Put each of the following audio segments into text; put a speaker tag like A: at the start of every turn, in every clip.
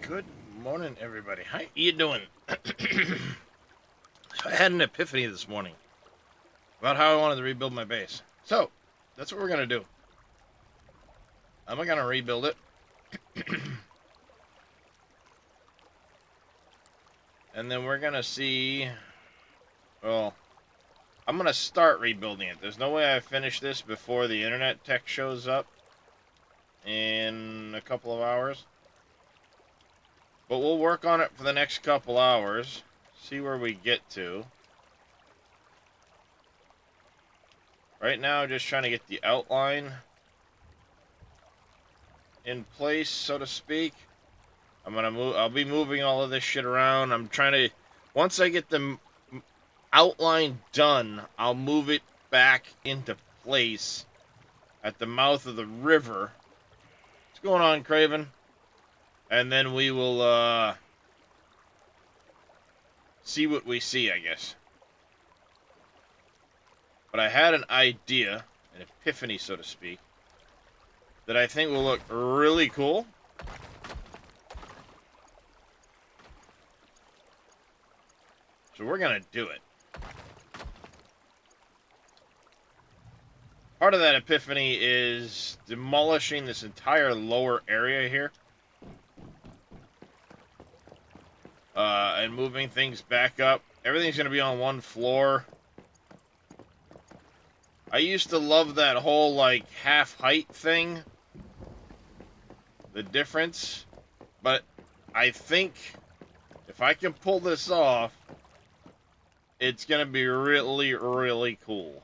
A: Good morning, everybody. How you doing? I had an epiphany this morning about how I wanted to rebuild my base. So, that's what we're going to do. I'm going to rebuild it. And then we're going to see... Well, I'm going to start rebuilding it. There's no way I finish this before the internet tech shows up in a couple of hours. But we'll work on it for the next couple hours. See where we get to. Right now, just trying to get the outline in place, so to speak. I'll be moving all of this shit around. I'm trying to, once I get the outline done, I'll move it back into place at the mouth of the river. What's going on, Craven? And then we will, see what we see, I guess. But I had an idea, an epiphany, so to speak, that I think will look really cool. So we're gonna do it. Part of that epiphany is demolishing this entire lower area here. And moving things back up. Everything's going to be on one floor. I used to love that whole, like, half-height thing. The difference. But I think if I can pull this off, it's going to be really, really cool.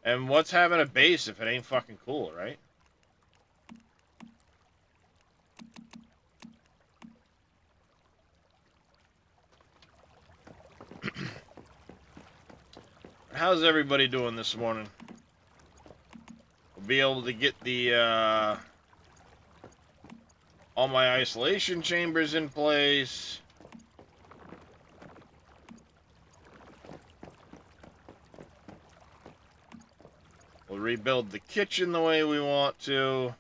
A: And what's having a base if it ain't fucking cool, right? How's everybody doing this morning? We'll be able to get the, all my isolation chambers in place. We'll rebuild the kitchen the way we want to.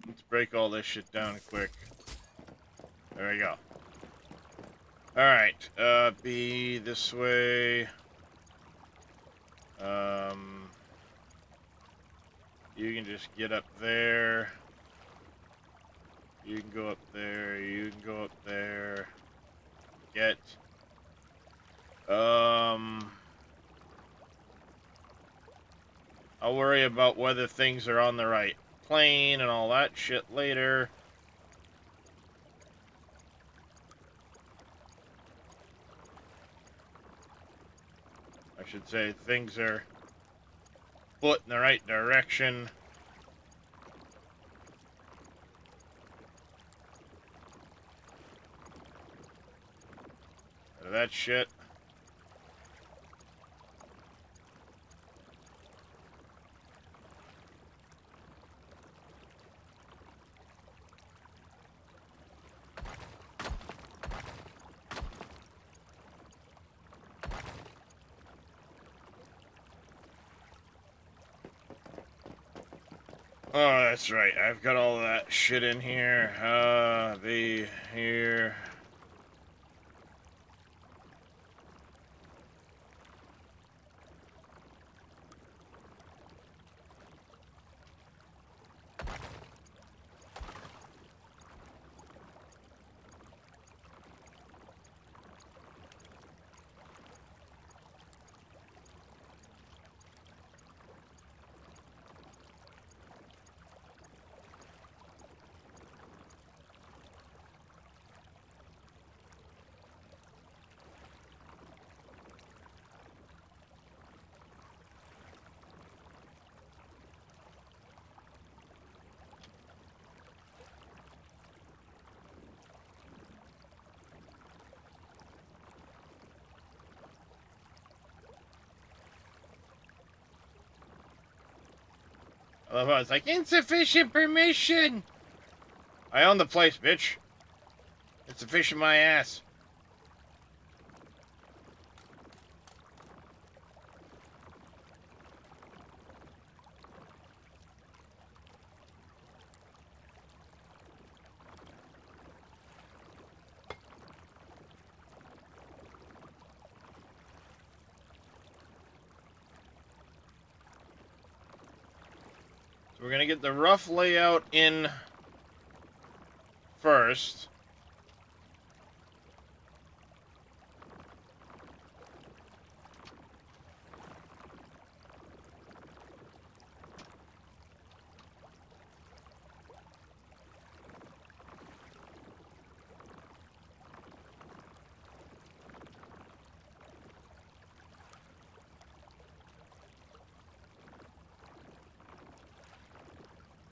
A: Let's break all this shit down quick. There we go. Alright, be this way. You can just get up there. You can go up there. You can go up there. Get. I'll worry about whether things are on the right plane and all that shit later. I should say things are foot in the right direction. Out of that shit. Oh, that's right. I've got all that shit in here. Be here. I love how it's like, insufficient permission. I own the place, bitch. It's a fish in my ass. So we're going to get the rough layout in first.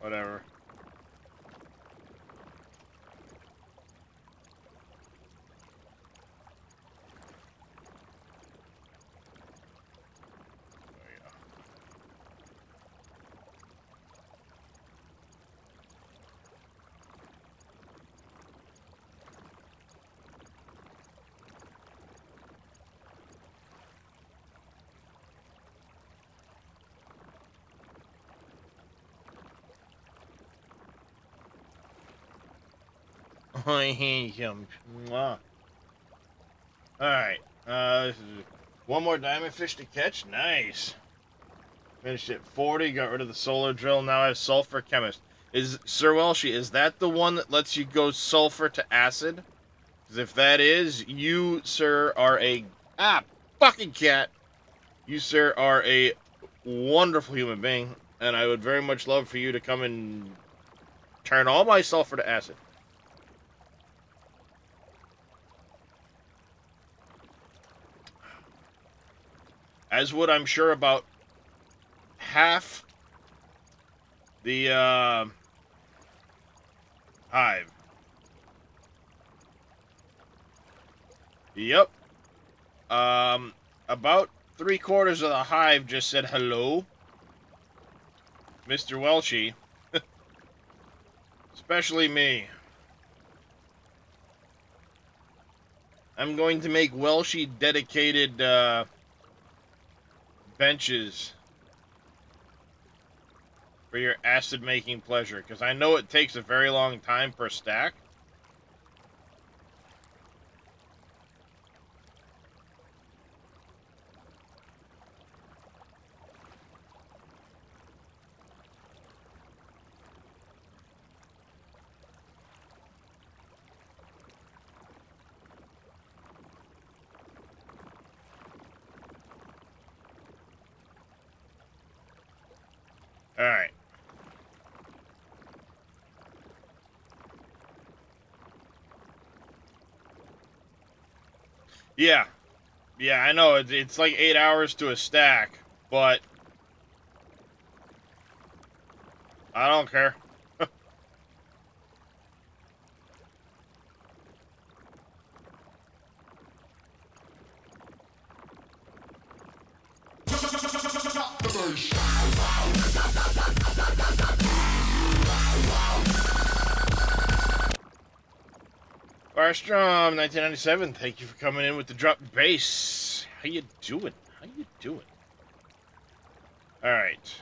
A: Whatever. Alright. This is one more diamond fish to catch. Nice. Finished at 40. Got rid of the solar drill. Now I have sulfur chemist. Is Sir Welshie, is that the one that lets you go sulfur to acid? Because if that is, you, sir, are a... Ah, fucking cat. You, sir, are a wonderful human being. And I would very much love for you to come and turn all my sulfur to acid. As would, I'm sure, about half the hive. Yep. About 3/4 of the hive just said hello, Mr. Welshie. Especially me. I'm going to make Welshie dedicated benches for your acid making pleasure, because I know it takes a very long time per stack. Alright. Yeah. Yeah, I know. It's like 8 hours to a stack, but I don't care. Farstrom, 1997, thank you for coming in with the drop base. How you doing? How you doing? Alright.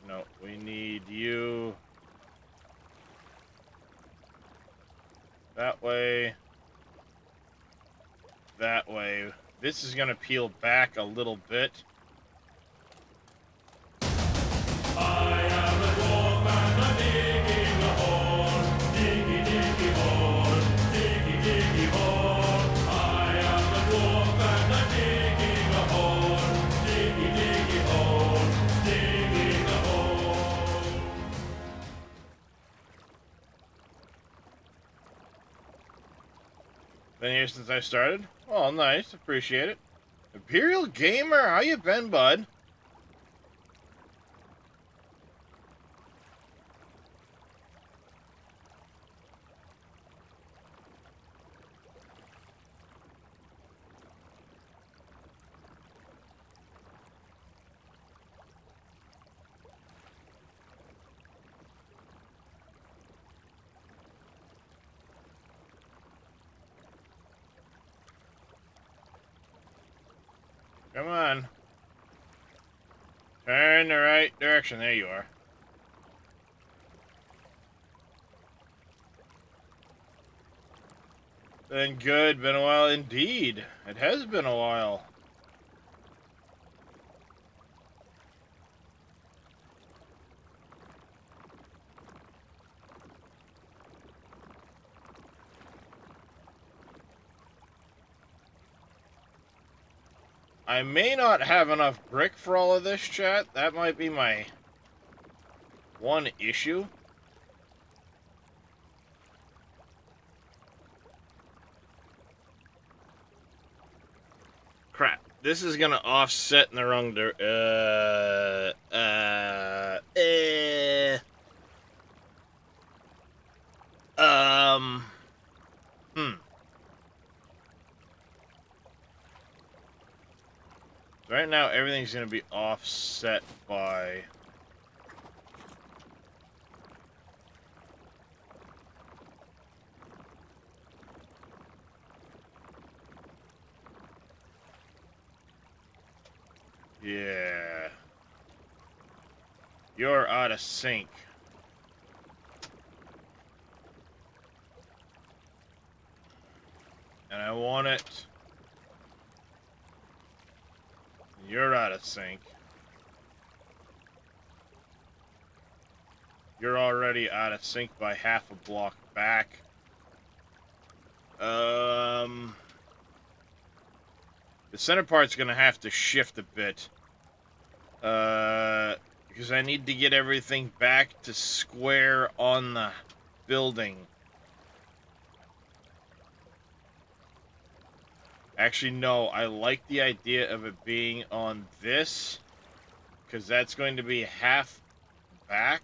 A: No, we need you that way. That way. This is gonna peel back a little bit.
B: I am a dwarf and I'm digging a hole. Diggy, diggy hole. Diggy, diggy hole. I am a dwarf and I'm digging a hole. Diggy, diggy hole. Digging a hole.
A: Been here since I started. Oh, nice. Appreciate it. Imperial Gamer, how you been, bud? Come on. Turn the right direction. There you are. Been good. Been a while indeed. It has been a while. I may not have enough brick for all of this, chat. That might be my one issue. Crap. This is gonna offset in the wrong hmm. Right now, everything's gonna be offset by... Yeah. You're out of sync. And I want it... You're out of sync. You're already out of sync by half a block back. The center part's gonna have to shift a bit. Because I need to get everything back to square on the building. Actually, no, I like the idea of it being on this, because that's going to be half back.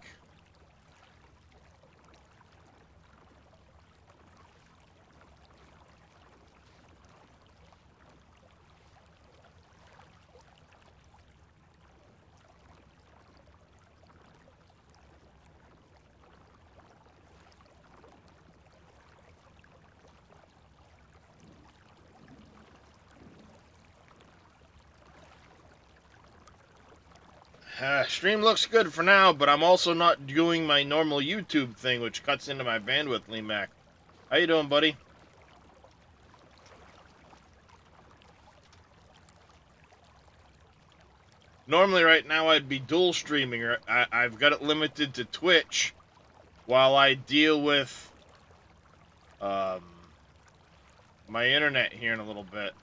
A: Stream looks good for now, but I'm also not doing my normal YouTube thing, which cuts into my bandwidth, Lee Mac. How you doing, buddy? Normally, right now, I'd be dual streaming. I've got it limited to Twitch while I deal with my internet here in a little bit.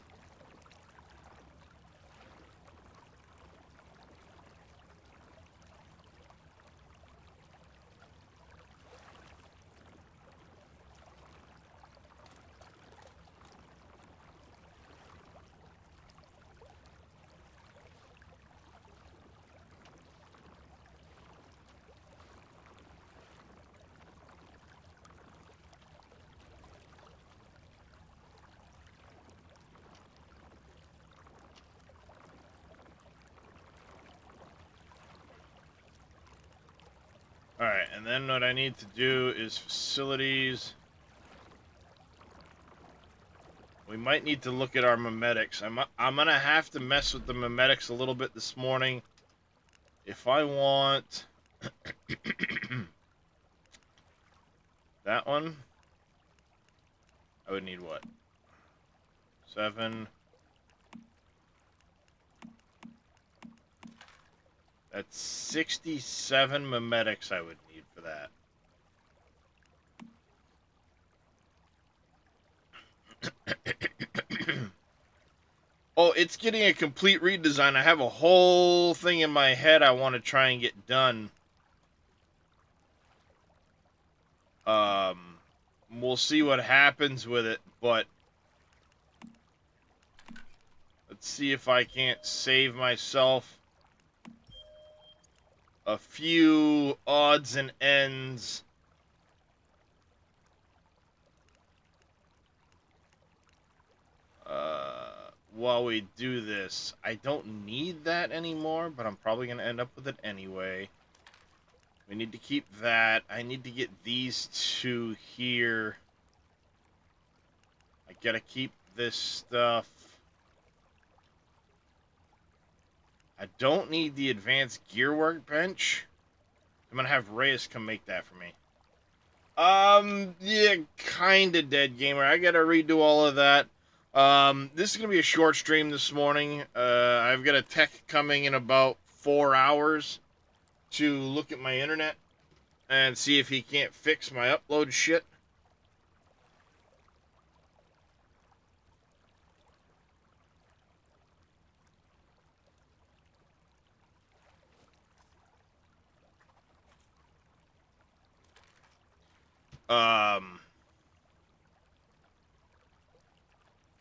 A: Alright, and then what I need to do is facilities. We might need to look at our memetics. I'm gonna have to mess with the memetics a little bit this morning. If I want that one, I would need what? 7. That's 67 memetics I would need for that. Oh, it's getting a complete redesign. I have a whole thing in my head I want to try and get done. We'll see what happens with it, but let's see if I can't save myself a few odds and ends. While we do this. I don't need that anymore, but I'm probably going to end up with it anyway. We need to keep that. I need to get these two here. I gotta keep this stuff. I don't need the advanced gear workbench. I'm gonna have Reyes come make that for me. Yeah, kinda dead, gamer. I gotta redo all of that. This is gonna be a short stream this morning. I've got a tech coming in about 4 hours to look at my internet and see if he can't fix my upload shit.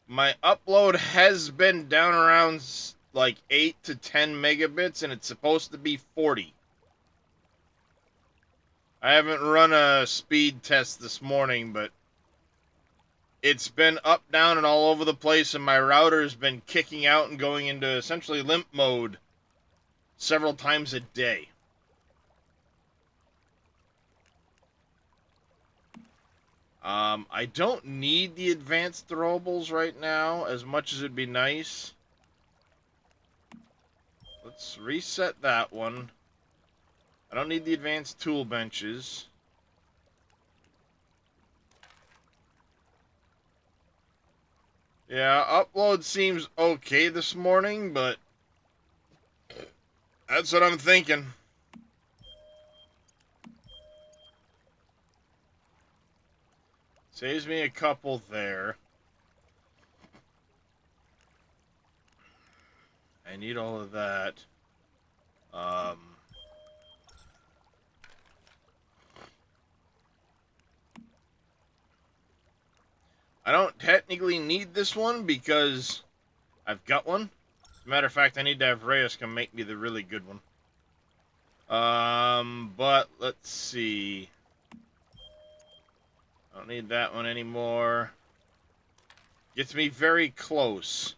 A: My upload has been down around like 8 to 10 megabits, and it's supposed to be 40. I haven't run a speed test this morning, but it's been up, down, and all over the place, and my router's been kicking out and going into essentially limp mode several times a day. I don't need the advanced throwables right now, as much as it'd be nice. Let's reset that one. I don't need the advanced tool benches. Yeah, upload seems okay this morning, but that's what I'm thinking. Saves me a couple there. I need all of that. I don't technically need this one because I've got one. As a matter of fact, I need to have Reyes come make me the really good one. But let's see. I don't need that one anymore. Gets me very close.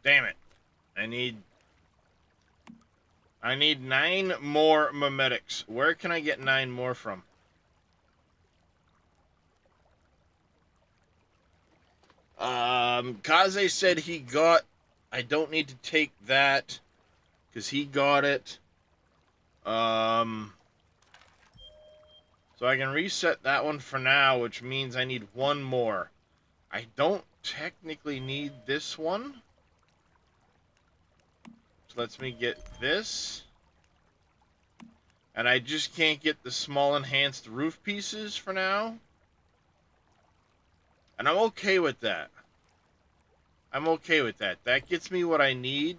A: Damn it. I need 9 more memetics. Where can I get 9 more from? Kaze said he got... I don't need to take that, because he got it. So I can reset that one for now, which means I need 1 more. I don't technically need this one. Which lets me get this. And I just can't get the small enhanced roof pieces for now. And I'm okay with that. I'm okay with that. That gets me what I need.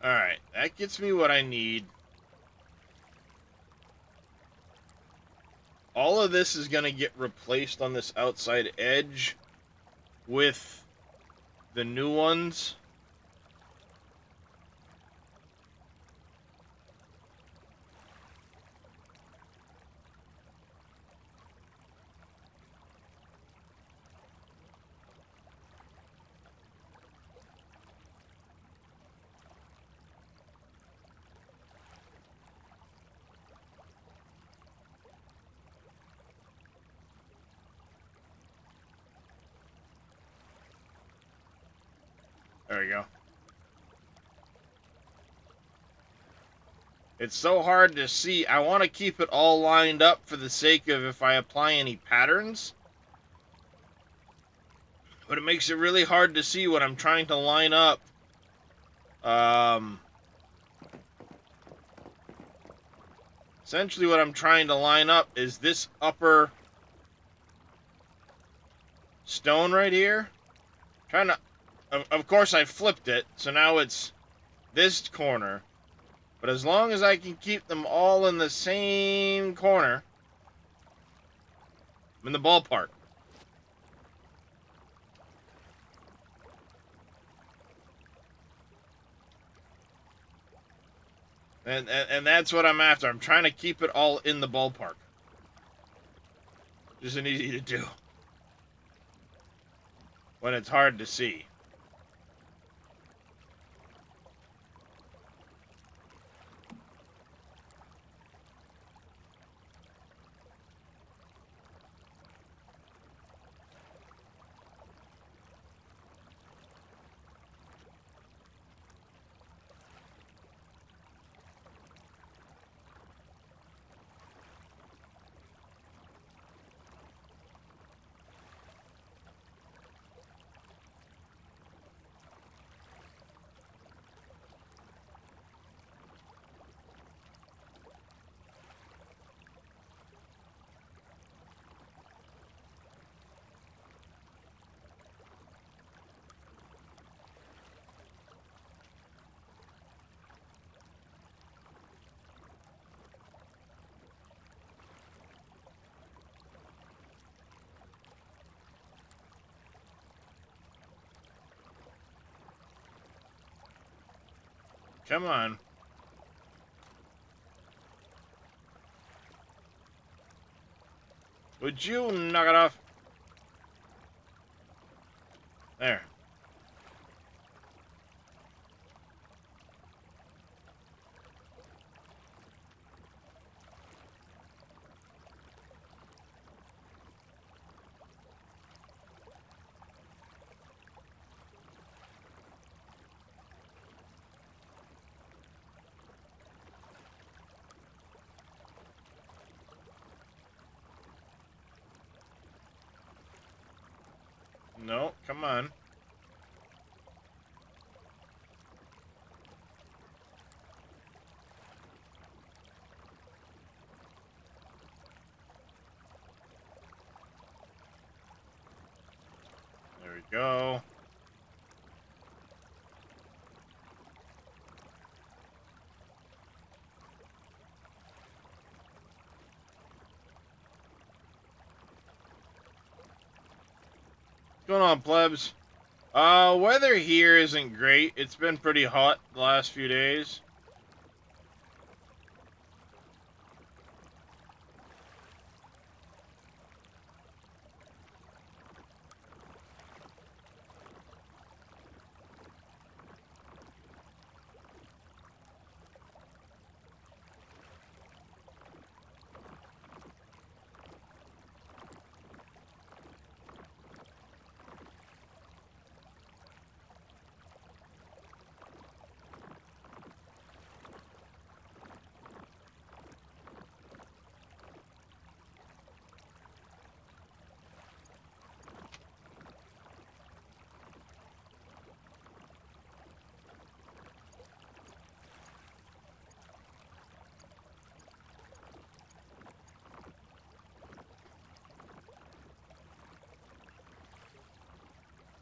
A: Alright, that gets me what I need. All of this is going to get replaced on this outside edge with the new ones. There we go. It's so hard to see. I want to keep it all lined up for the sake of if I apply any patterns. But it makes it really hard to see what I'm trying to line up. Essentially what I'm trying to line up is this upper stone right here. Trying to... Of course, I flipped it, so now it's this corner. But as long as I can keep them all in the same corner, I'm in the ballpark. And that's what I'm after. I'm trying to keep it all in the ballpark. Which isn't easy to do when it's hard to see. Come on. Would you knock it off? There. No, come on. There we go. What's going on, plebs? Weather here isn't great. It's been pretty hot the last few days.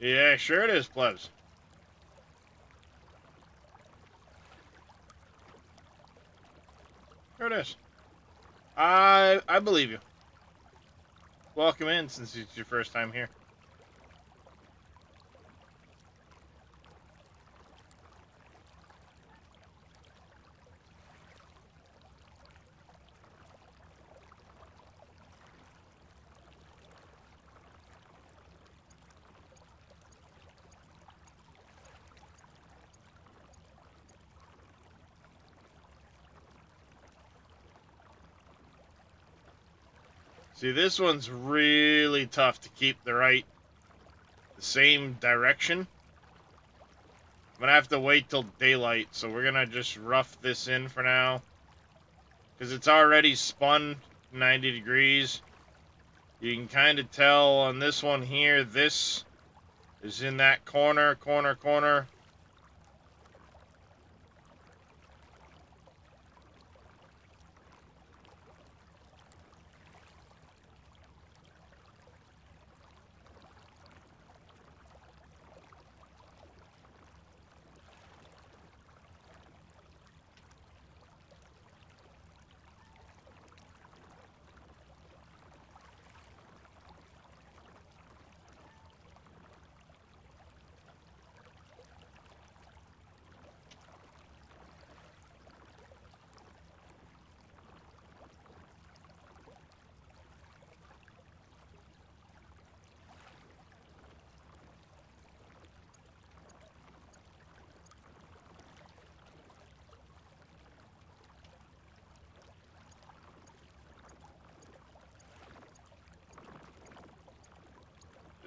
A: Yeah, sure it is, plebs. Sure it is. I believe you. Welcome in since it's your first time here. See, this one's really tough to keep the same direction. I'm gonna have to wait till daylight, so we're gonna just rough this in for now. Because it's already spun 90 degrees. You can kind of tell on this one here, this is in that corner.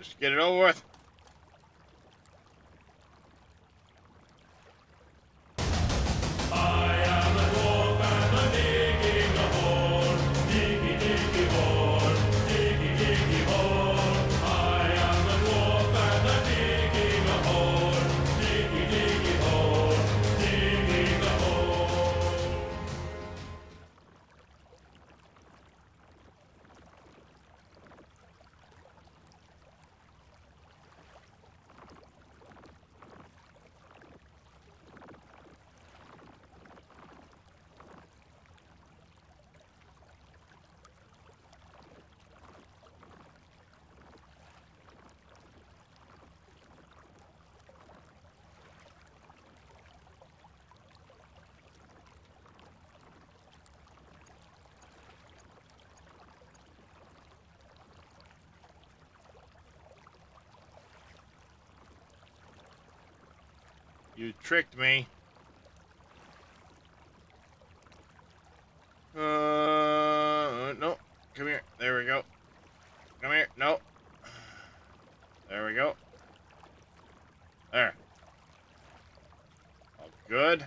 A: Just get it over with.
B: I am a dwarf and I'm digging a hole. Diggy, diggy hole. Diggy, diggy hole. I am a dwarf and I'm digging a hole. Diggy, diggy hole. Digging a hole.
A: You tricked me. No. Come here. There we go. Come here. No. There we go. There. All good.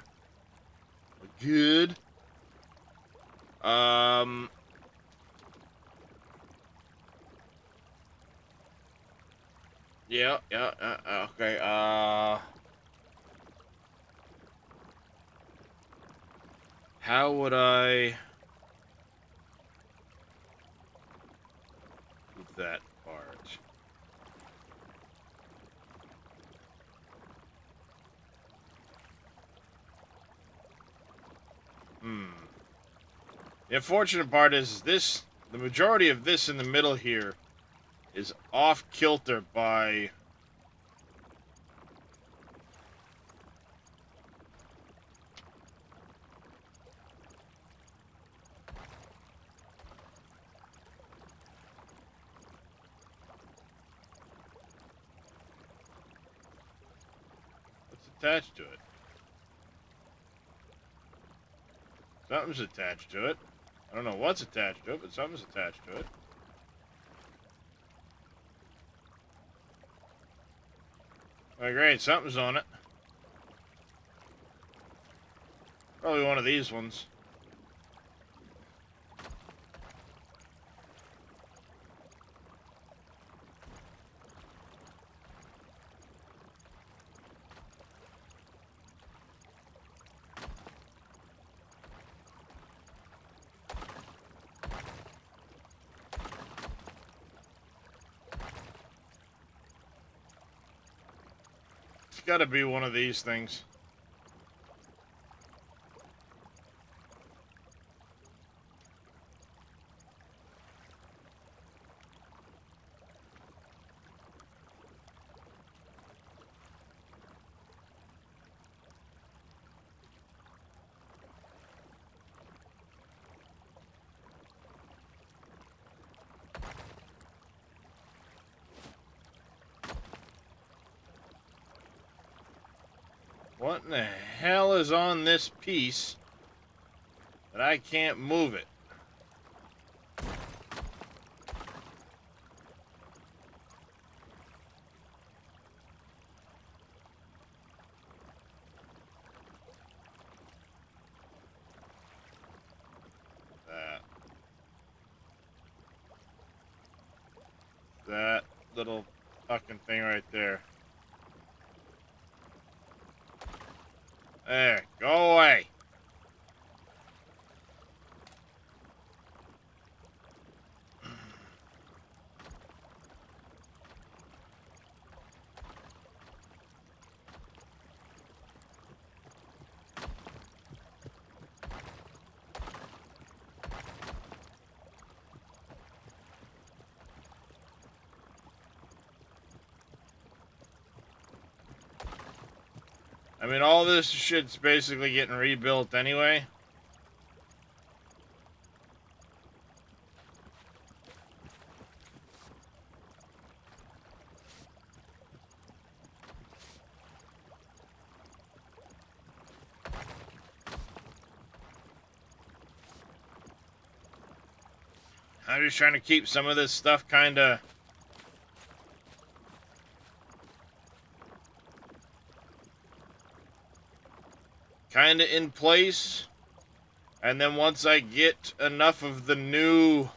A: All good. Yeah, okay, how would I do that part? The unfortunate part is this, the majority of this in the middle here is off kilter by what's attached to it. Something's attached to it. I don't know what's attached to it, but something's attached to it. Oh, great, something's on it. Probably one of these ones. It's gotta be one of these things. What in the hell is on this piece that I can't move it? That little fucking thing right there. There, go away. I mean, all this shit's basically getting rebuilt anyway. I'm just trying to keep some of this stuff kind of kind of in place. And then once I get enough of the new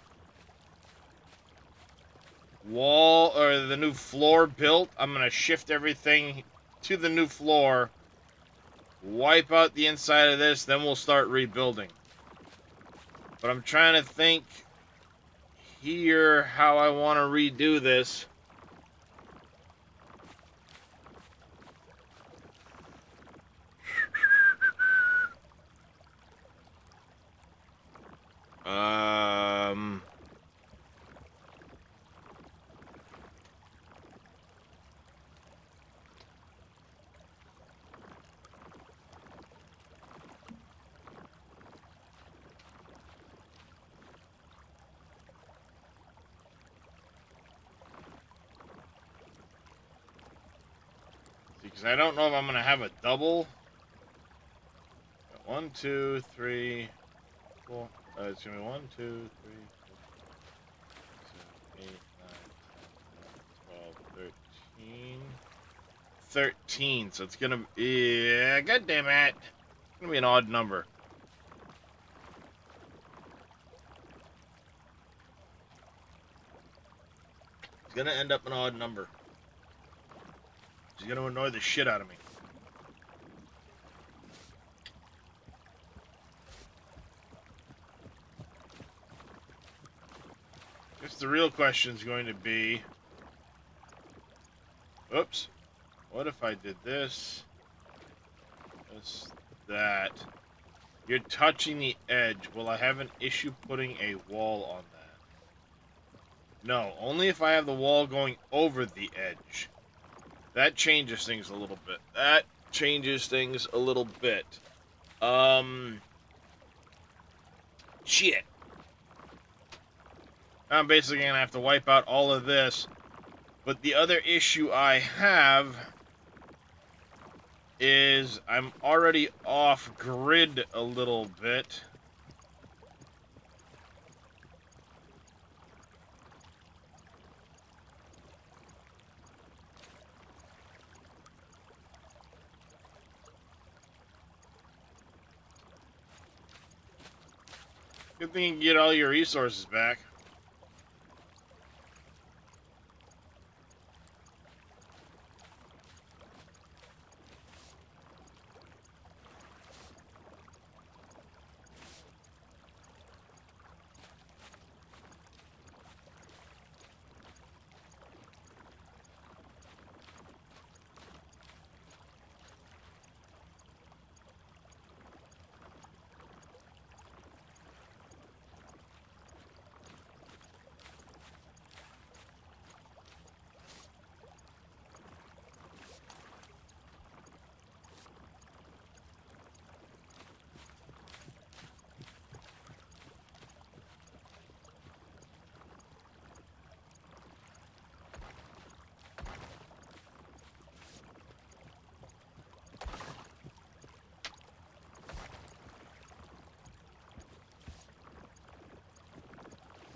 A: wall or the new floor built, I'm going to shift everything to the new floor, wipe out the inside of this, then we'll start rebuilding. But I'm trying to think here how I want to redo this. Um, because I don't know if I'm going to have a double. 1, 2, 3, 4. It's going to be 1, 2, 3, 4, 7, 8, 9, 10, 12, 13. 13. So it's going to be... Yeah, God damn it. It's going to be an odd number. It's going to end up an odd number. It's going to annoy the shit out of me. Guess the real question is going to be... Oops. What if I did this? This, that. You're touching the edge. Will I have an issue putting a wall on that? No, only if I have the wall going over the edge. That changes things a little bit. That changes things a little bit. Shit. I'm basically going to have to wipe out all of this. But the other issue I have is I'm already off grid a little bit. Good thing you can get all your resources back.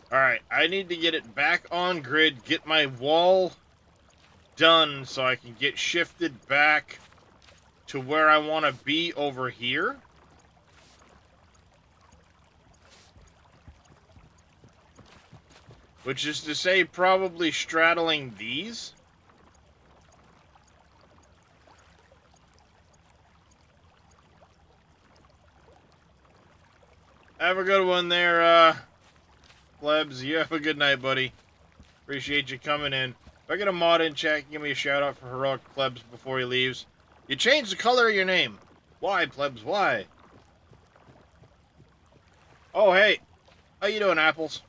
A: Alright, I need to get it back on grid, get my wall done so I can get shifted back to where I want to be over here. Which is to say, probably straddling these. Have a good one there, Plebs. You have a good night, buddy. Appreciate you coming in. If I get a mod in chat, give me a shout out for Heroic Plebs before he leaves. You changed the color of your name. Why, Plebs? Why? Oh, hey. How you doing, Apples?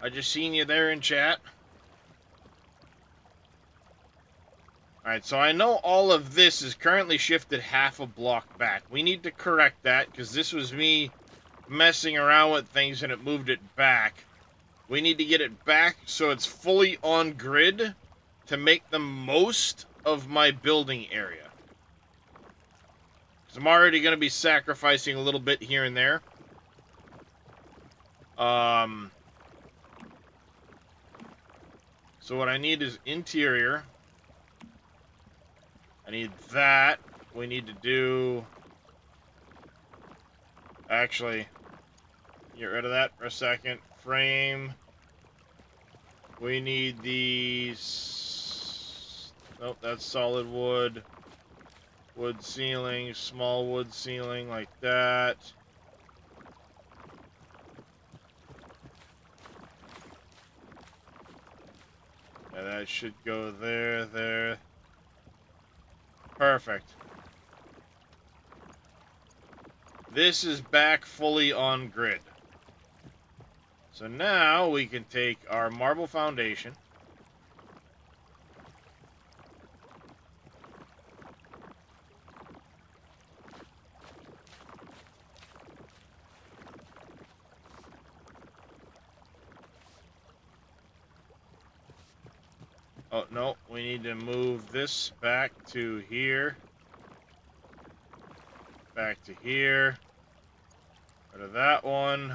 A: I just seen you there in chat. Alright, so I know all of this is currently shifted half a block back. We need to correct that, because this was me messing around with things and it moved it back. We need to get it back so it's fully on grid to make the most of my building area. So I'm already going to be sacrificing a little bit here and there. So what I need is interior. I need that. We need to do... Actually, get rid of that for a second. Frame. We need these... Nope, that's solid wood. Wood ceiling, small wood ceiling like that. Yeah, that should go there, there. Perfect. This is back fully on grid. So now we can take our marble foundation. Oh, no, we need to move this back to here. Back to here. Rid of that one.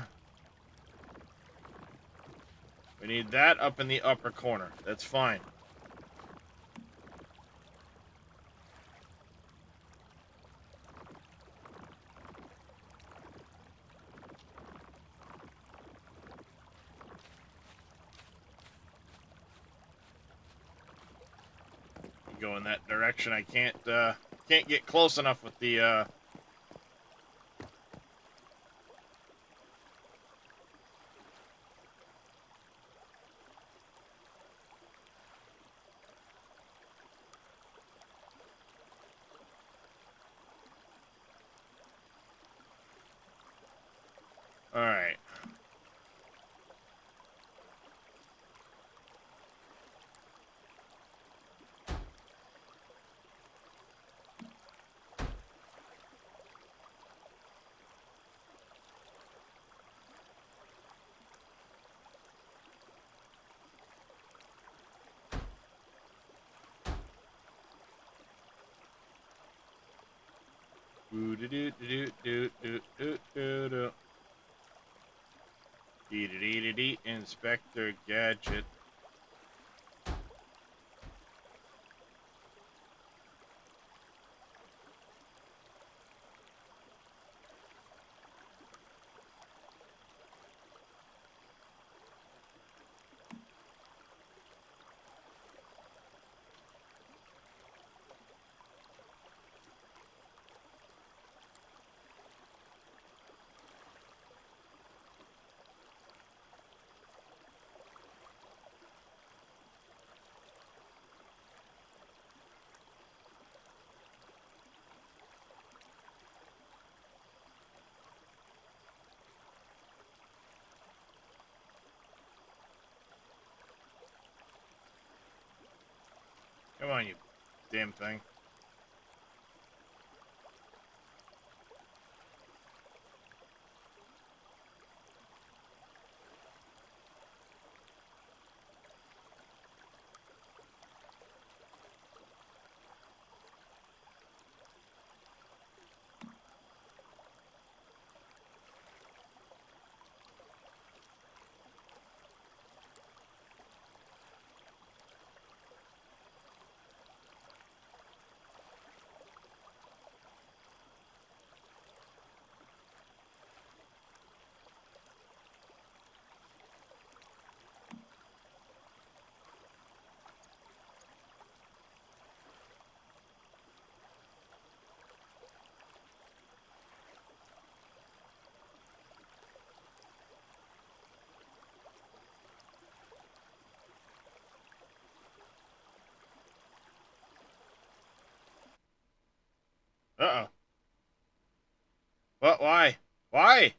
A: We need that up in the upper corner. That's fine. Go in that direction. I can't get close enough with the All right. Inspector Gadget. Come on, you damn thing. Uh-oh. What? Why? Why?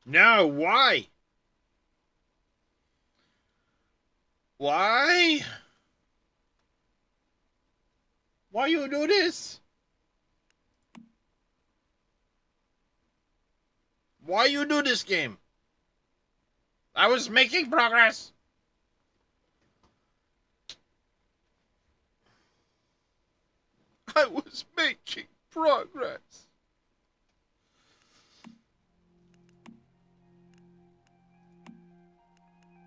A: No, why? Why? Why you do this? Why you do this game? I was making progress. I was making progress.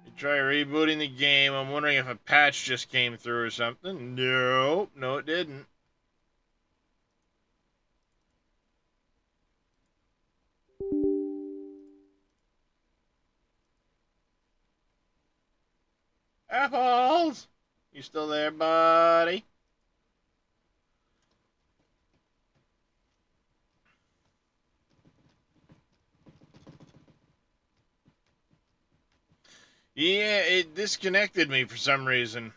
A: You try rebooting the game. I'm wondering if a patch just came through or something. No, it didn't. Raffles! You still there, buddy? Yeah, it disconnected me for some reason.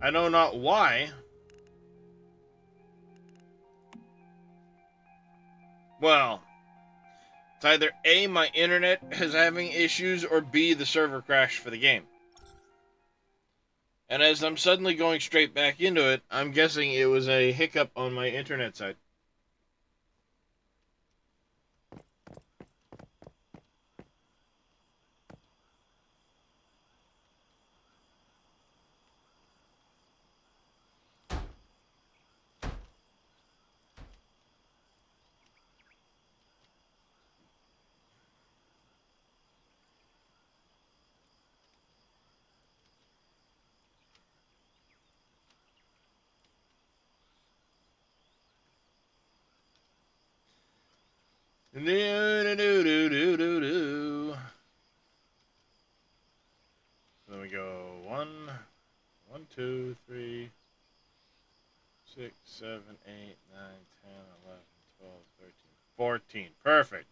A: I know not why. Well, it's either A, my internet is having issues, or B, the server crashed for the game. And as I'm suddenly going straight back into it, I'm guessing it was a hiccup on my internet side. Do do do do do do do. Then we go 1, 1, 2, 3, 6, 7, 8, 9, 10, 11, 12, 13, 14. Perfect.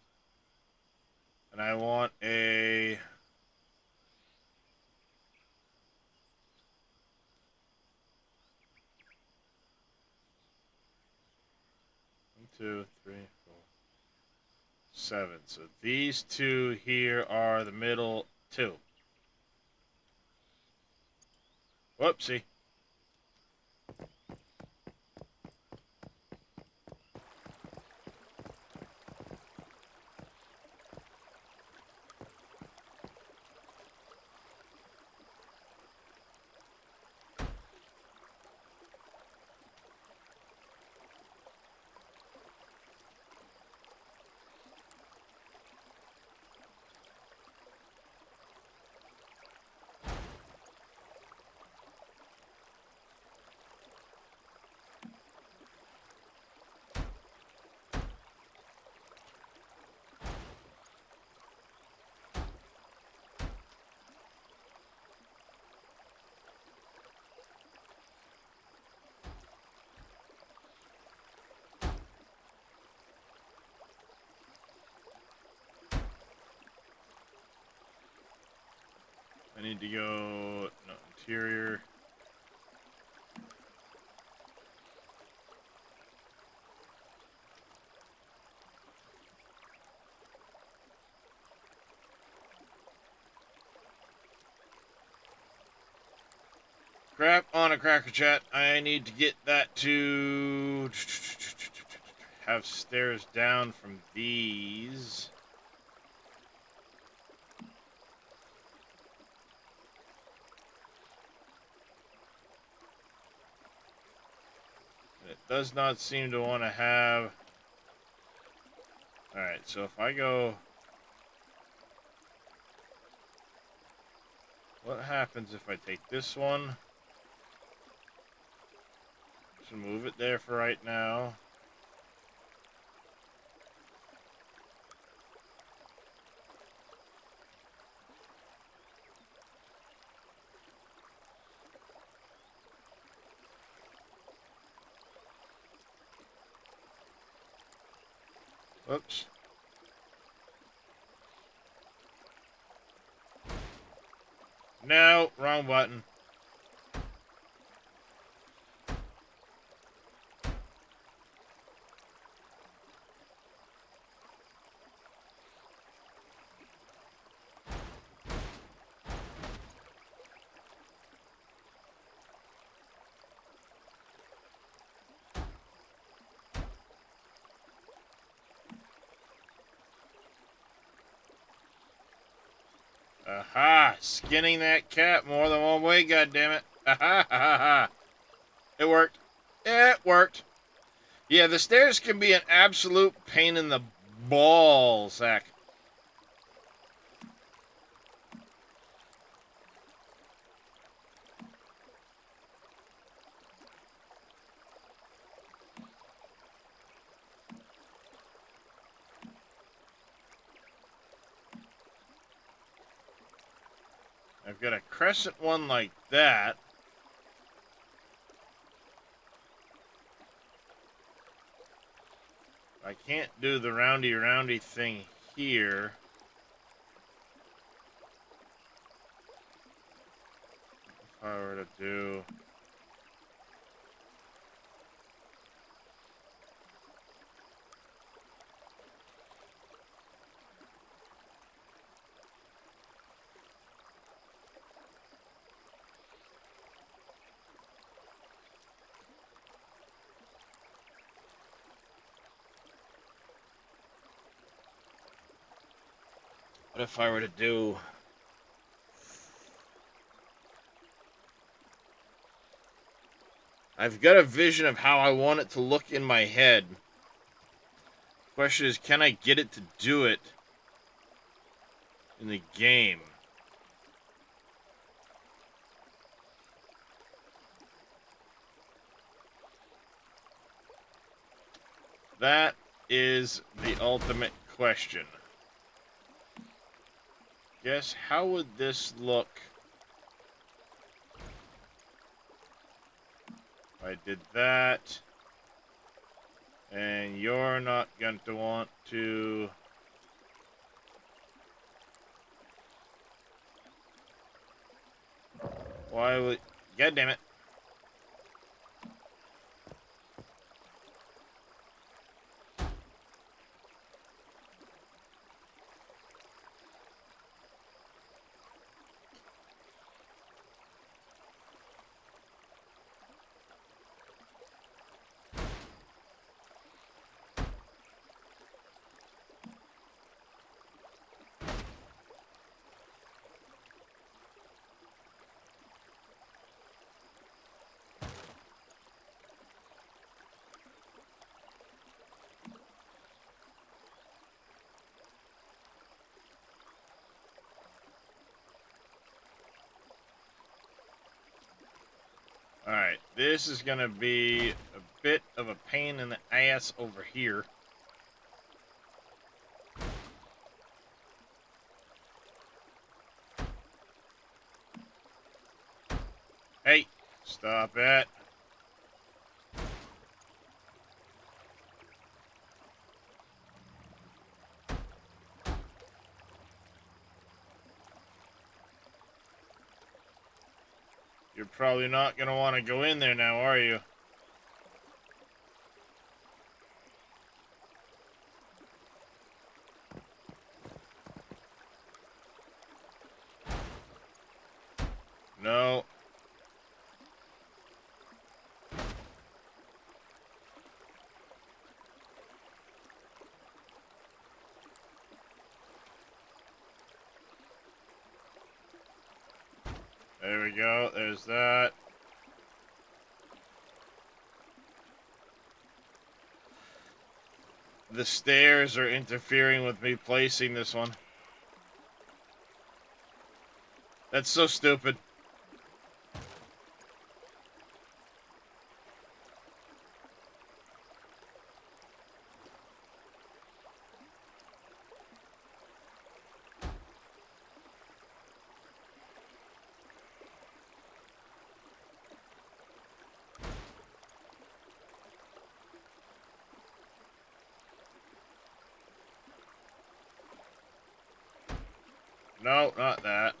A: And I want a 1, 2, 3, 4, 7. So these two here are the middle two. Whoopsie. I need to go, no, interior. Crap on a cracker chat. I need to get that to have stairs down from these. And it does not seem to want to have... Alright, so if I go... What happens if I take this one? Just move it there for right now. Oops. No, wrong button. Aha! Skinning that cat more than one way, goddammit. Aha! Ha ha ha! It worked. It worked. Yeah, the stairs can be an absolute pain in the ball sack. I've got a crescent one like that. I can't do the roundy thing here. If I were to do... What if I were to do... I've got a vision of how I want it to look in my head. Question is, can I get it to do it in the game? That is the ultimate question. Guess how would this look if I did that? And you're not going to want to... Why would... God damn it. Alright, this is going to be a bit of a pain in the ass over here. Hey, stop it. You're probably not going to want to go in there now, are you? No. There we go. There's that. The stairs are interfering with me placing this one. That's so stupid. No, not that.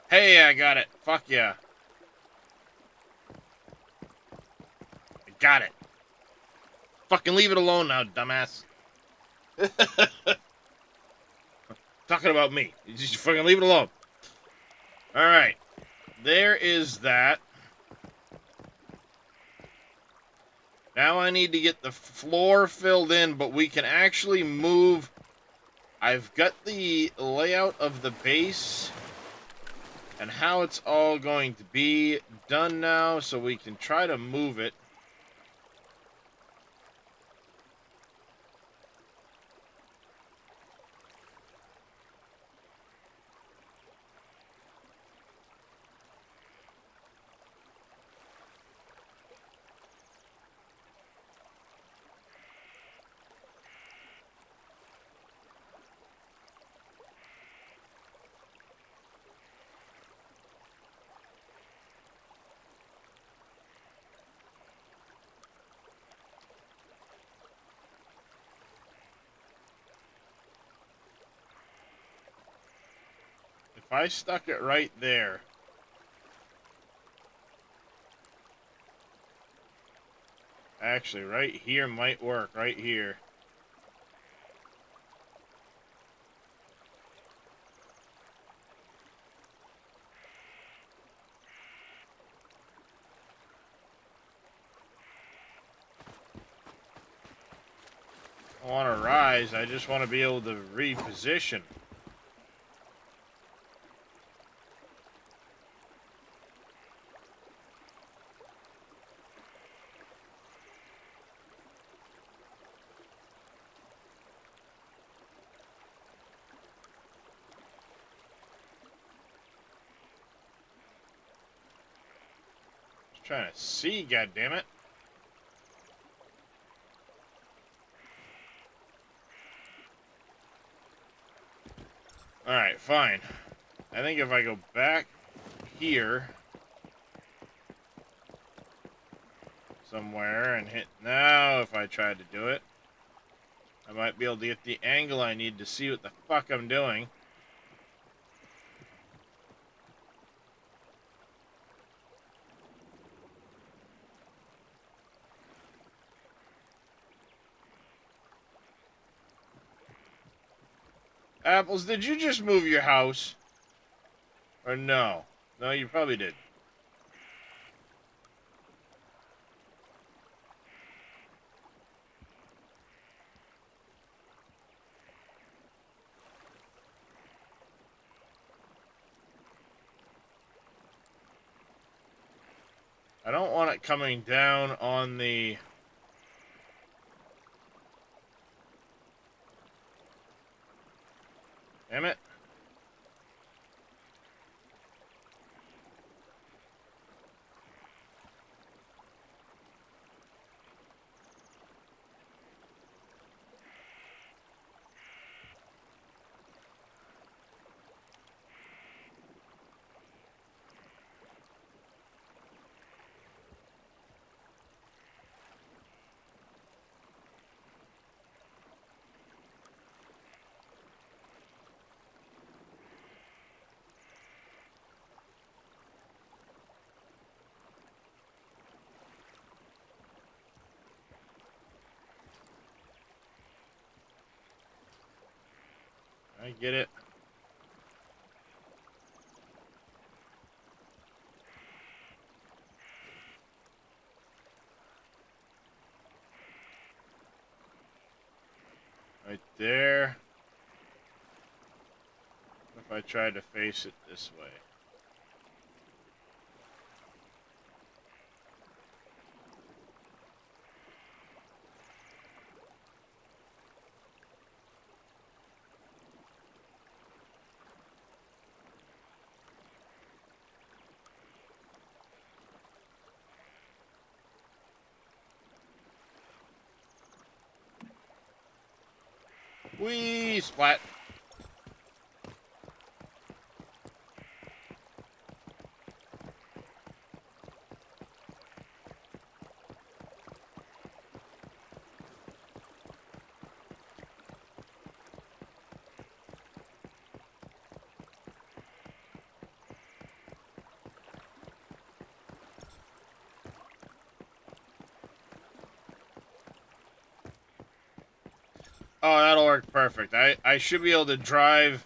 A: Hey, I got it. Fuck yeah. I got it. Fucking leave it alone now, dumbass. Talking about me. You just fucking leave it alone. Alright. There is that. Now I need to get the floor filled in, but we can actually move. I've got the layout of the base and how it's all going to be done now so we can try to move it. If I stuck it right there, actually right here might work, right here. I want to rise, I just want to be able to reposition. Just trying to see, goddammit. Alright, fine. I think if I go back here somewhere and hit now, if I tried to do it, I might be able to get the angle I need to see what the fuck I'm doing. Apples, did you just move your house? Or no? No, you probably did. I don't want it coming down on the... Damn it. I get it. Right there. If I try to face it this way. Whee! Splat. Oh, that'll work perfect. I should be able to drive.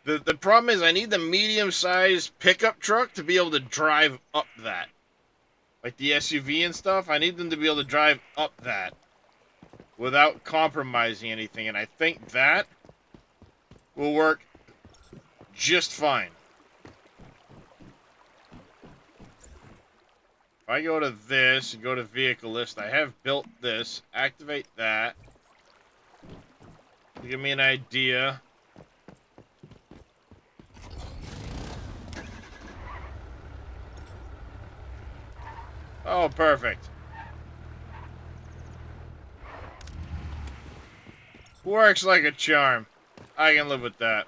A: The problem is I need the medium-sized pickup truck to be able to drive up that. Like the SUV and stuff, I need them to be able to drive up that without compromising anything, and I think that will work just fine. If I go to this and go to vehicle list, I have built this. Activate that. Give me an idea. Oh, perfect. Works like a charm. I can live with that.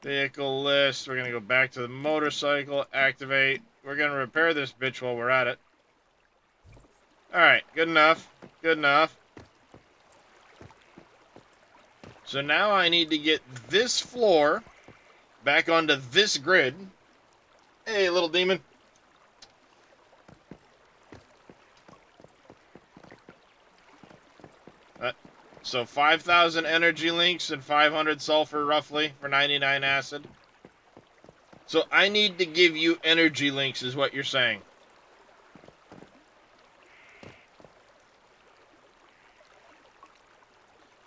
A: Vehicle list. We're going to go back to the motorcycle. Activate. We're going to repair this bitch while we're at it. Alright, good enough. Good enough. So now I need to get this floor back onto this grid. Hey, little demon. So 5,000 energy links and 500 sulfur roughly for 99 acid. So I need to give you energy links is what you're saying.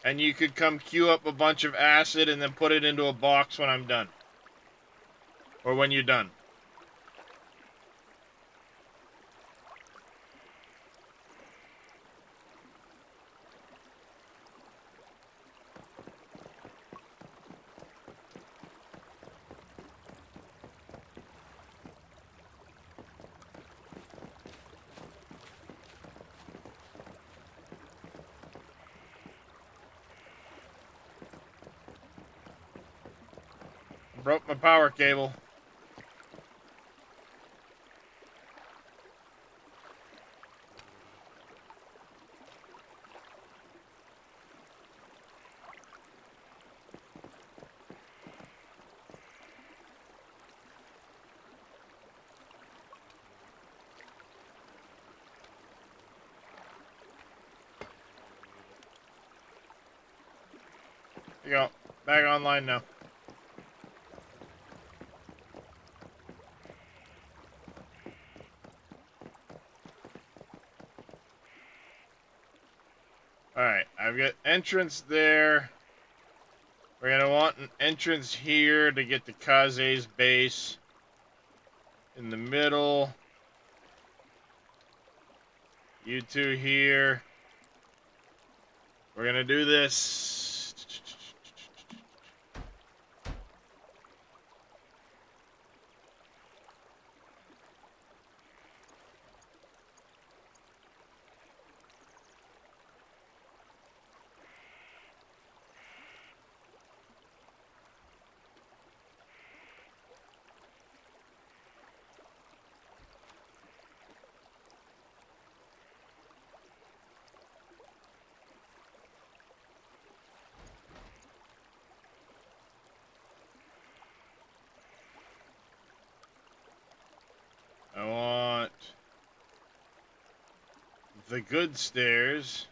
A: And you could come queue up a bunch of acid and then put it into a box when I'm done. Or when you're done. Broke my power cable. Here you go. Back online now. Alright, I've got entrance there. We're going to want an entrance here to get to Kaze's base. In the middle. You two here. We're going to do this. I want the good stairs.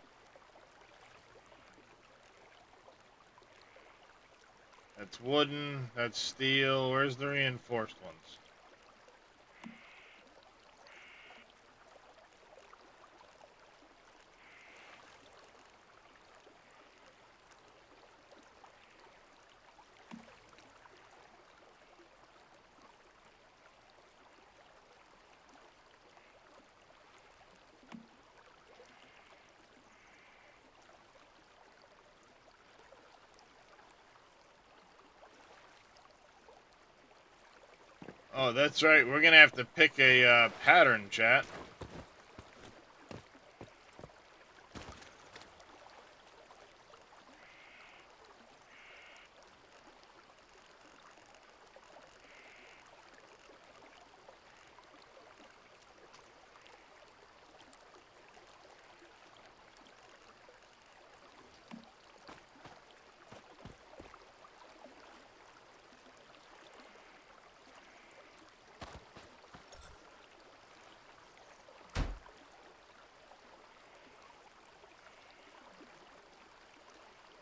A: That's wooden, that's steel. Where's the reinforced ones? Oh, that's right. We're gonna have to pick a pattern, chat.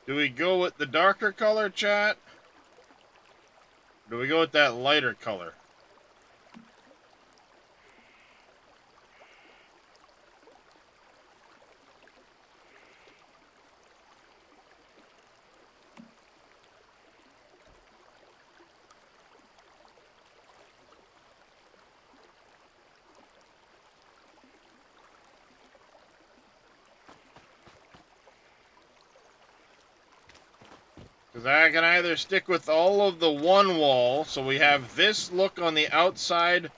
A: Do we go with the darker color, chat? Or do we go with that lighter color? Because I can either stick with all of the one wall, so we have this look on the outside,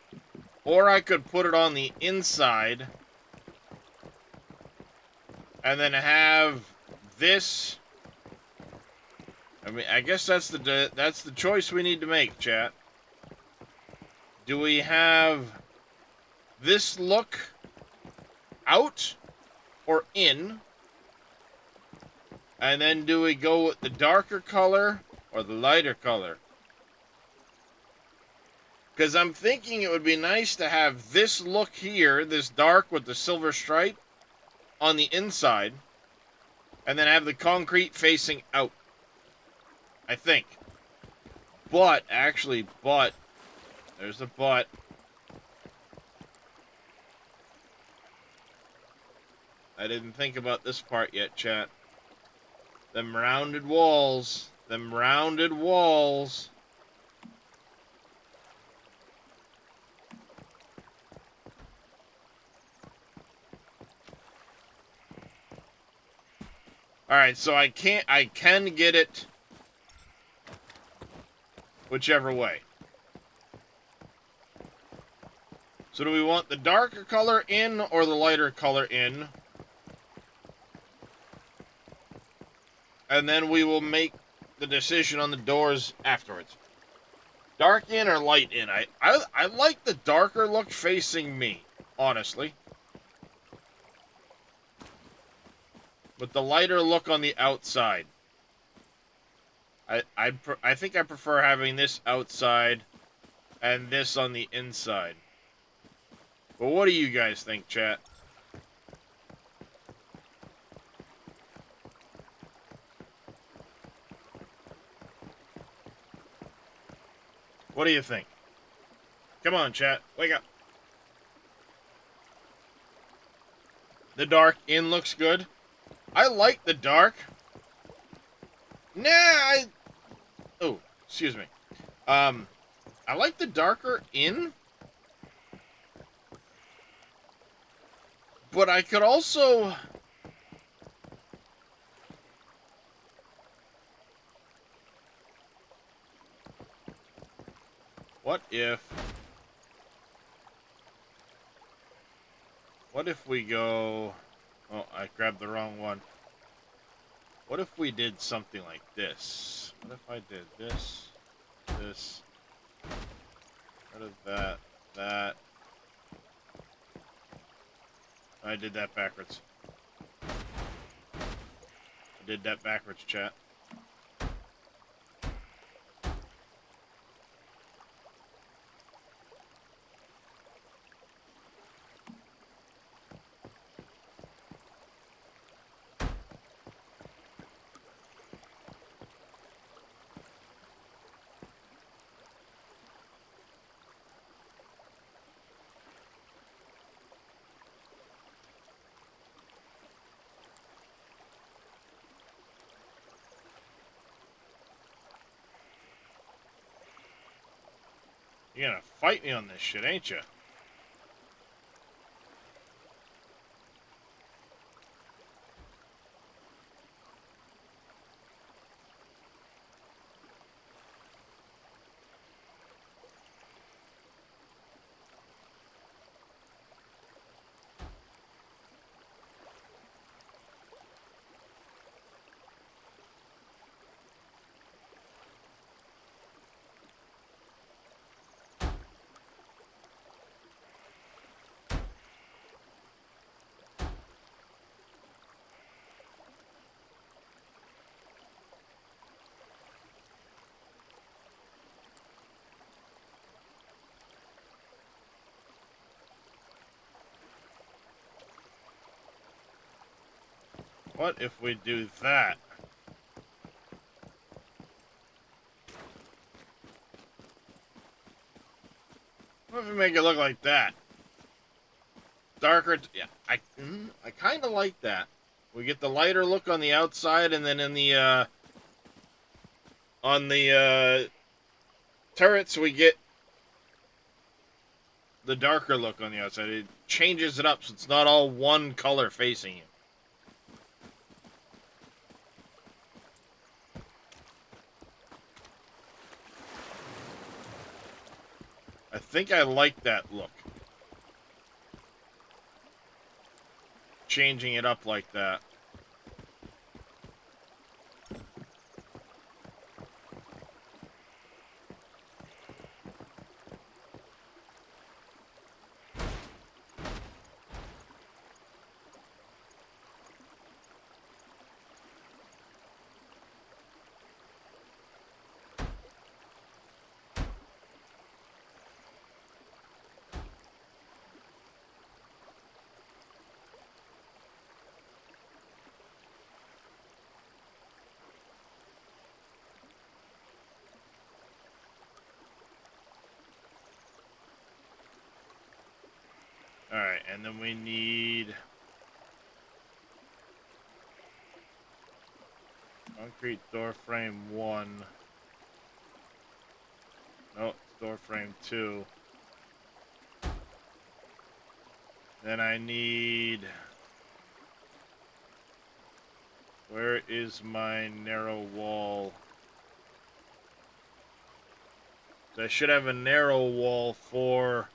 A: or I could put it on the inside, and then have this. I mean, I guess that's the choice we need to make, chat. Do we have this look out or in? And then do we go with the darker color or the lighter color? Because I'm thinking it would be nice to have this look here, this dark with the silver stripe, on the inside, and then have the concrete facing out. I think. But, there's the but. I didn't think about this part yet, chat. Them rounded walls. Them rounded walls. Alright, so I can get it whichever way. So do we want the darker color in or the lighter color in? And then we will make the decision on the doors afterwards. Dark in or light in? I like the darker look facing me, honestly. But the lighter look on the outside. I think I prefer having this outside and this on the inside. But what do you guys think, chat? What do you think? Come on, chat. Wake up. The dark in looks good. I like the dark. Nah, oh, excuse me. I like the darker in. But I could also... What if we go... Oh, I grabbed the wrong one. What if we did something like this? What if I did this, this, rid of that, that. I did that backwards. I did that backwards, chat. You're gonna fight me on this shit, ain't you? What if we do that? What if we make it look like that? Darker, yeah, I kind of like that. We get the lighter look on the outside, and then in the, on the, turrets, we get the darker look on the outside. It changes it up, so it's not all one color facing you. think I like that look. Changing it up like that. Alright, and then we need concrete door frame 1. No, door frame 2. Then I need... Where is my narrow wall? So I should have a narrow wall for...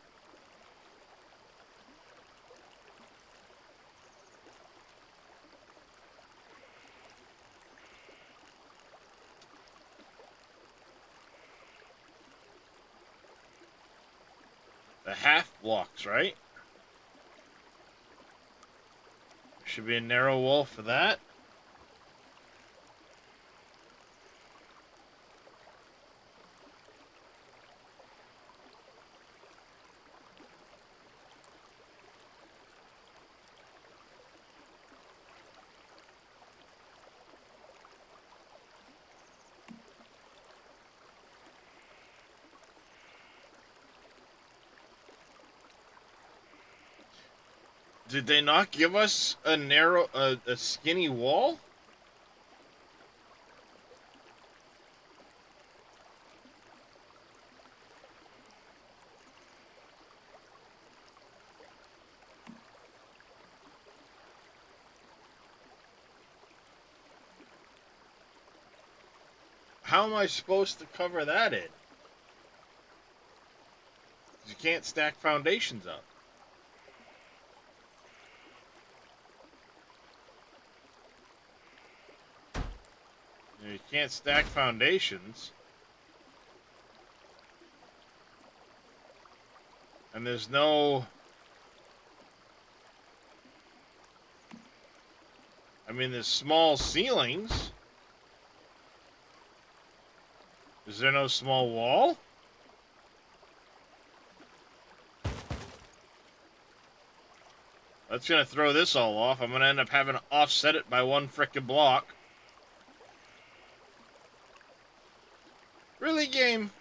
A: the half blocks, right? Should be a narrow wall for that. Did they not give us a narrow, a skinny wall? How am I supposed to cover that in? You can't stack foundations up. You can't stack foundations. And there's no... I mean, there's small ceilings. Is there no small wall? That's gonna throw this all off. I'm gonna end up having to offset it by 1 frickin' block. Really, game?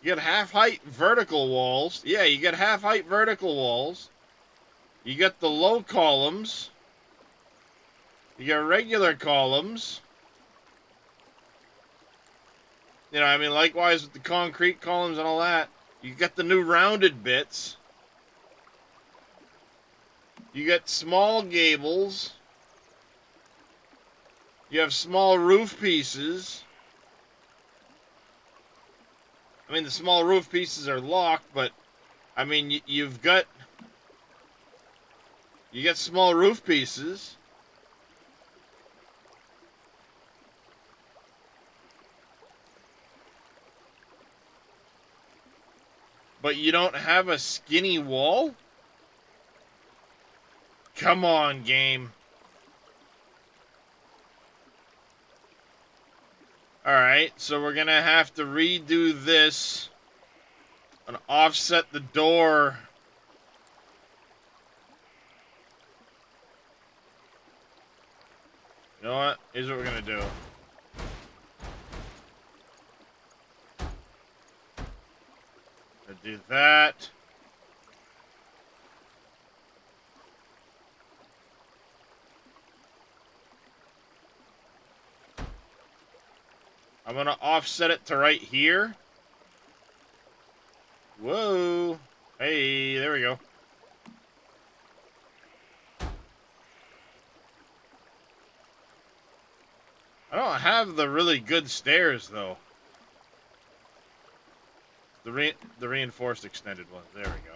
A: You got half-height vertical walls. Yeah, you got half-height vertical walls. You got the low columns. You got regular columns. You know, I mean, likewise with the concrete columns and all that. You got the new rounded bits. You got small gables. You have small roof pieces. I mean, the small roof pieces are locked, but, I mean, you've got... You got small roof pieces. But you don't have a skinny wall? Come on, game. Alright, so we're gonna have to redo this and offset the door. You know what? Here's what we're gonna do. Gonna do that. I'm gonna offset it to right here. Whoa. Hey, there we go. I don't have the really good stairs though. The reinforced extended ones. There we go.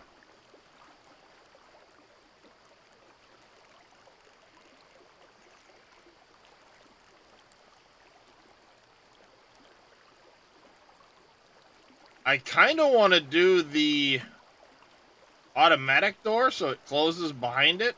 A: I kind of want to do the automatic door so it closes behind it.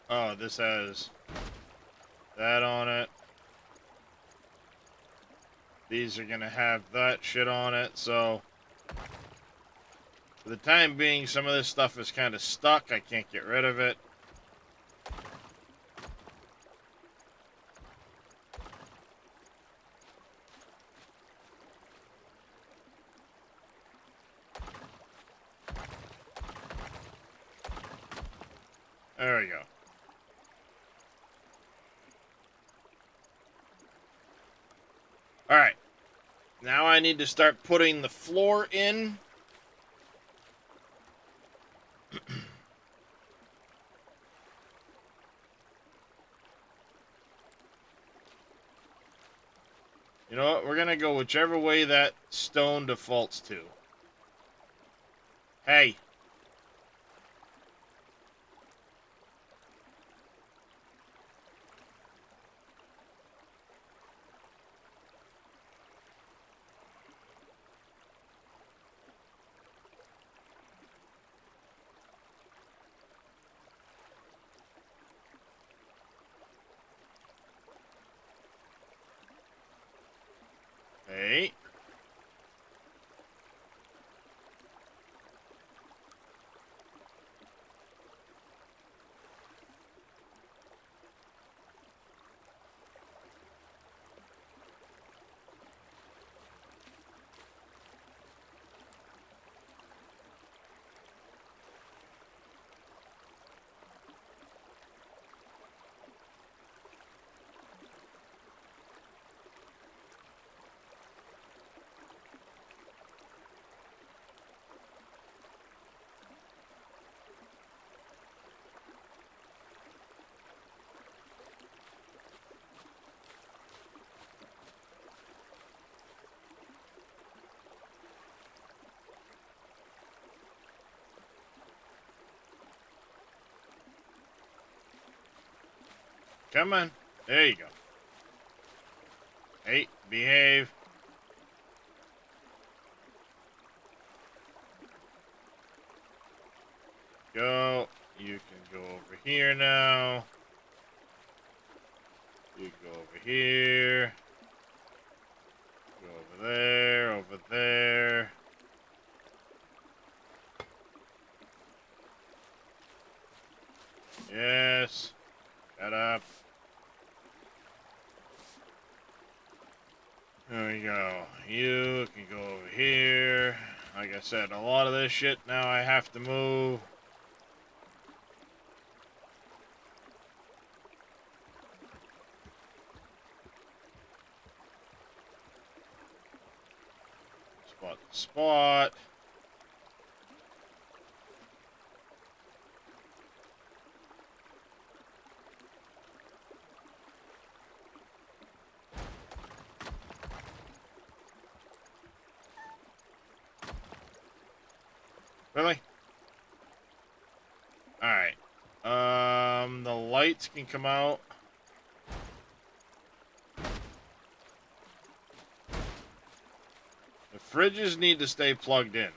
A: Oh, this has that on it. These are gonna have that shit on it, so for the time being, some of this stuff is kind of stuck. I can't get rid of it. There we go. Alright. Now I need to start putting the floor in. You know what? We're gonna go whichever way that stone defaults to. Hey. Hey. Come on. There you go. Hey, behave. Go. You can go over here now. You can go over here. Go over there, over there. Yes. Shut up. There we go. You can go over here. Like I said, a lot of this shit now I have to move. Spot to spot. Really? Alright. The lights can come out. The fridges need to stay plugged in.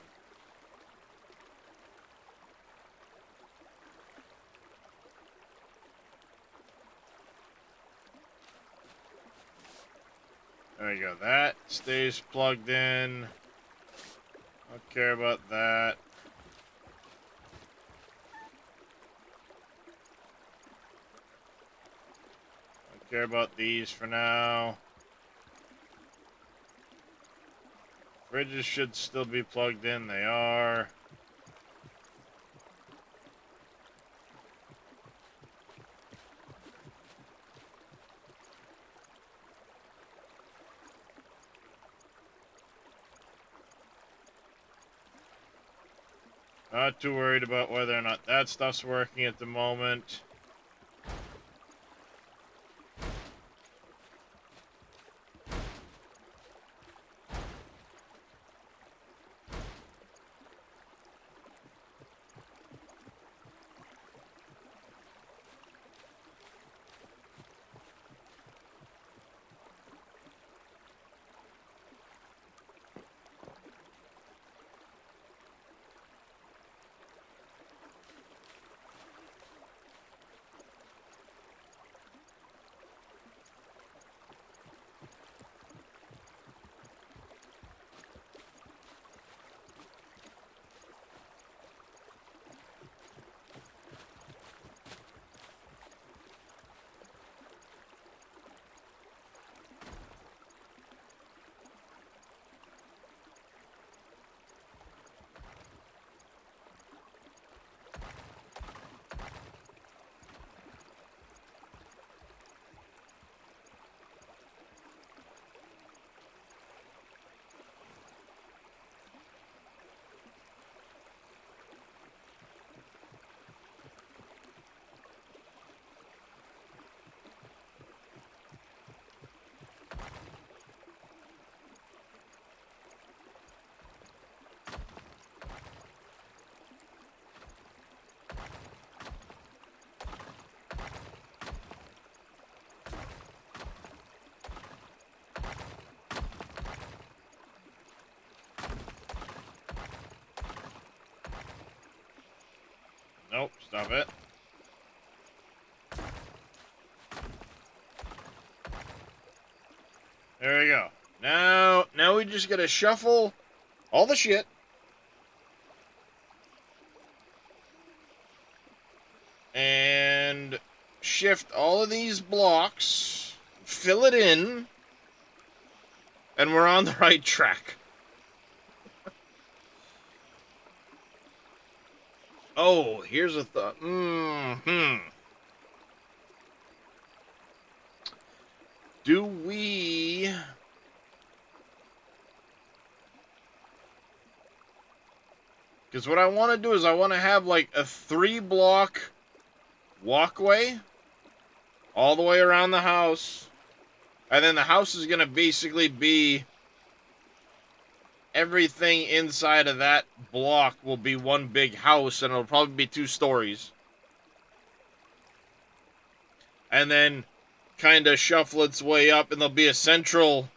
A: stays plugged in. Don't care about that. Don't care about these for now. Fridges should still be plugged in. They are. Not too worried about whether or not that stuff's working at the moment. Nope, stop it. There we go. Now we just gotta shuffle all the shit. And shift all of these blocks, fill it in, and we're on the right track. Oh, here's a thought. Do we... Because what I want to do is I want to have like a 3-block walkway all the way around the house. And then the house is going to basically be... Everything inside of that block will be one big house, and it'll probably be 2 stories. And then kind of shuffle its way up, and there'll be a central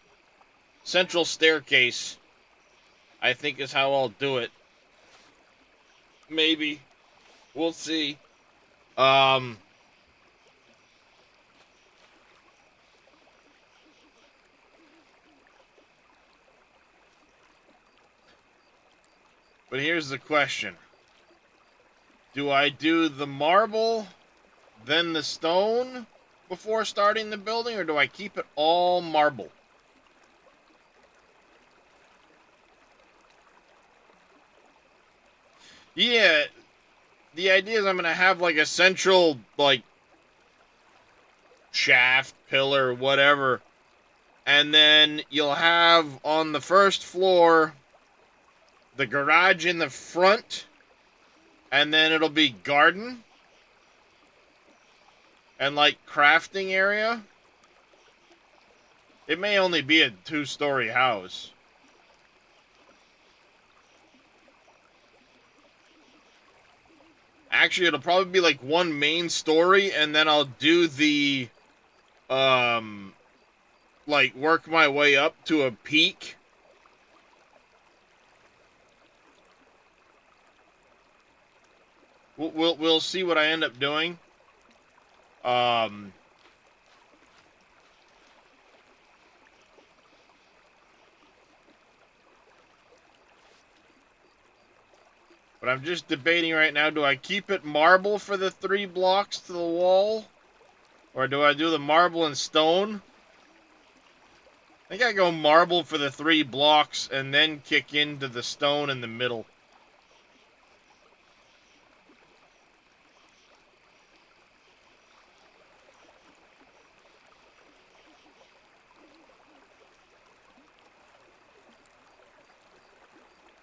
A: staircase, I think is how I'll do it. Maybe. We'll see. But here's the question. Do I do the marble, then the stone before starting the building, or do I keep it all marble? Yeah, the idea is I'm going to have like a central, like, shaft, pillar, whatever. And then you'll have on the first floor the garage in the front, and then it'll be garden and like crafting area. It may only be a 2-story house. Actually, it'll probably be like 1 main story, and then I'll do the like work my way up to a peak. We'll see what I end up doing. But I'm just debating right now, do I keep it marble for the 3 blocks to the wall? Or do I do the marble and stone? I think I go marble for the 3 blocks and then kick into the stone in the middle.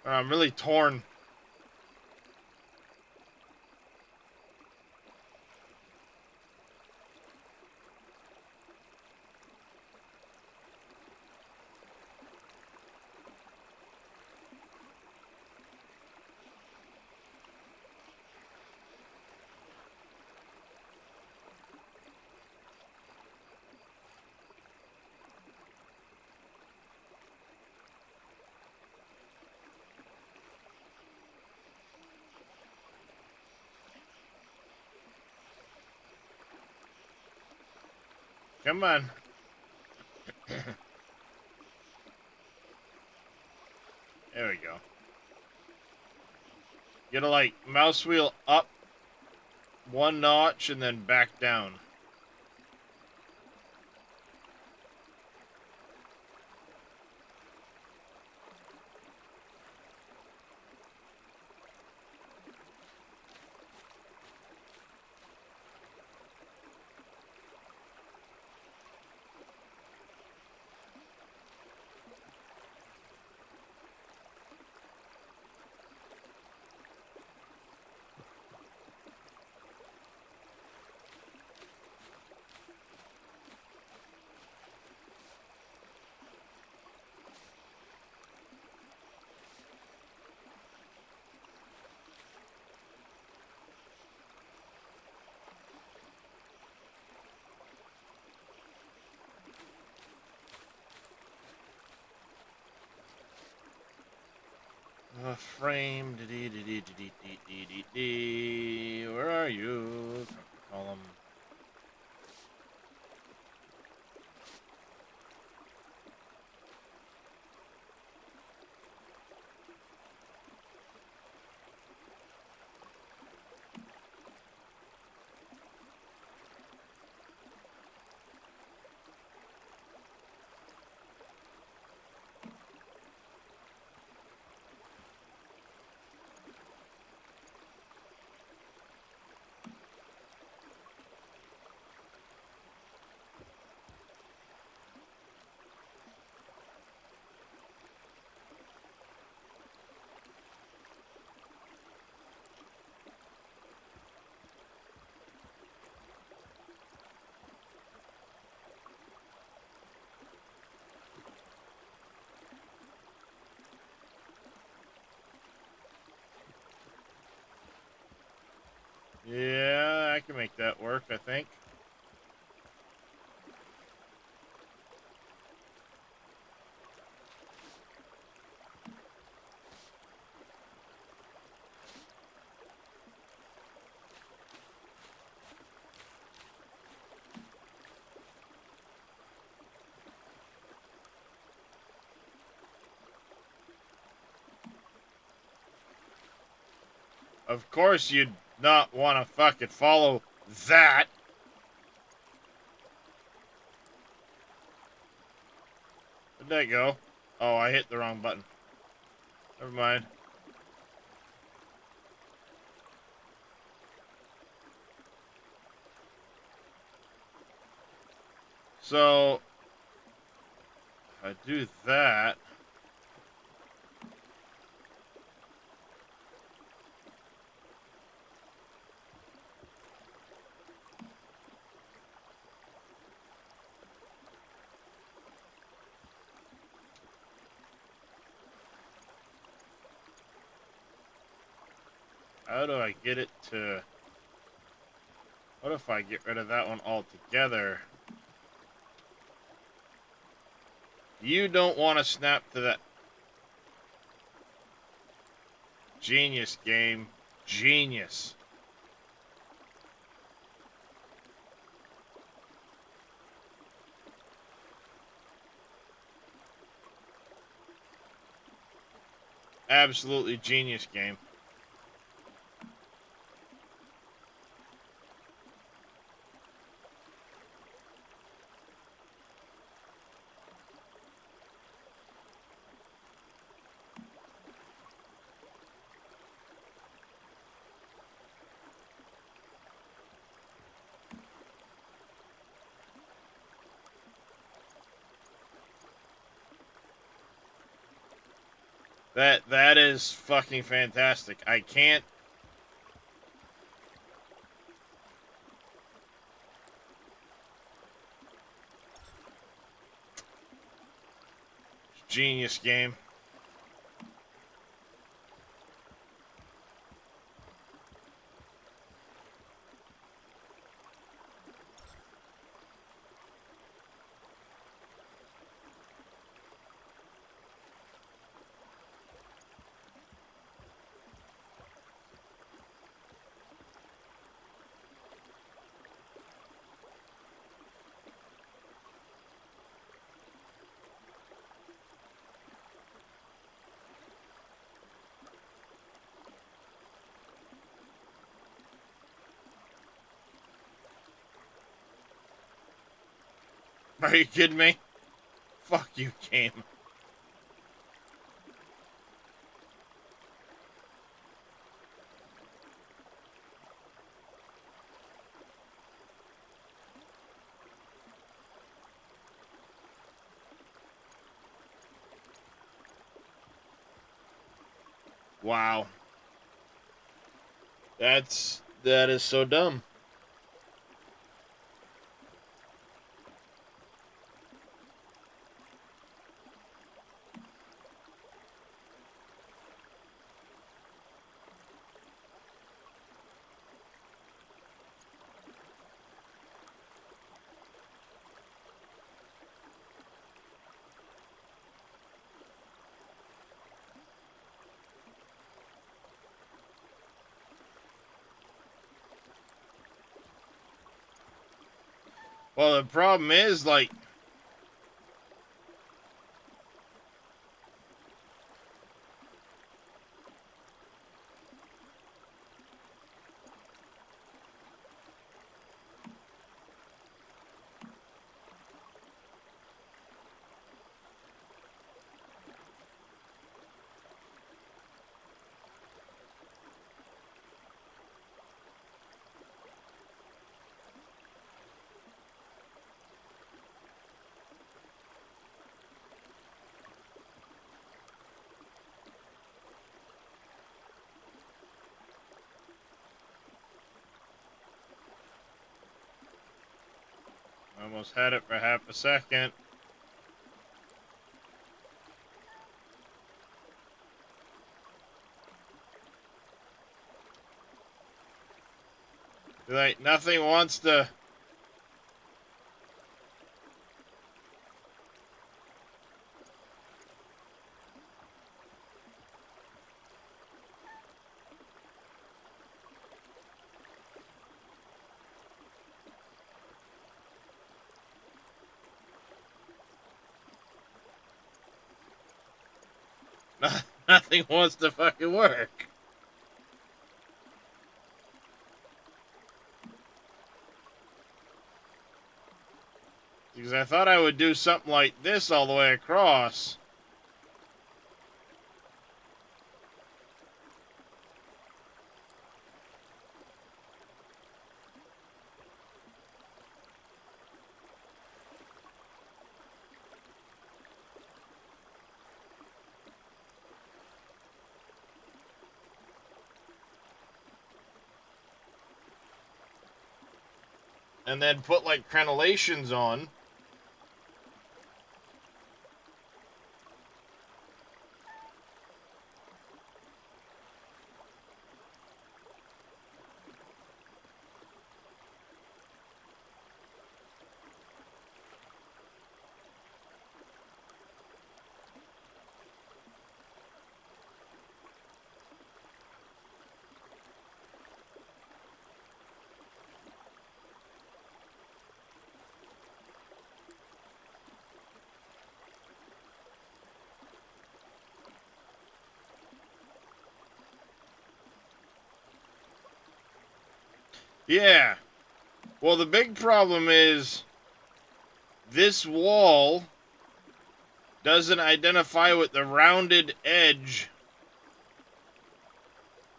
A: I'm really torn. Come on. There we go. You gotta, like, mouse wheel up 1 notch and then back down. Frame. Where are you? Column. Yeah, I can make that work, I think. Of course you'd not want to fucking follow that. Where'd that go? Oh, I hit the wrong button. Never mind. So, if I do that... How do I get it to... What if I get rid of that one altogether? You don't want to snap to that. Genius game. Genius. Absolutely genius game. That is fucking fantastic. I can't. Genius game. Are you kidding me? Fuck you, game. Wow. That is so dumb. Well, the problem is, like, I almost had it for half a second. Like, nothing wants to. Nothing wants to fucking work. Because I thought I would do something like this all the way across. And then put, like, crenellations on. Yeah. Well, the big problem is this wall doesn't identify with the rounded edge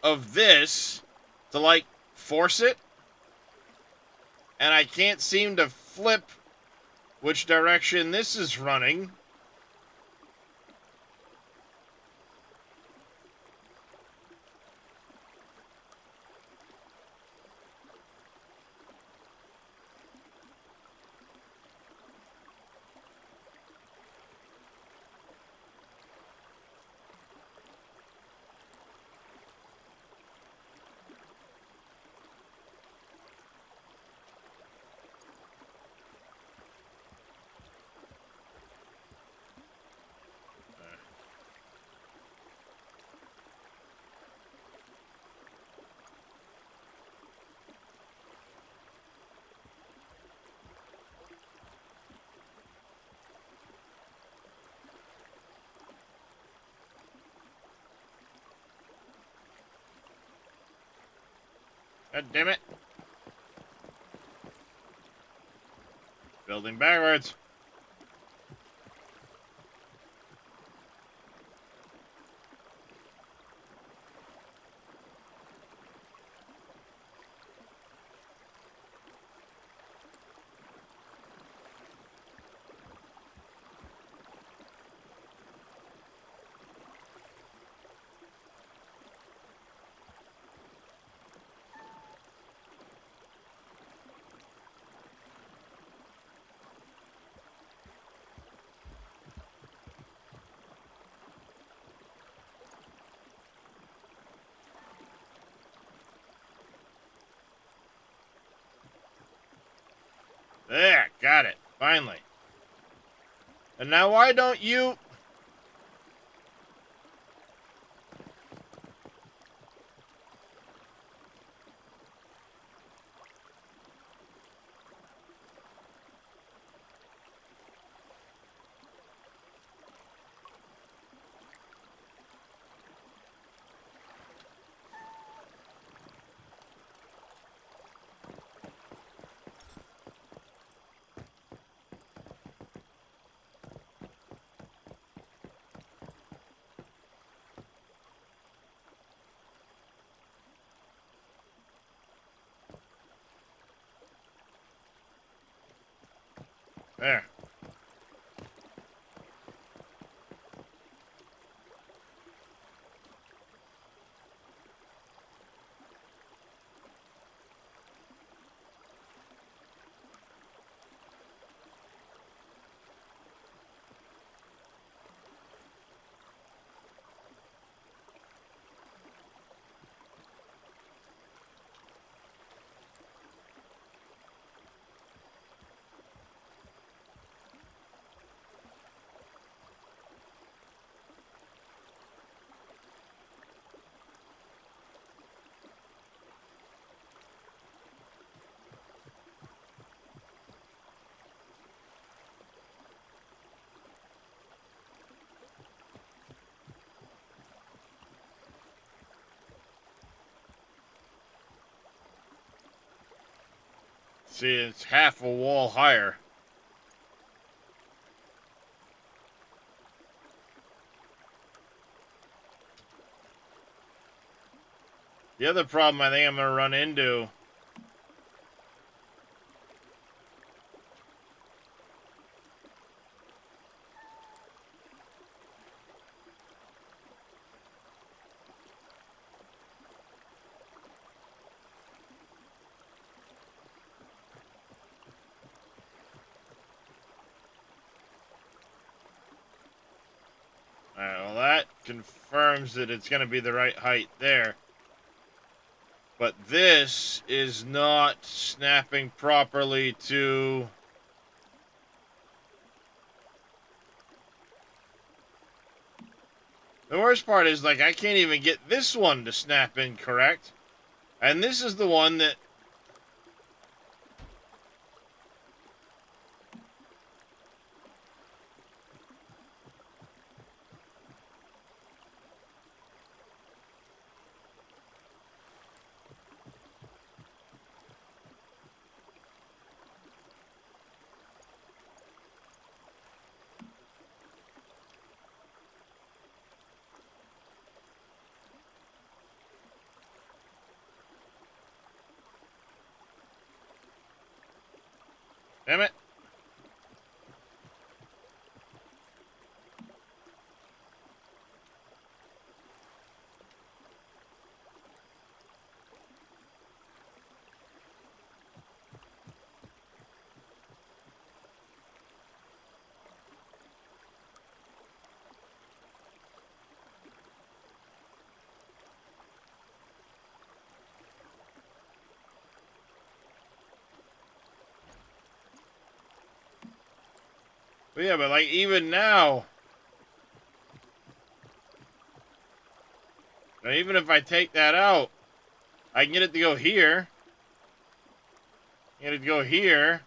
A: of this to, like, force it. And I can't seem to flip which direction this is running. God damn it. Building backwards. There, got it. Finally. And now why don't you... There. See, it's half a wall higher. The other problem I think I'm going to run into... Alright, well that confirms that it's going to be the right height there. But this is not snapping properly to... The worst part is, like, I can't even get this one to snap in correct. And this is the one that... Damn it. But yeah, but like even now, even if I take that out, I can get it to go here. Get it to go here.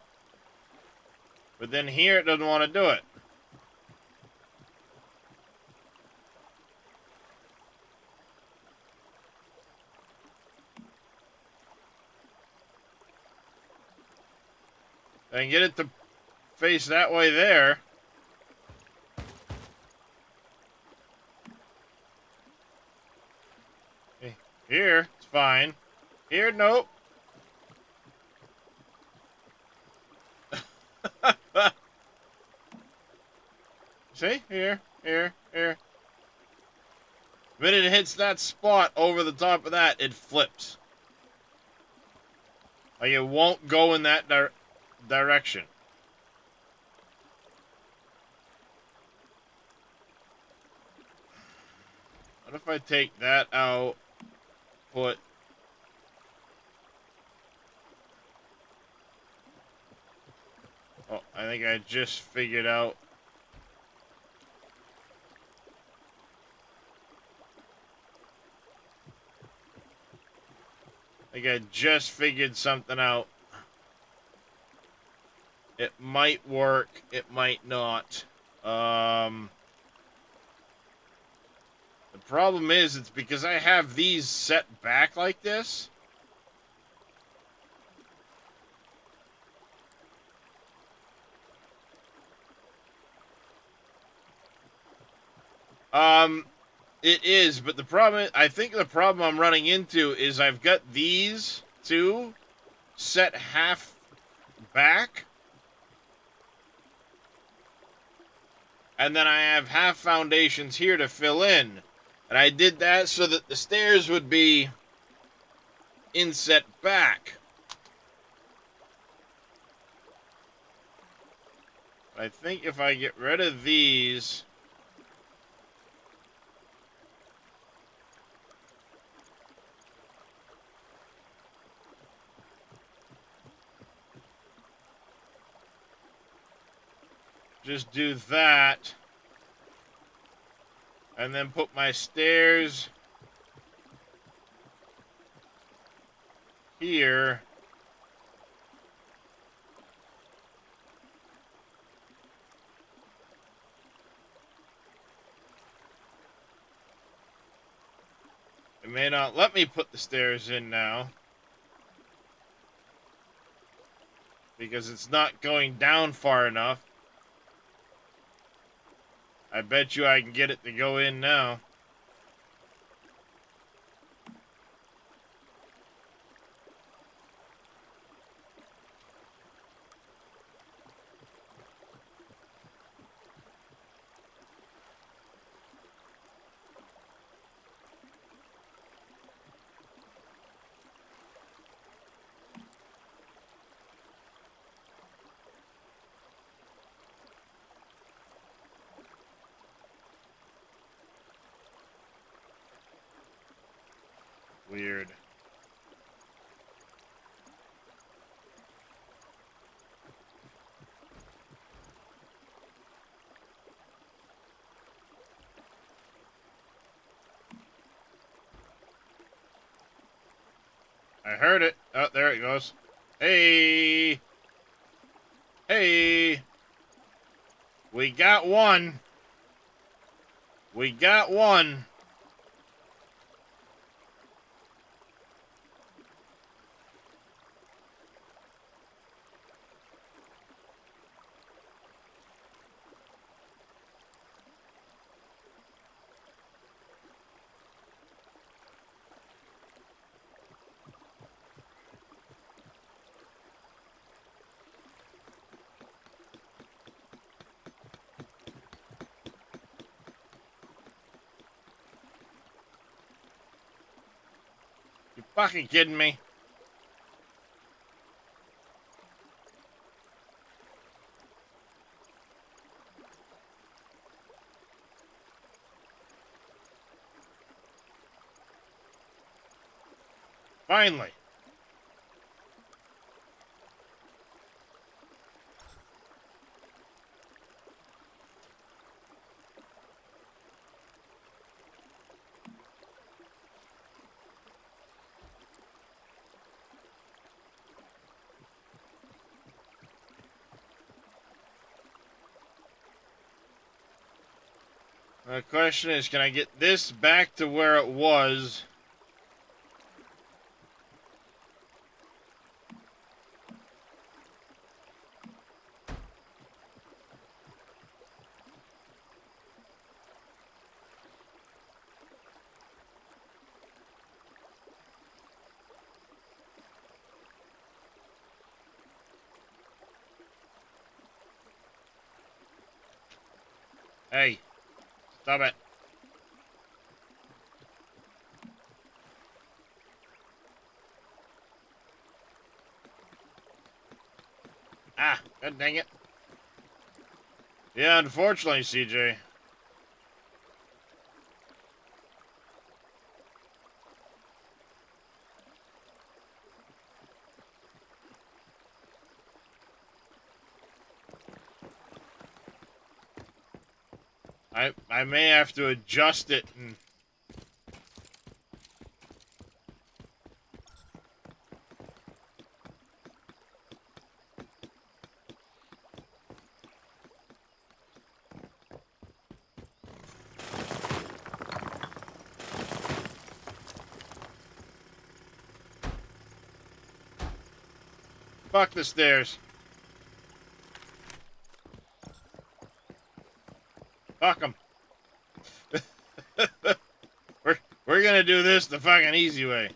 A: But then here it doesn't want to do it. And get it to face that way there. Here, it's fine. Here, nope. See? Here. The minute it hits that spot over the top of that, it flips. Like, it won't go in that direction. What if I take that out, put... Oh, I think I just figured out... I think I just figured something out. It might work, it might not. The problem is, it's because I have these set back like this. It is, but the problem, I think the problem I'm running into is I've got these two set half back. And then I have half foundations here to fill in. And I did that so that the stairs would be inset back. I think if I get rid of these... Just do that. And then put my stairs here. It may not let me put the stairs in now, because it's not going down far enough. I bet you I can get it to go in now. Weird. I heard it. Oh, there it goes. Hey! Hey! We got one. We got one. You fucking kidding me? Finally. The question is, can I get this back to where it was? Hey, stop it. Ah, god dang it. Yeah, unfortunately, CJ. I may have to adjust it and... Fuck the stairs. Fuck them. We're gonna do this the fucking easy way.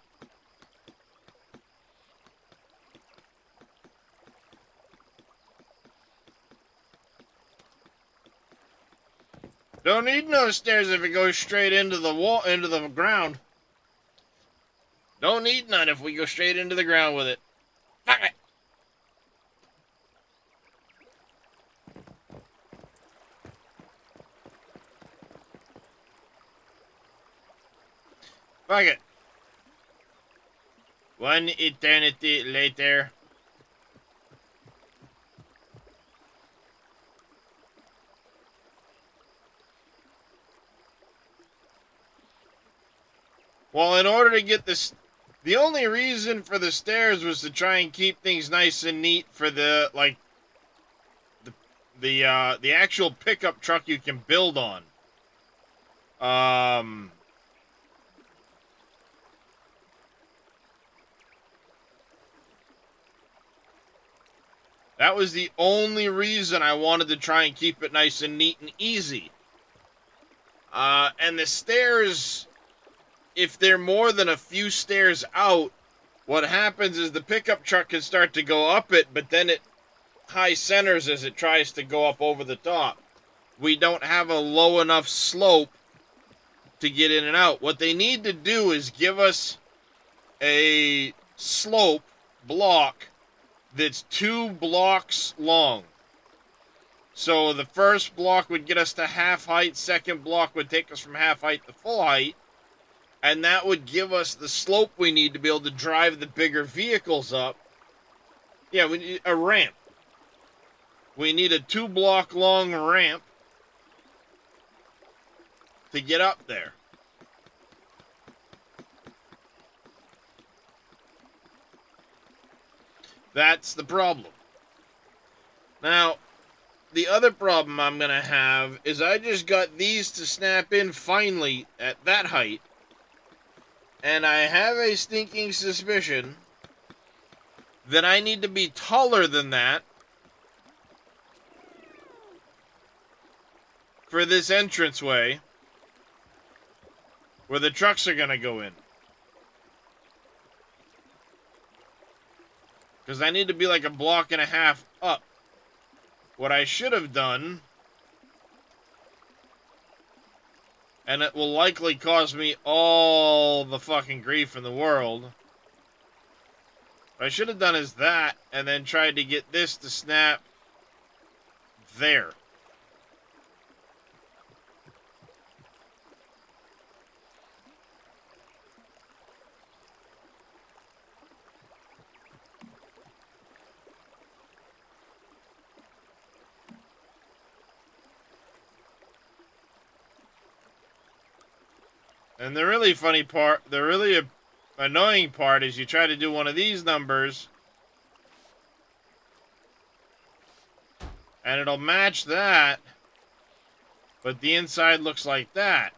A: Don't need no stairs if it goes straight into the wall, into the ground. Don't need none if we go straight into the ground with it. Fuck it. Fuck it. One eternity later. Well, in order to get this, the only reason for the stairs was to try and keep things nice and neat for the, like, the actual pickup truck you can build on. That was the only reason I wanted to try and keep it nice and neat and easy. And the stairs, if they're more than a few stairs out, what happens is the pickup truck can start to go up it, but then it high centers as it tries to go up over the top. We don't have a low enough slope to get in and out. What they need to do is give us a slope block that's 2 blocks long. So the first block would get us to half height, second block would take us from half height to full height, and that would give us the slope we need to be able to drive the bigger vehicles up. Yeah, we need a ramp. We need a 2 block long ramp to get up there. That's the problem. Now, the other problem I'm going to have is I just got these to snap in finally at that height, and I have a stinking suspicion that I need to be taller than that for this entranceway where the trucks are going to go in. Because I need to be like a block and a half up. What I should have done, and it will likely cause me all the fucking grief in the world, what I should have done is that, and then tried to get this to snap there. And the really funny part, the really annoying part is you try to do one of these numbers and it'll match that, but the inside looks like that.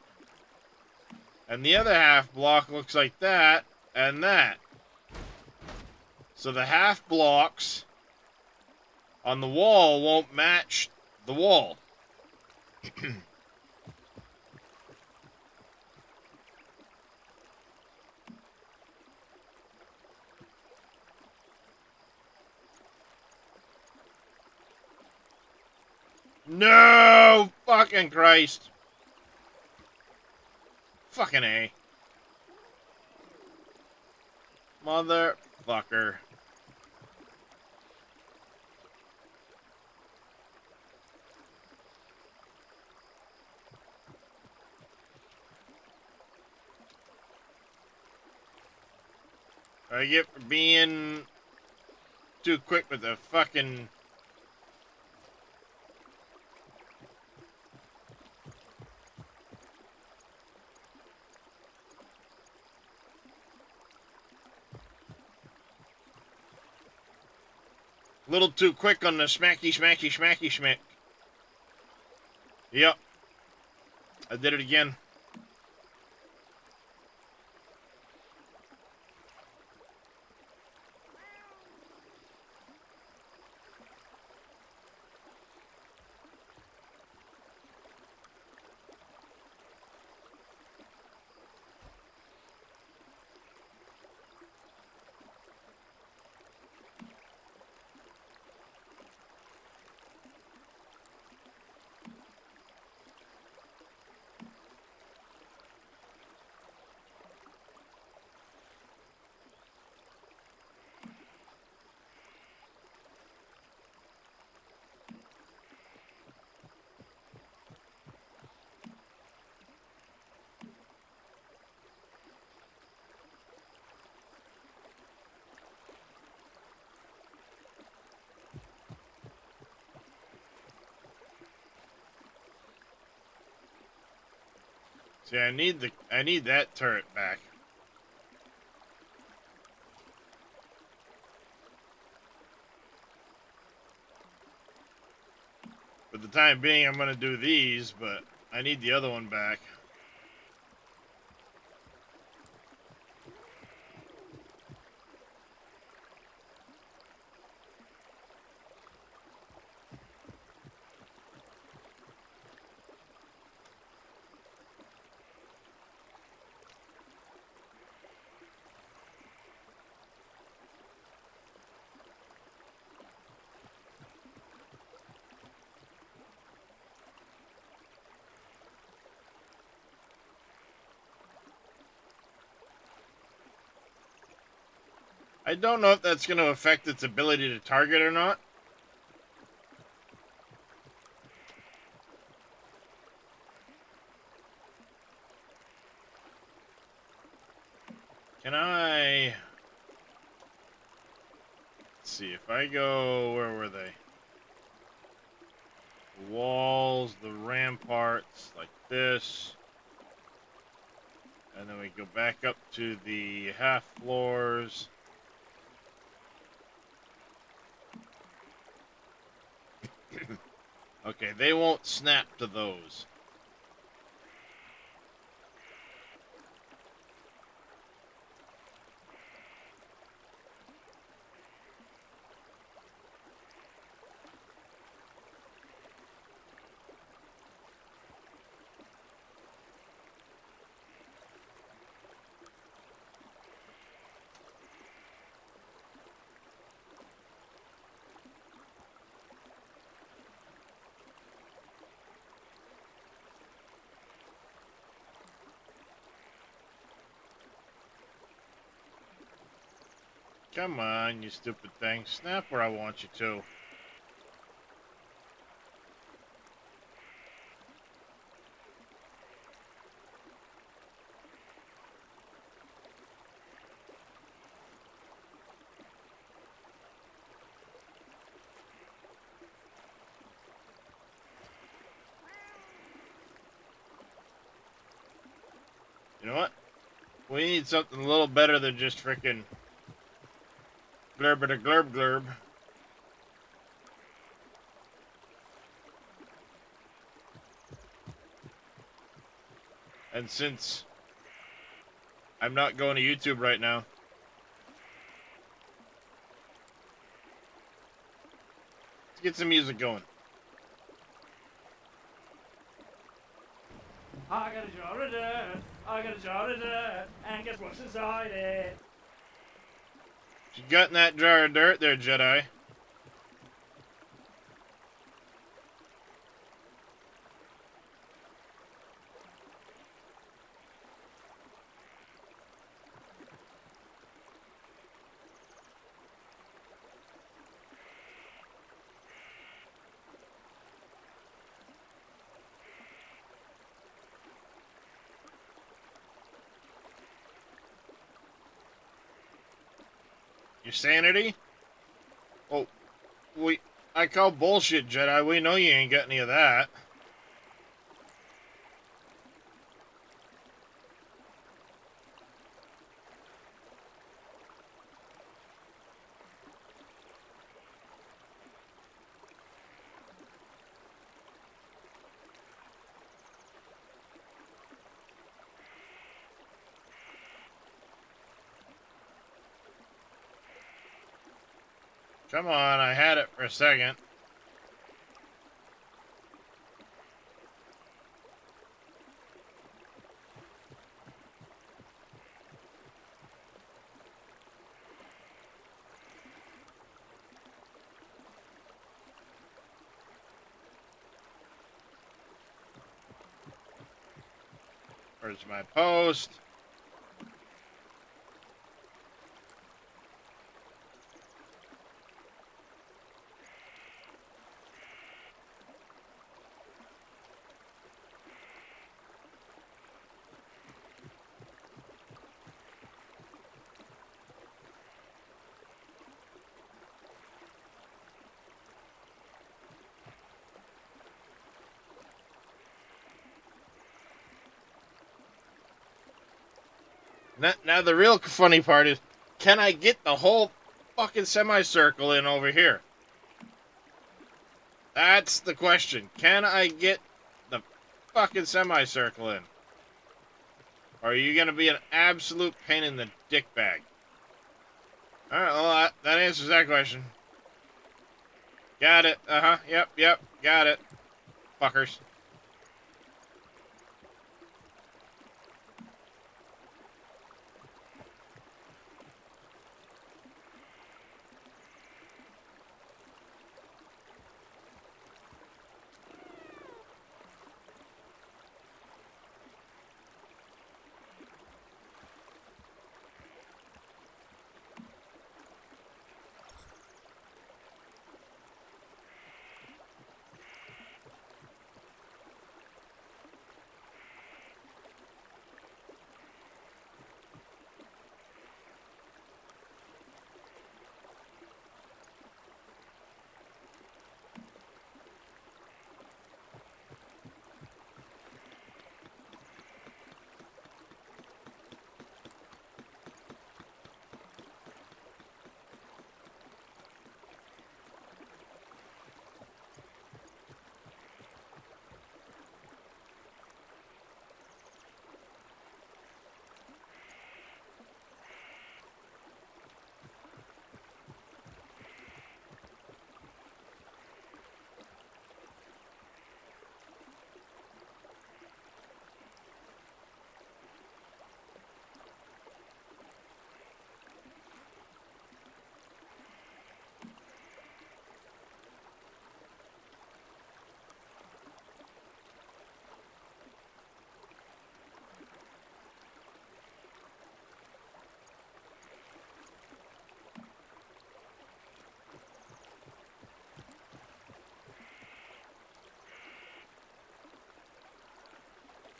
A: And the other half block looks like that and that. So the half blocks on the wall won't match the wall. No! Fucking Christ. Fucking A. Motherfucker. I get for being too quick with the fucking... Little too quick on the smacky, smacky, smacky, smack. Yep. I did it again. See, I need that turret back. For the time being, I'm gonna do these, but I need the other one back. I don't know if that's gonna affect its ability to target or not. Can I... Let's see, if I go... Where were they? The walls, the ramparts, like this. And then we go back up to the half floors. Okay, they won't snap to those. Come on, you stupid thing. Snap where I want you to. You know what? We need something a little better than just frickin' glurb glurb glurb. And since I'm not going to YouTube right now, let's get some music going.
B: I got a jar of dirt, I got a jar of dirt, and guess what's inside it?
A: You got in that jar of dirt there, Jedi? Your sanity? Oh, I call bullshit, Jedi. We know you ain't got any of that. Come on, I had it for a second. Where's my post? Now the real funny part is, can I get the whole fucking semicircle in over here? That's the question. Can I get the fucking semicircle in? Or are you gonna be an absolute pain in the dick bag? Alright, well, that answers that question. Got it. Uh-huh. Yep. Got it. Fuckers.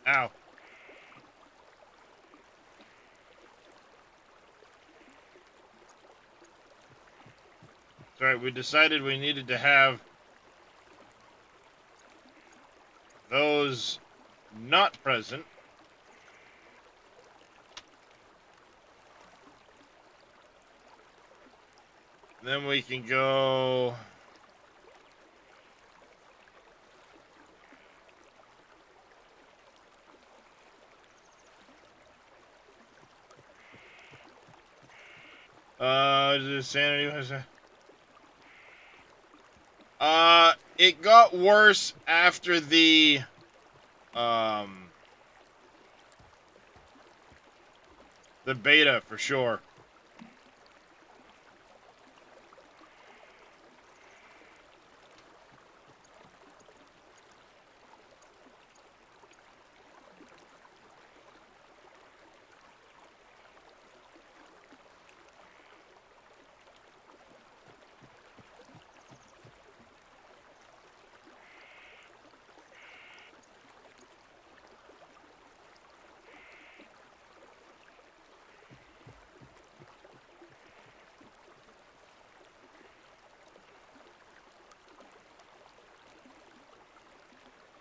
A: Ow. Sorry, we decided we needed to have those not present. Then we can go... the sanity was... it got worse after the beta, for sure.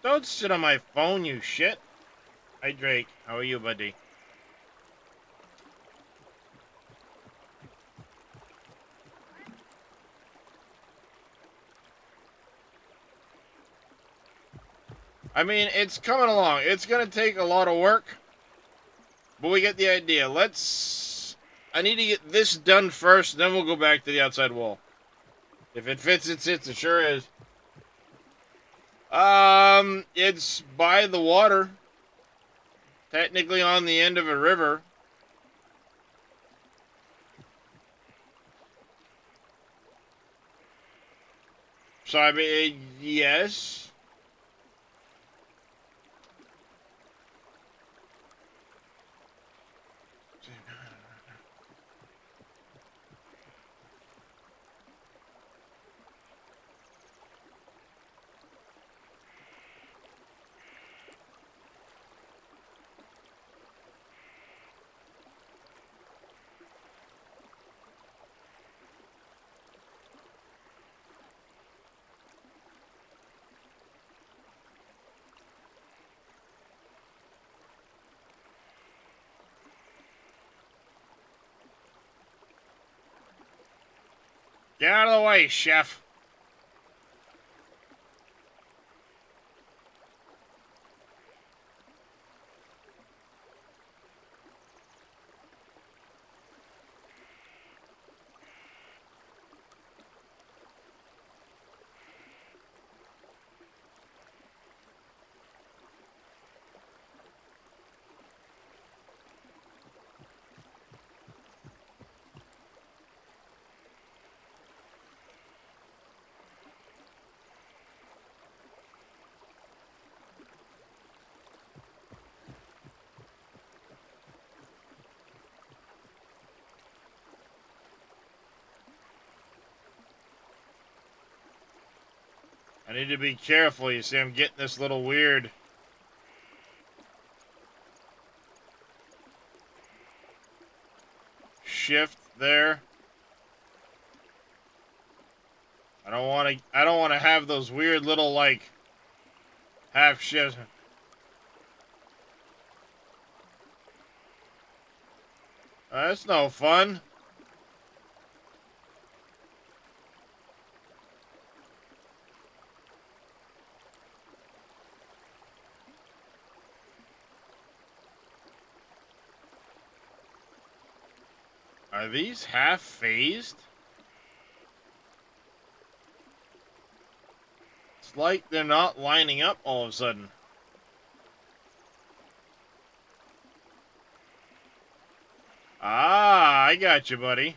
A: Don't sit on my phone, you shit. Hi, Drake. How are you, buddy? I mean, it's coming along. It's gonna take a lot of work, but we get the idea. I need to get this done first, then we'll go back to the outside wall. If it fits, it sits. It sure is. It's by the water. Technically on the end of a river. So, I mean, yes. Get out of the way, chef. I need to be careful. You see, I'm getting this little weird shift there. I don't want to have those weird little, like, half shifts. That's no fun. Are these half phased? It's like they're not lining up all of a sudden. Ah, I got you, buddy.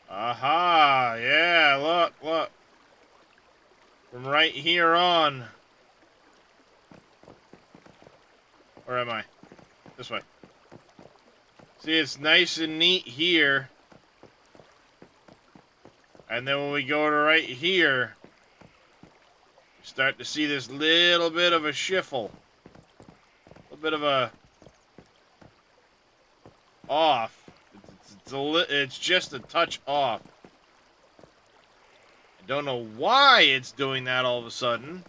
A: Aha, yeah, look, look. From right here on. Where am I? This way. See, it's nice and neat here. And then when we go to right here, you start to see this little bit of a shiffle. A little bit of a off. It's just a touch off. I don't know why it's doing that all of a sudden.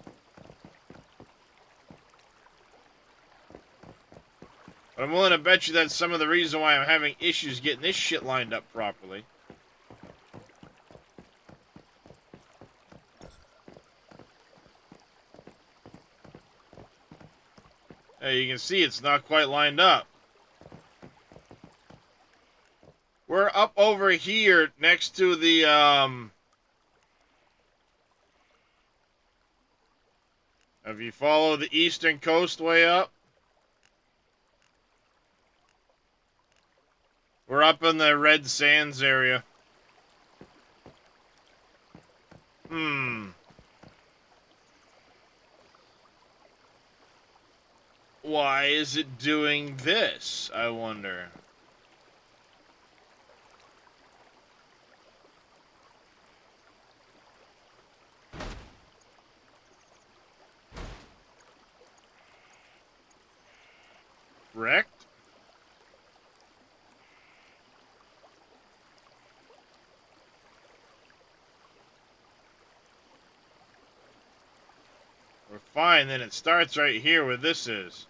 A: But I'm willing to bet you that's some of the reason why I'm having issues getting this shit lined up properly. Hey, you can see it's not quite lined up. We're up over here next to the, if you follow the eastern coast way up, we're up in the Red Sands area. Why is it doing this, I wonder? Wrecked? fine, then it starts right here where this is.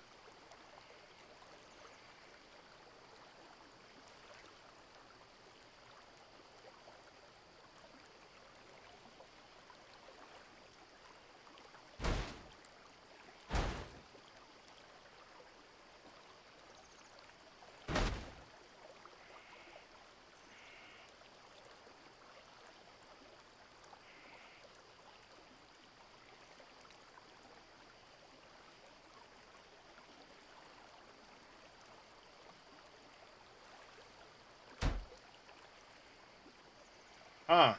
A: Huh.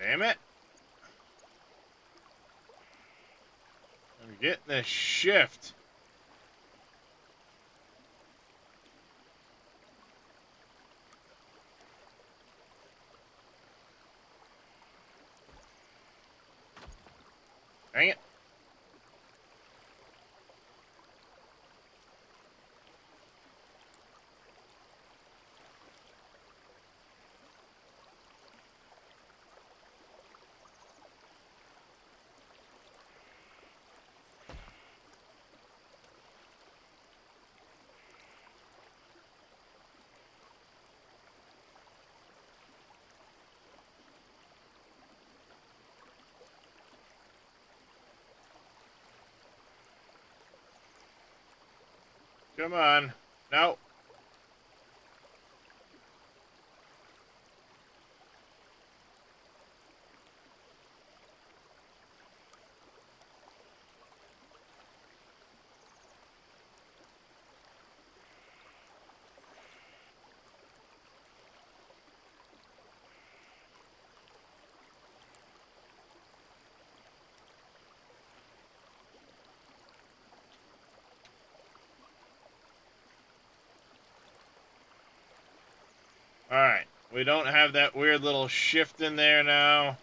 A: Damn it. I'm getting this shift. Dang it. Come on. No. Alright. We don't have that weird little shift in there now.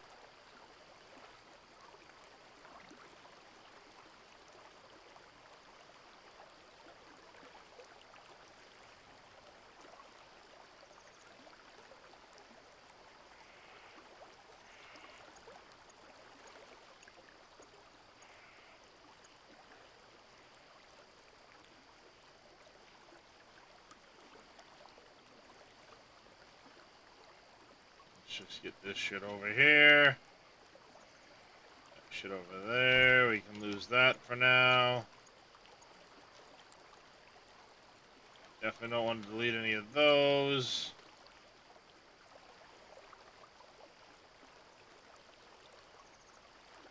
A: Let's just get this shit over here. That shit over there. We can lose that for now. Definitely don't want to delete any of those.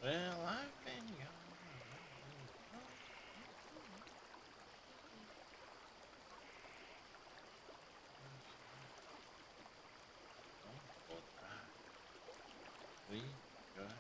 A: Well, I've been gone. We got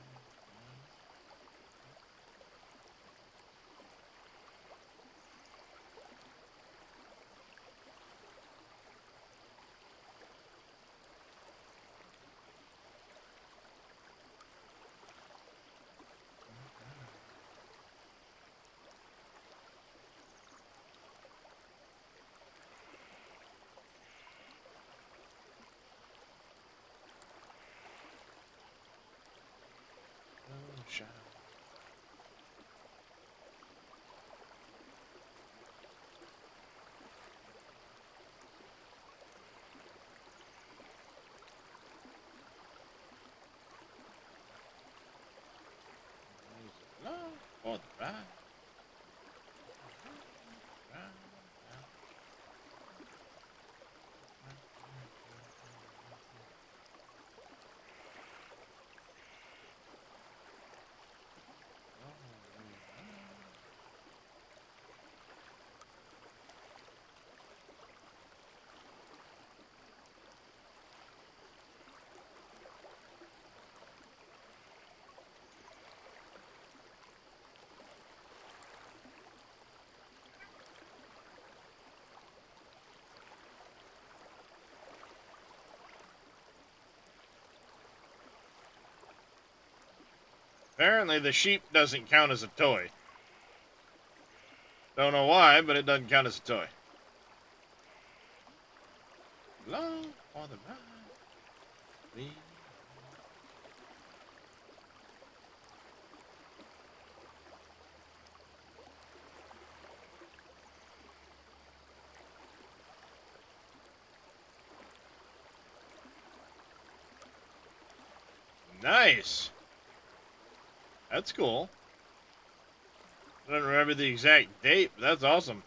A: moonshine. No, for the ride. Apparently the sheep doesn't count as a toy. Don't know why, but it doesn't count as a toy. Long for the ride. We... Nice. That's cool. I don't remember the exact date, but that's awesome.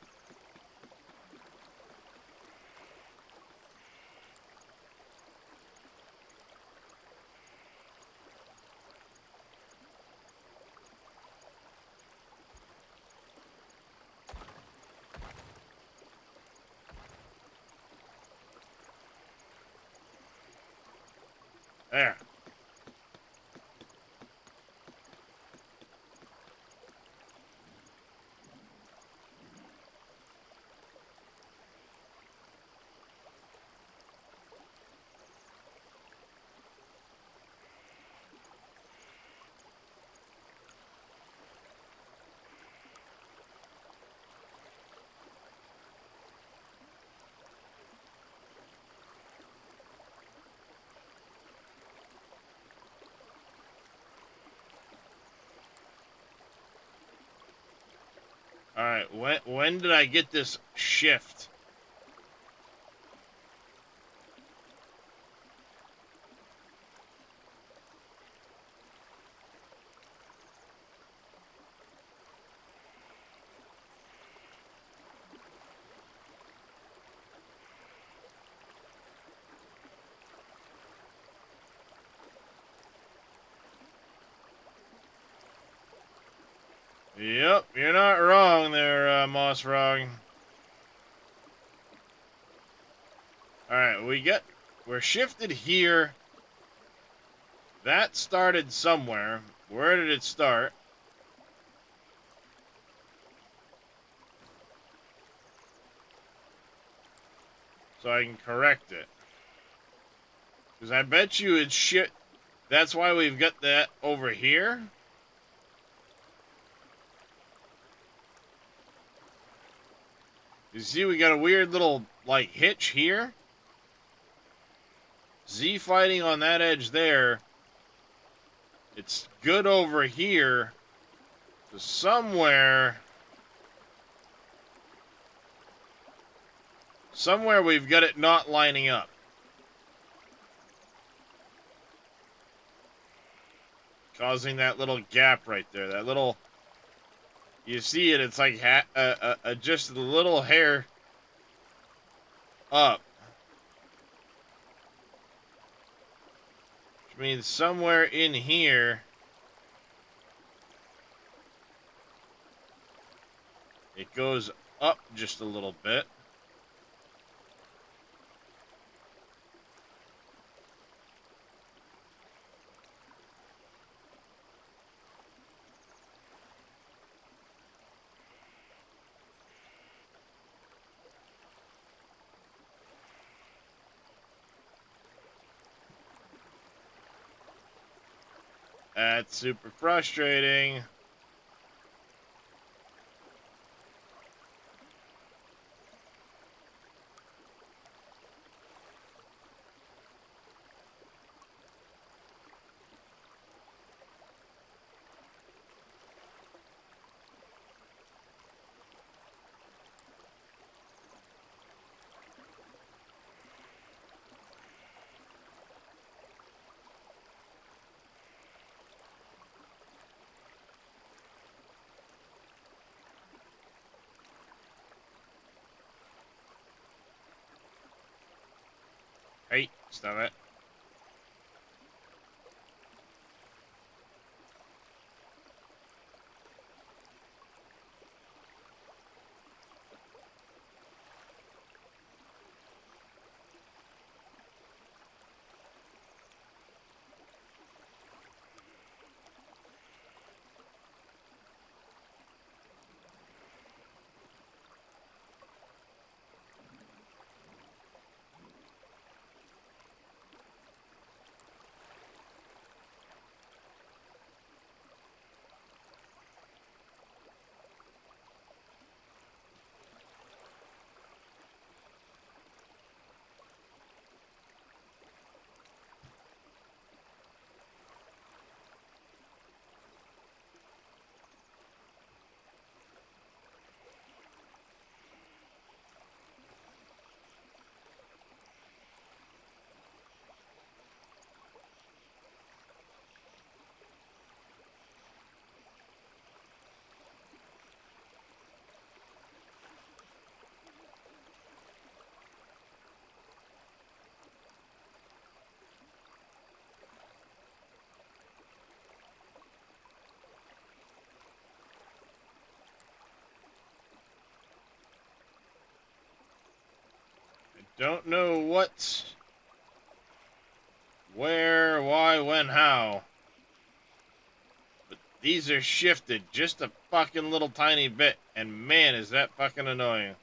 A: There. All right. When did I get this shift? Yep, you're not wrong there, Moss Frog. Alright, we're shifted here. That started somewhere. Where did it start? So I can correct it. Because I bet you it's shit. That's why we've got that over here. You see, we got a weird little, like, hitch here. Z fighting on that edge there. It's good over here. So somewhere we've got it not lining up. Causing that little gap right there. That little... You see it, it's like just a little hair up. Which means somewhere in here, it goes up just a little bit. That's super frustrating. Hey, stop it. don't know what, where, why, when, how. But these are shifted just a fucking little tiny bit. And man, is that fucking annoying.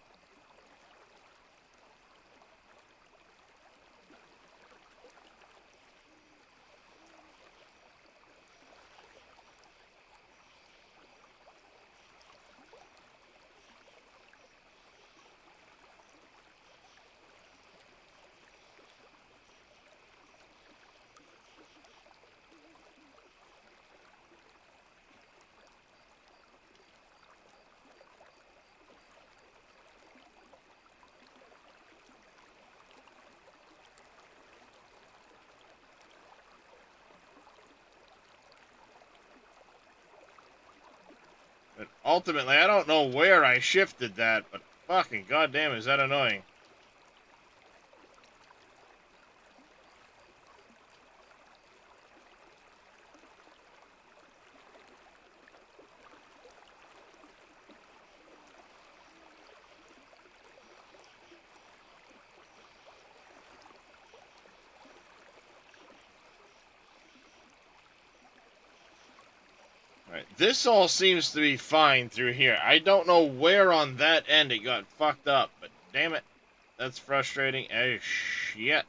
A: But ultimately, I don't know where I shifted that, but fucking goddamn, is that annoying. Alright, this all seems to be fine through here. I don't know where on that end it got fucked up, but damn it, that's frustrating as shit.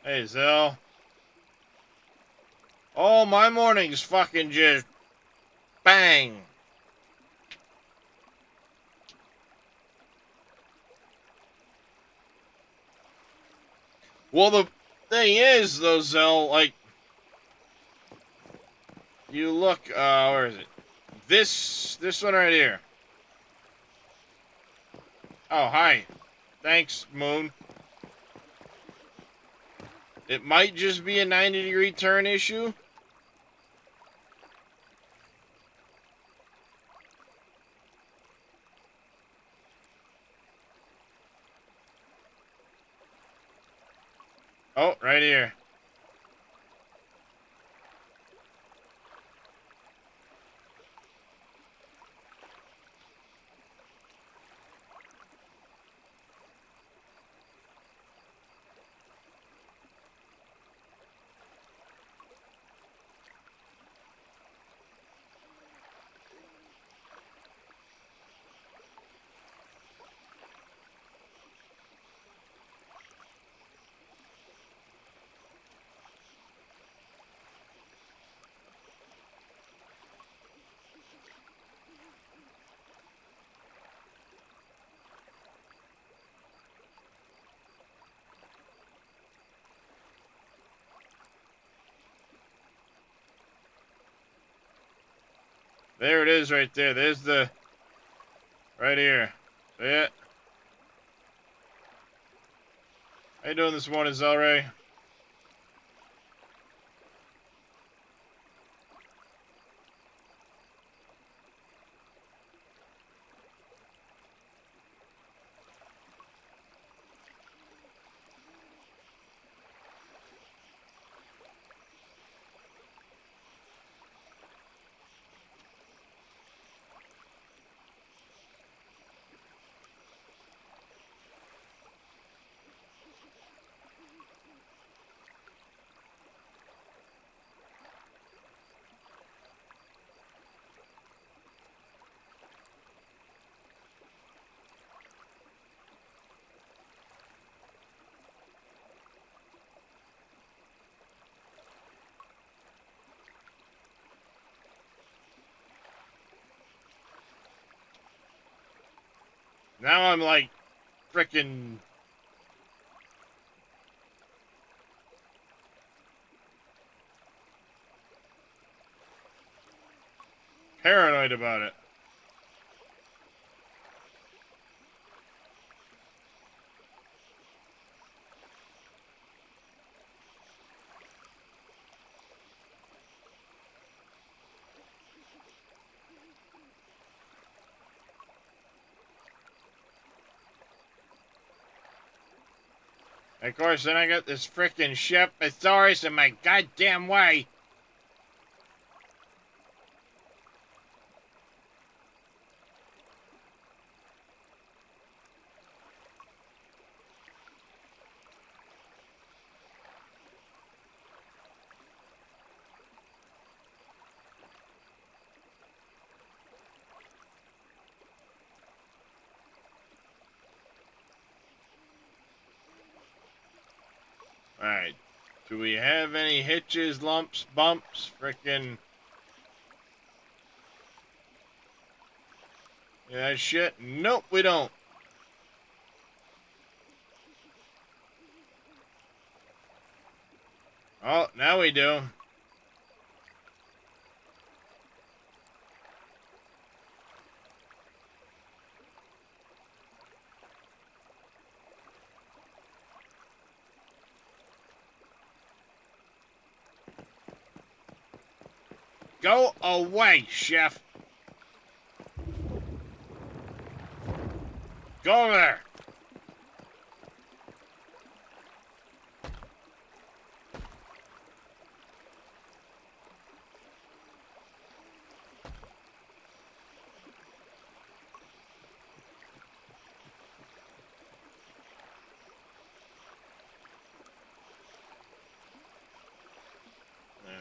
A: Hey, Zell. Oh, my morning's fucking just bang. Well, the thing is, though, Zell, like, you look, where is it? This one right here. Oh, hi. Thanks, Moon. It might just be a 90-degree turn issue. Oh, right here. There it is right there. There's the... Right here. See it? How you doing this morning, Zelray? Now I'm like frickin' paranoid about it. Of course, then I got this frickin' ship. It's always in my goddamn way. Alright. Do we have any hitches, lumps, bumps, frickin'... Yeah, shit? Nope, we don't. Oh, now we do. Go away, chef. Go over there. There.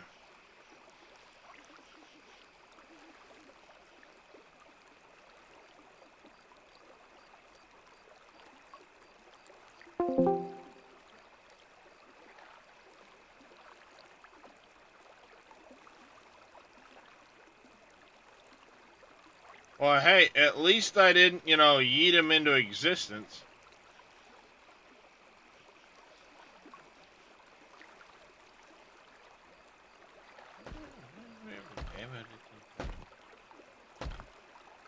A: Well, hey, at least I didn't, yeet him into existence.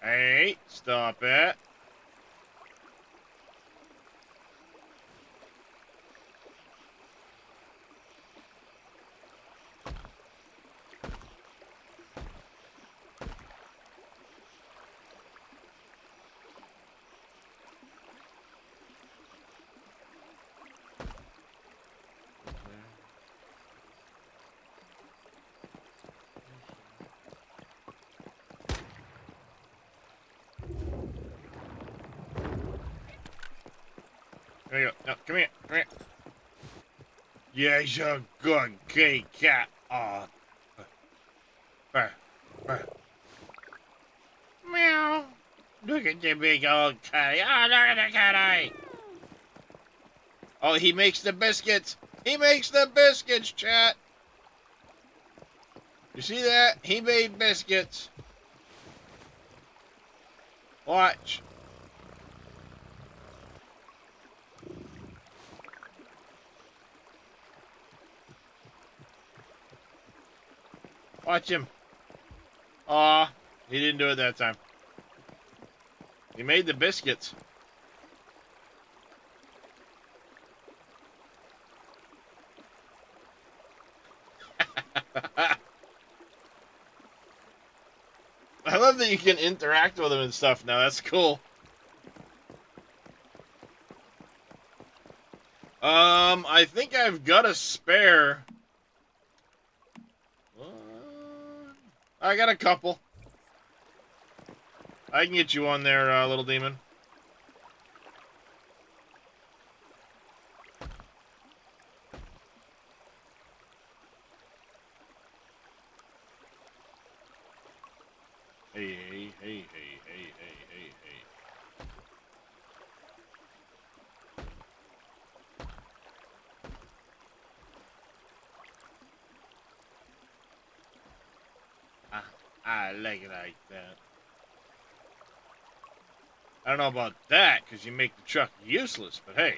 A: Hey, stop it. There you go. No, come here. Come here. Yes, a good kitty cat. Oh. Burr, burr. Meow. Look at the big old kitty. Oh, look at the kitty. Oh, he makes the biscuits. He makes the biscuits, chat. You see that? He made biscuits. Watch. Watch him. Aw, he didn't do it that time. He made the biscuits. I love that you can interact with him and stuff now. That's cool. I think I've got a spare. I got a couple. I can get you on there, little demon. Hey, hey, hey, hey, hey, hey, hey, hey. I like it like that. I don't know about that, because you make the truck useless, but hey.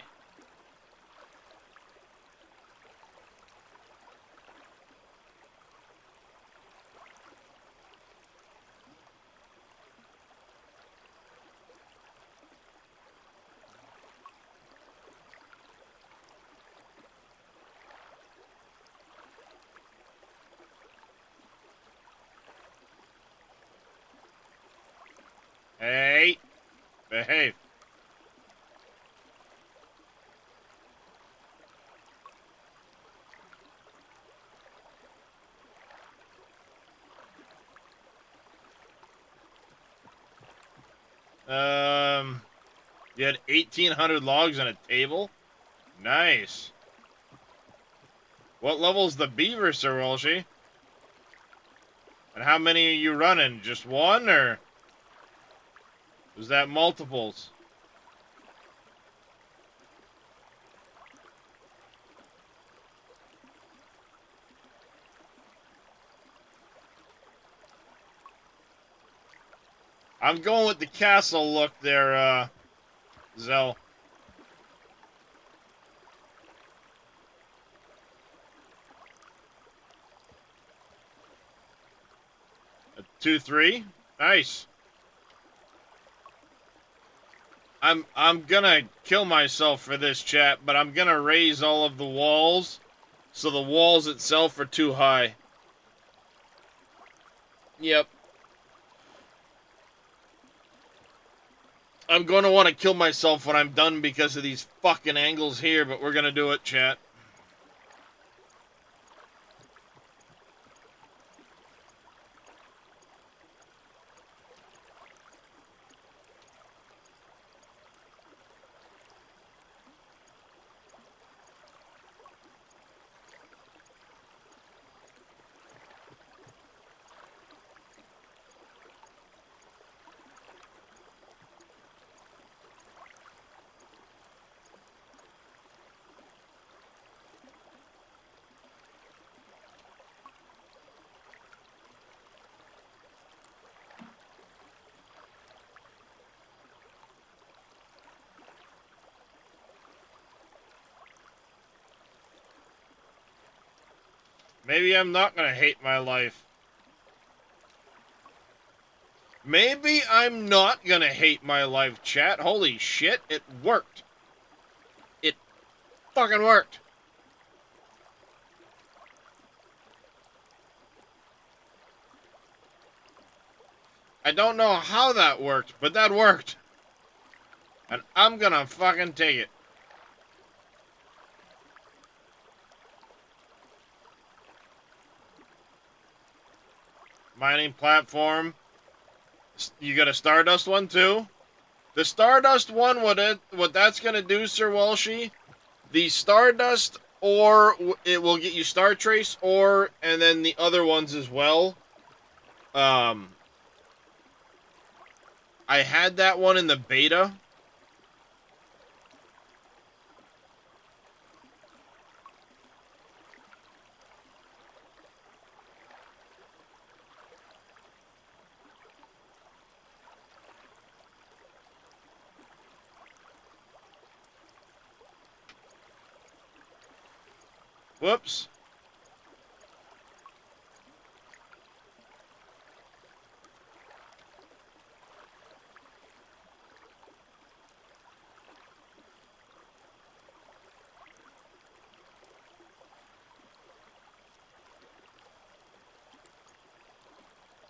A: Hey, behave. You had 1,800 logs on a table? Nice. What level's the beaver, Sir Walshy? And how many are you running? Just one, or was that multiples? I'm going with the castle look there, Zell. A 2-3? Nice. I'm gonna kill myself for this, chat, but I'm gonna raise all of the walls so the walls itself are too high. Yep. I'm going to want to kill myself when I'm done because of these fucking angles here, but we're going to do it, chat. Maybe I'm not going to hate my life. Maybe I'm not going to hate my life, chat. Holy shit, it worked. It fucking worked. I don't know how that worked, but that worked. And I'm going to fucking take it. Mining platform. You got a Stardust one too? The Stardust one, what that's gonna do, Sir Walshy, the Stardust, or it will get you Star Trace, or, and then the other ones as well. I had that one in the beta. Whoops.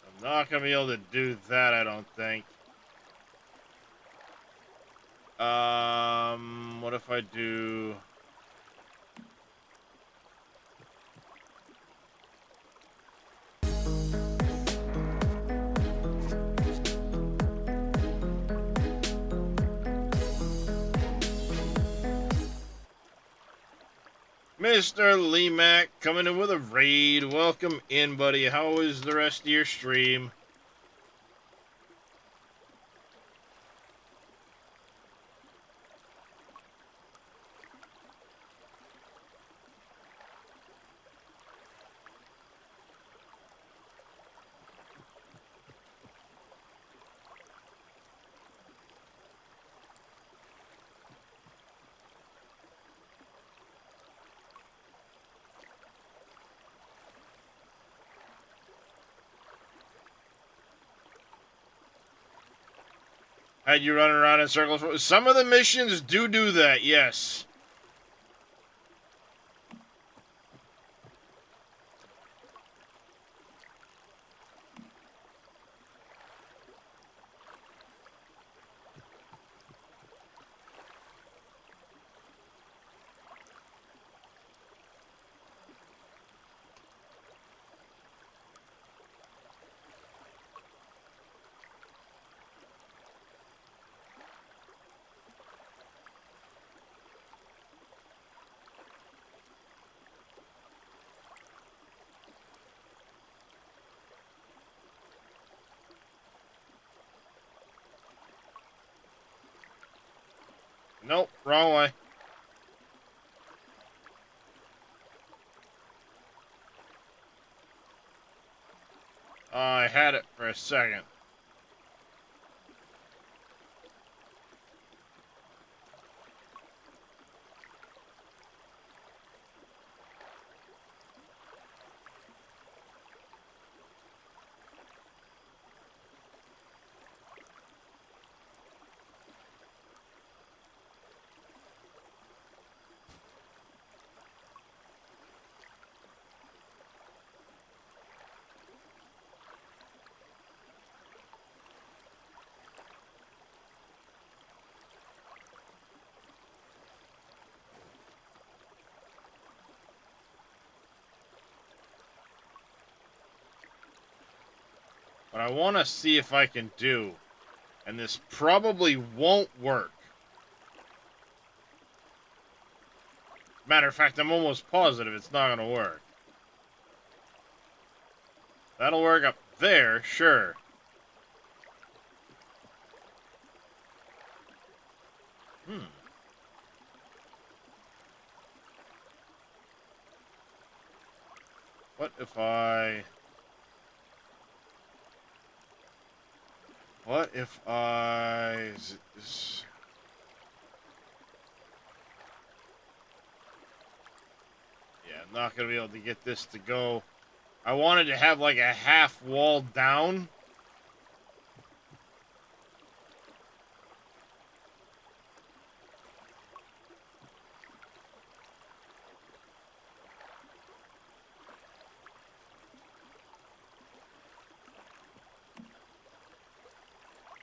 A: I'm not gonna be able to do that, I don't think. What if I do... Mr. Lee Mac coming in with a raid. Welcome in, buddy. How was the rest of your stream? Had you running around in circles? Some of the missions do that, yes. Nope, wrong way. I had it for a second. What I want to see if I can do, and this probably won't work. Matter of fact, I'm almost positive it's not going to work. That'll work up there, sure. What if I... What if I... Yeah, I'm not going to be able to get this to go. I wanted to have like a half wall down.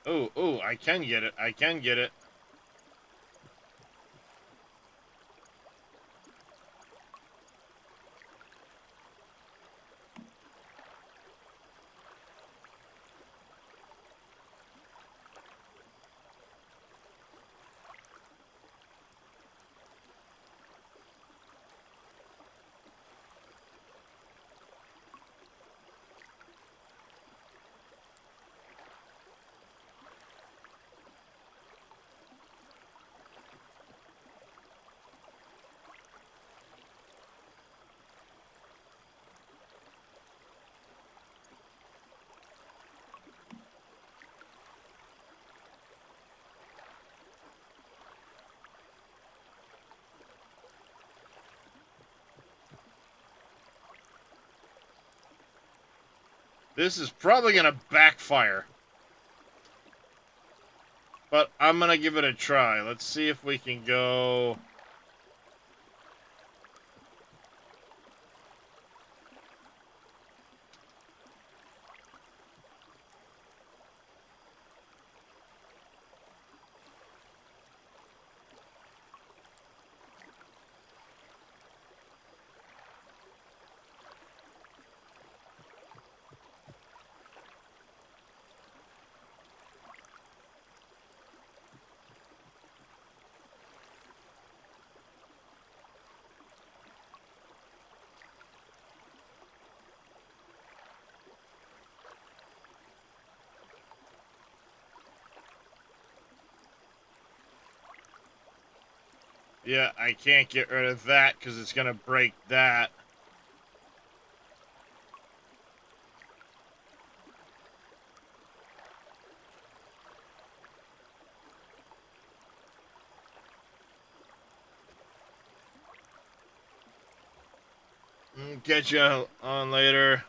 A: Ooh, ooh, I can get it. I can get it. This is probably going to backfire. But I'm going to give it a try. Let's see if we can go... Yeah, I can't get rid of that because it's going to break that. Catch you on later.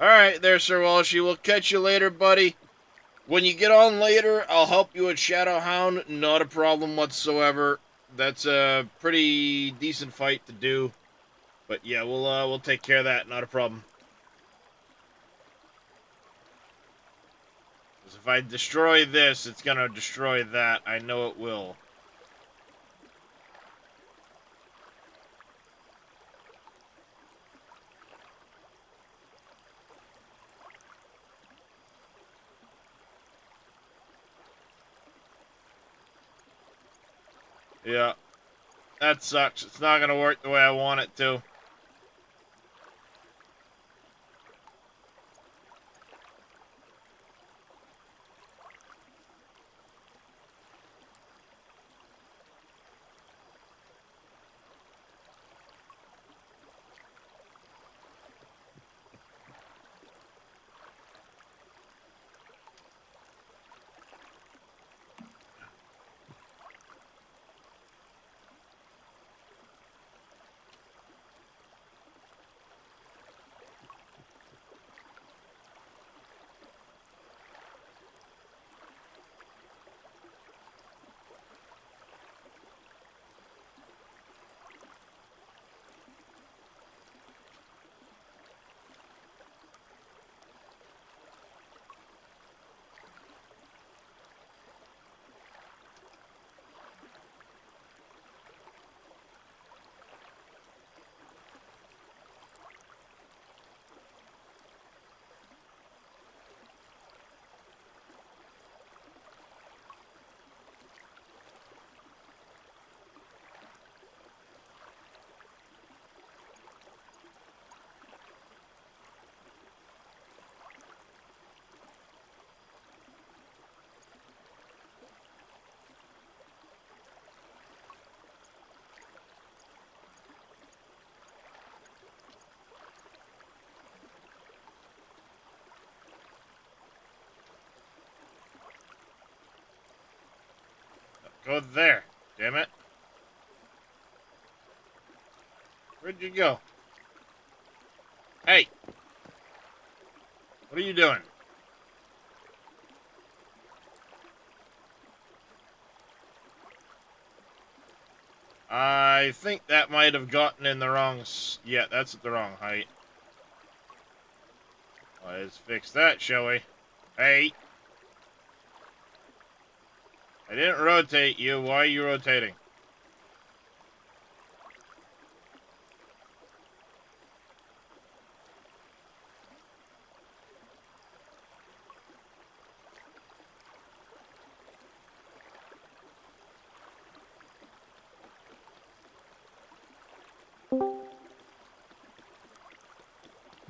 A: Alright there, Sir Walshy. We'll catch you later, buddy. When you get on later, I'll help you with Shadowhound. Not a problem whatsoever. That's a pretty decent fight to do. But yeah, we'll take care of that. Not a problem. Because if I destroy this, it's gonna destroy that. I know it will. Yeah. That sucks. It's not gonna work the way I want it to. Go there. Damn it. Where'd you go? Hey! What are you doing? I think that might have gotten in the wrong... Yeah, that's at the wrong height. Let's fix that, shall we? Hey! I didn't rotate you. Why are you rotating?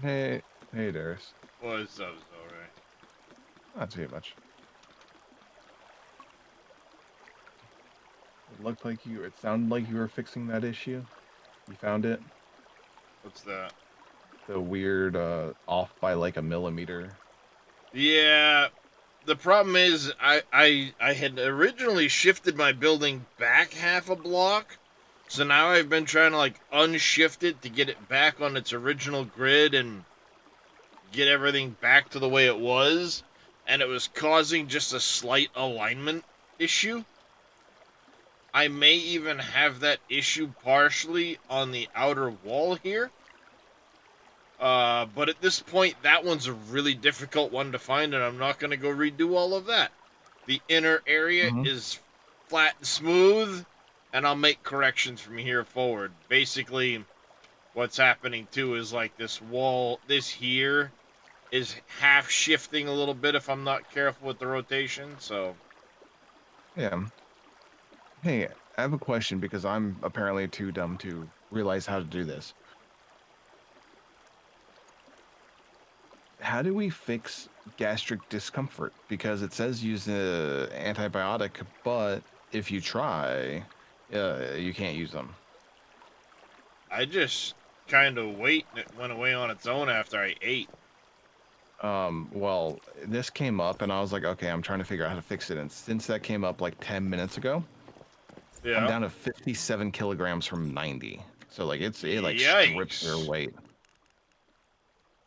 C: Hey, hey, Darius.
A: What's up, Zoe?
C: Not too much. It looked like you. It sounded like you were fixing that issue. You found it.
A: What's that?
C: The weird off by like a millimeter.
A: Yeah, the problem is I had originally shifted my building back half a block, so now I've been trying to like unshift it to get it back on its original grid and get everything back to the way it was, and it was causing just a slight alignment issue. I may even have that issue partially on the outer wall here. But at this point, that one's a really difficult one to find, and I'm not going to go redo all of that. The inner area
C: Mhm.
A: is flat and smooth, and I'll make corrections from here forward. Basically, what's happening too is like this wall, this here, is half shifting a little bit if I'm not careful with the rotation, so...
C: Yeah. Hey, I have a question because I'm apparently too dumb to realize how to do this. How do we fix gastric discomfort? Because it says use a antibiotic, but if you try, you can't use them.
A: I just kind of wait, and it went away on its own after I ate.
C: Well, this came up and I was like, okay, I'm trying to figure out how to fix it. And since that came up like 10 minutes ago, I'm
A: Yeah.
C: down to 57 kilograms from 90. So like it like strips your
A: Yikes.
C: weight.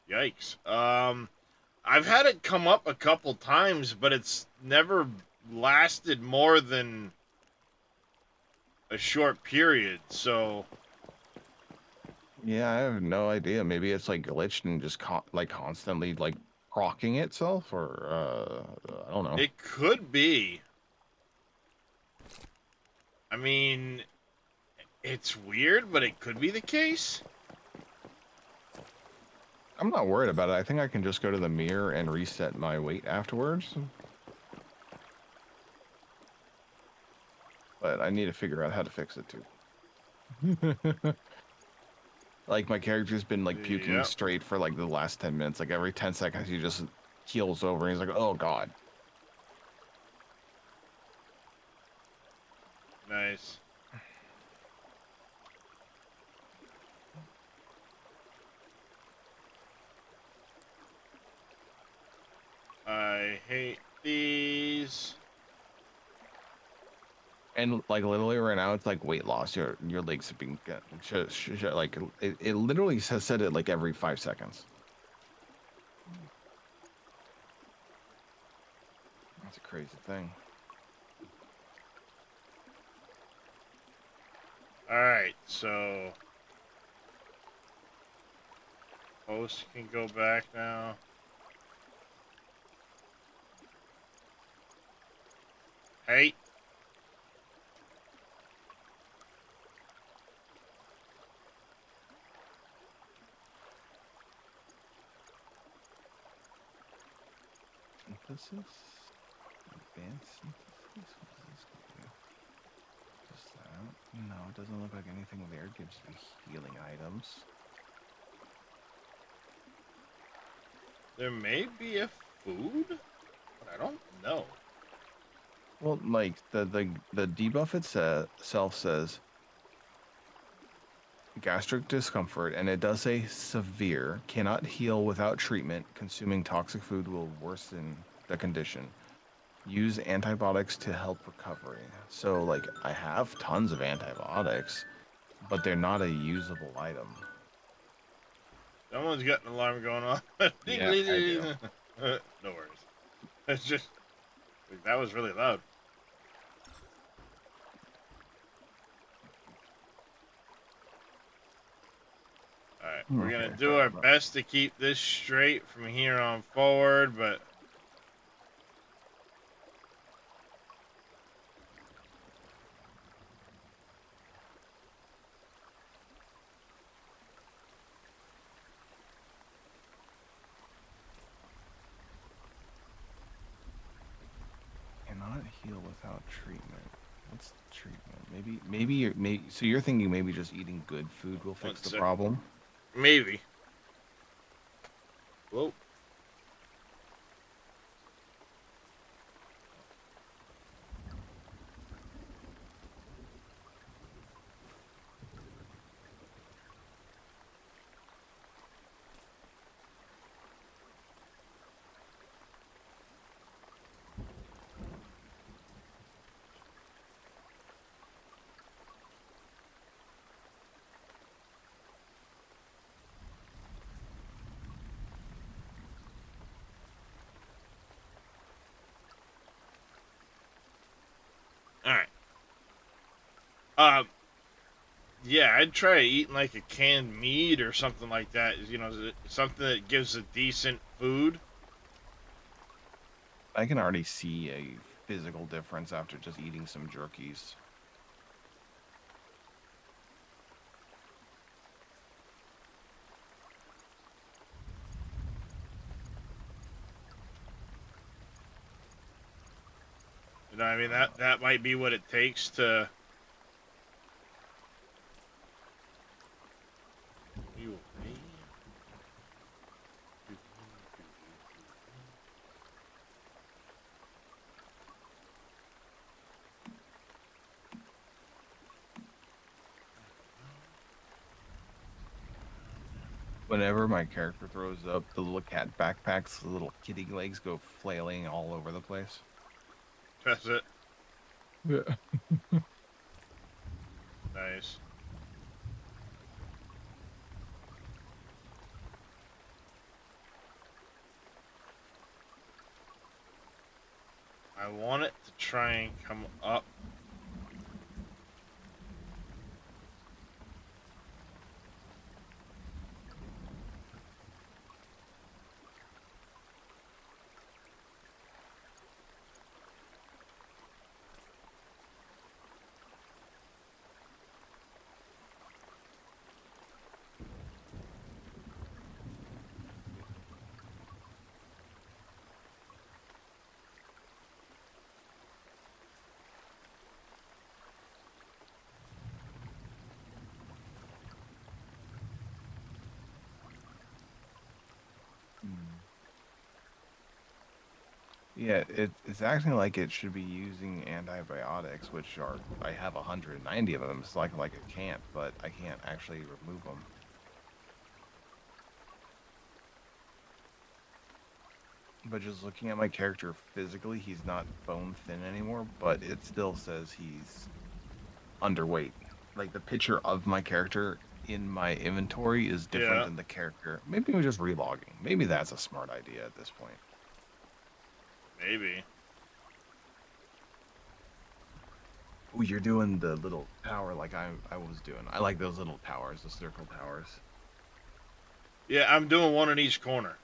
A: Yikes. I've had it come up a couple times, but it's never lasted more than a short period, so...
C: Yeah, I have no idea. Maybe it's like glitched and just like constantly like procking itself or I don't know.
A: It could be. I mean, it's weird, but it could be the case.
C: I'm not worried about it. I think I can just go to the mirror and reset my weight afterwards. But I need to figure out how to fix it too. Like my character's been like puking
A: Yep.
C: straight for like the last 10 minutes. Like every 10 seconds he just keels over and he's like, "Oh god."
A: Nice. I hate these.
C: And like literally right now, it's like weight loss. Your legs have been like it literally has said it like every 5 seconds. That's a crazy thing.
A: Alright, so... Host can go back now. Hey!
C: Synthesis, advanced synthesis. What does this do? Just that? No, it doesn't look like anything there gives me healing items.
A: There may be a food, but I don't know.
C: Well, like the debuff itself says gastric discomfort, and it does say severe, cannot heal without treatment. Consuming toxic food will worsen the condition. Use antibiotics to help recovery. So, like, I have tons of antibiotics, but they're not a usable item.
A: Someone's got an alarm going on.
C: Yeah, I do.
A: No worries. It's just that was really loud. All right, we're gonna
C: Okay,
A: do
C: sorry
A: our
C: about
A: best to keep this straight from here on forward, but
C: cannot heal without treatment. What's the treatment? Maybe you're so you're thinking maybe just eating good food will
A: one
C: fix the
A: sec.
C: problem?
A: Maybe. Whoa. All right. Yeah, I'd try eating like a canned meat or something like that. You know, something that gives a decent food.
C: I can already see a physical difference after just eating some jerkies.
A: You know, what I mean that might be what it takes to. You okay?
C: Whenever my character throws up the little cat backpacks, the little kitty legs go flailing all over the place.
A: That's it.
C: Yeah.
A: Nice. I want it to try and come up.
C: Hmm. Yeah, it's acting like it should be using antibiotics, which are I have 190 of them. It's like it can't, but I can't actually remove them. But just looking at my character physically, he's not bone thin anymore, but it still says he's underweight. Like the picture of my character in my inventory is different
A: Yeah,
C: than the character. Maybe we're just relogging. Maybe that's a smart idea at this point.
A: maybe.
C: Oh, you're doing the little tower like I was doing. I like those little towers, the circle towers.
A: Yeah, I'm doing one in each corner.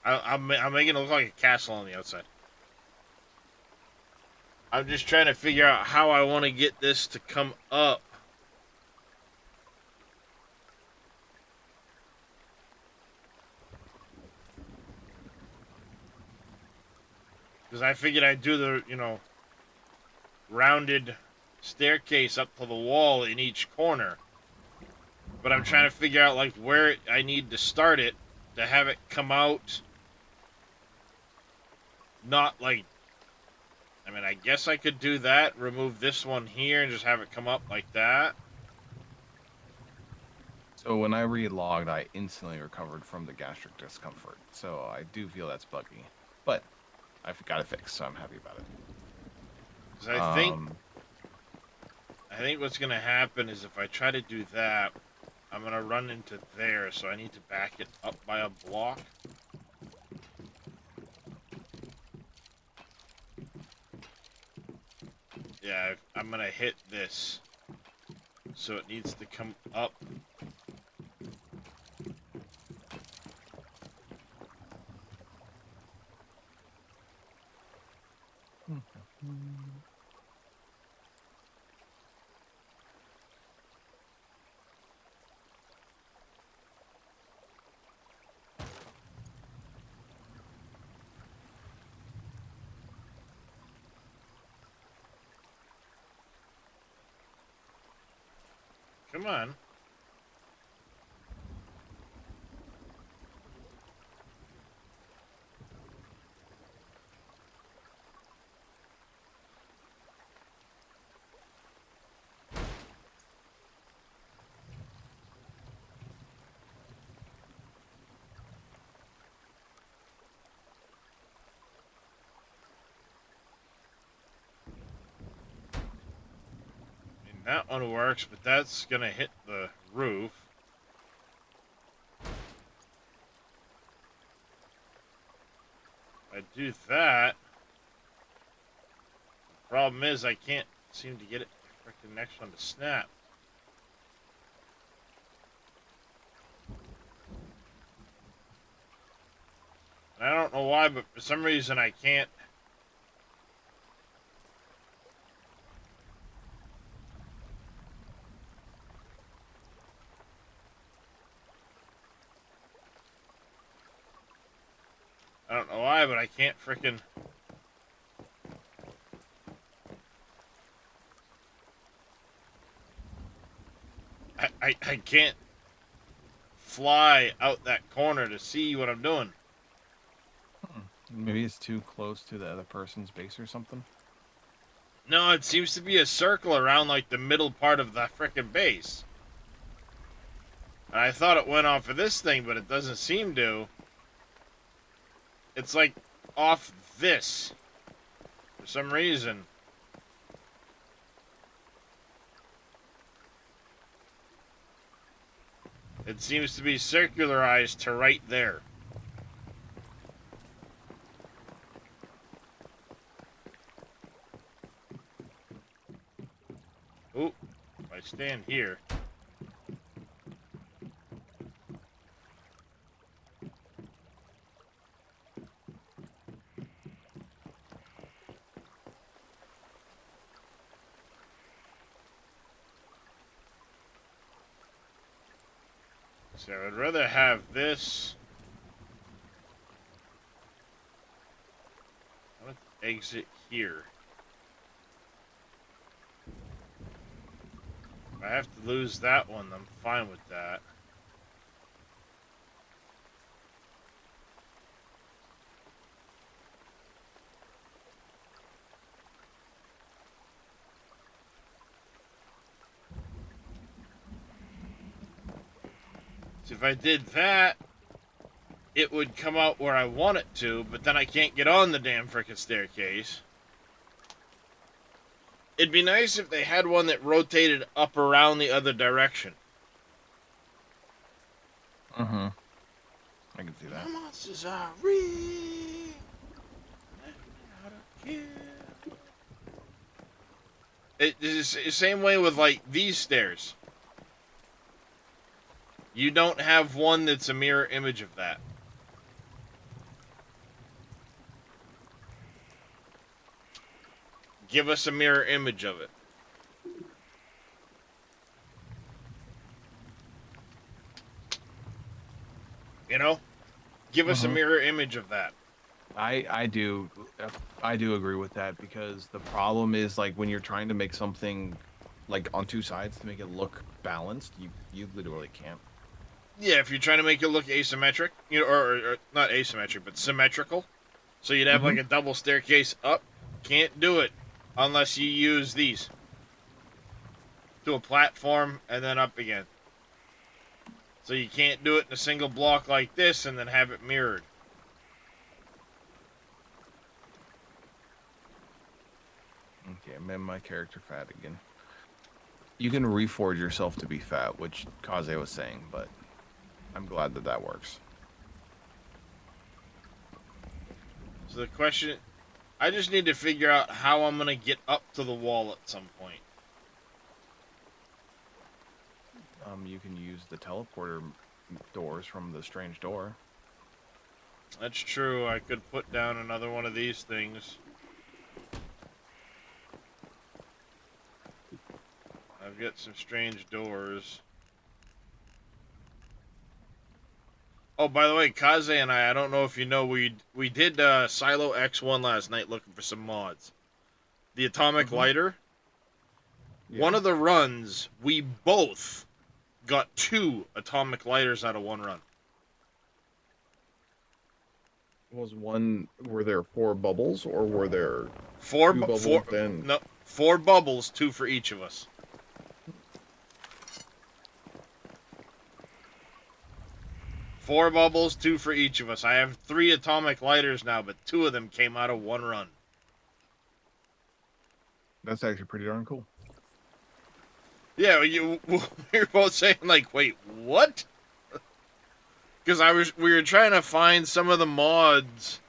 A: I'm making it look like a castle on the outside. I'm just trying to figure out how I want to get this to come up. Because I figured I'd do the, rounded staircase up to the wall in each corner. But I'm trying to figure out, like, where I need to start it to have it come out. Not like. I mean, I guess I could do that. Remove this one here and just have it come up like that.
C: So when I relogged, I instantly recovered from the gastric discomfort. So I do feel that's buggy. But I've got it fixed, so I'm happy about it.
A: 'Cause I think what's gonna happen is if I try to do that, I'm gonna run into there, so I need to back it up by a block. Yeah, I'm gonna hit this. So it needs to come up. Come on. I mean, that one works, but that's gonna hit the roof. I do that. The problem is I can't seem to get it freaking next one to snap. And I don't know why, but for some reason I can't. I don't know why, but I can't freaking. I can't fly out that corner to see what I'm doing.
C: Maybe it's too close to the other person's base or something.
A: No, it seems to be a circle around like the middle part of the frickin' base. And I thought it went off of this thing, but it doesn't seem to. It's like off this for some reason. It seems to be circularized to right there. Oop, if I stand here. So I would rather have this. I'm gonna exit here. If I have to lose that one, I'm fine with that. So if I did that, it would come out where I want it to, but then I can't get on the damn frickin' staircase. It'd be nice if they had one that rotated up around the other direction.
C: Mm-hmm. I can see that.
A: The monsters are real. How to kill. It's the same way with like these stairs. You don't have one that's a mirror image of that. Give us a mirror image of it. You know? Give us a mirror image of that.
C: I do agree with that, because the problem is, like, when you're trying to make something like on two sides to make it look balanced, you literally can't.
A: Yeah, if you're trying to make it look asymmetric, you know, or not asymmetric, but symmetrical. So you'd have like a double staircase up. Can't do it unless you use these. To a platform and then up again. So you can't do it in a single block like this and then have it mirrored.
C: made my character fat again. You can reforge yourself to be fat, which Kaze was saying, but I'm glad that that works.
A: So the question, I just need to figure out how I'm gonna get up to the wall at some point.
C: You can use the teleporter doors from the strange door.
A: That's true. I could put down another one of these things. I've got some strange doors. Oh, by the way, Kaze and I don't know if you know, we did Silo X1 last night looking for some mods. The Atomic Lighter.
C: Yeah.
A: One of the runs, we both got 2 Atomic Lighters out of one run.
C: Were there 4 bubbles, or were there
A: 4
C: 2 bubbles
A: four,
C: and...
A: no, 4 bubbles, 2 for each of us. Four bubbles, 2 for each of us. I have 3 Atomic Lighters now, but 2 of them came out of one run.
C: That's actually pretty darn cool.
A: Yeah, we were both saying like, wait, what? Because we were trying to find some of the mods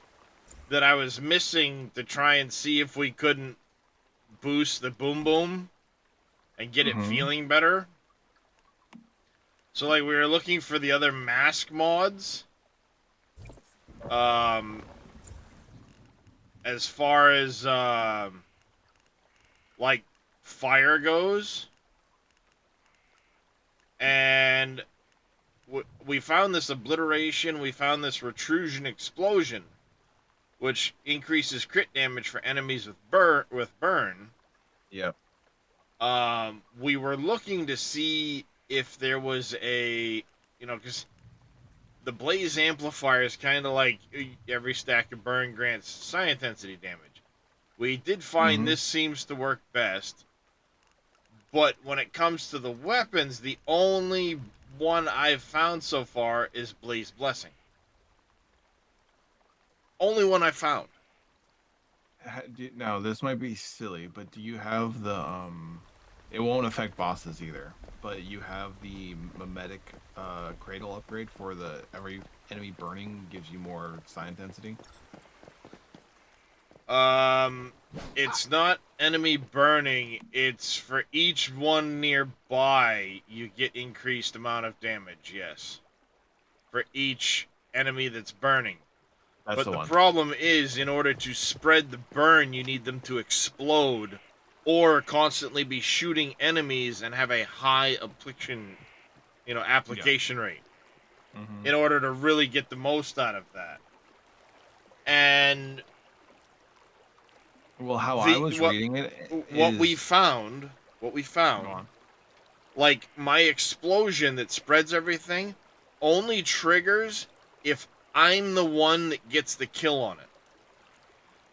A: that I was missing to try and see if we couldn't boost the boom boom and get it feeling better. So like we were looking for the other mask mods. As far as like fire goes. And we found this obliteration, we found this retrusion explosion, which increases crit damage for enemies with burn.
C: Yep.
A: We were looking to see if there was a, because the blaze amplifier is kind of like every stack of burn grants psi intensity damage. We did find this seems to work best. But when it comes to the weapons, the only one I've found so far is Blaze Blessing. Only one I found.
C: Now, this might be silly, but do you have the, it won't affect bosses either, but you have the Mimetic Cradle upgrade for every enemy burning gives you more psi intensity?
A: It's not enemy burning, it's for each one nearby, you get increased amount of damage, yes. For each enemy that's burning.
C: That's
A: But the
C: one.
A: problem is, in order to spread the burn, you need them to explode, or constantly be shooting enemies and have a high application rate. In order to really get the most out of that. And
C: well, how I was reading it,
A: what we found, like my explosion that spreads everything, only triggers if I'm the one that gets the kill on it.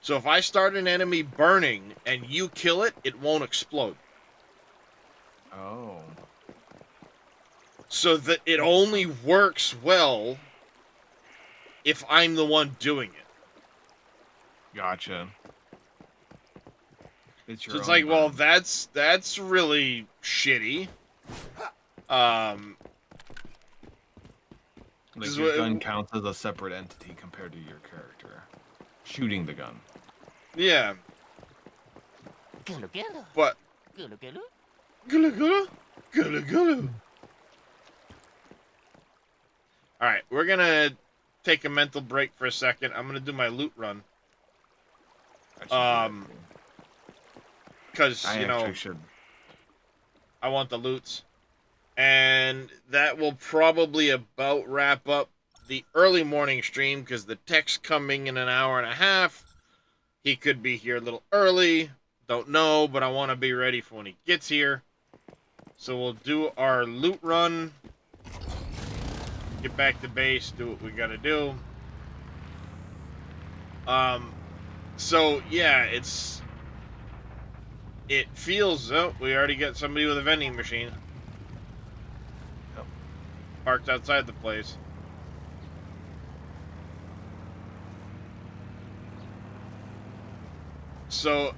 A: So if I start an enemy burning and you kill it, it won't explode.
C: Oh.
A: So that it only works well if I'm the one doing it.
C: Gotcha.
A: So it's like, well, that's really shitty.
C: Like your gun counts as a separate entity compared to your character shooting the gun.
A: Yeah. But Alright, we're gonna take a mental break for a second. I'm gonna do my loot run. Because, I want the loots. And that will probably about wrap up the early morning stream, because the tech's coming in an hour and a half. He could be here a little early. Don't know, but I want to be ready for when he gets here. So we'll do our loot run. Get back to base, do what we gotta do. So, yeah, it feels, we already got somebody with a vending machine.
C: Yep.
A: Parked outside the place. So,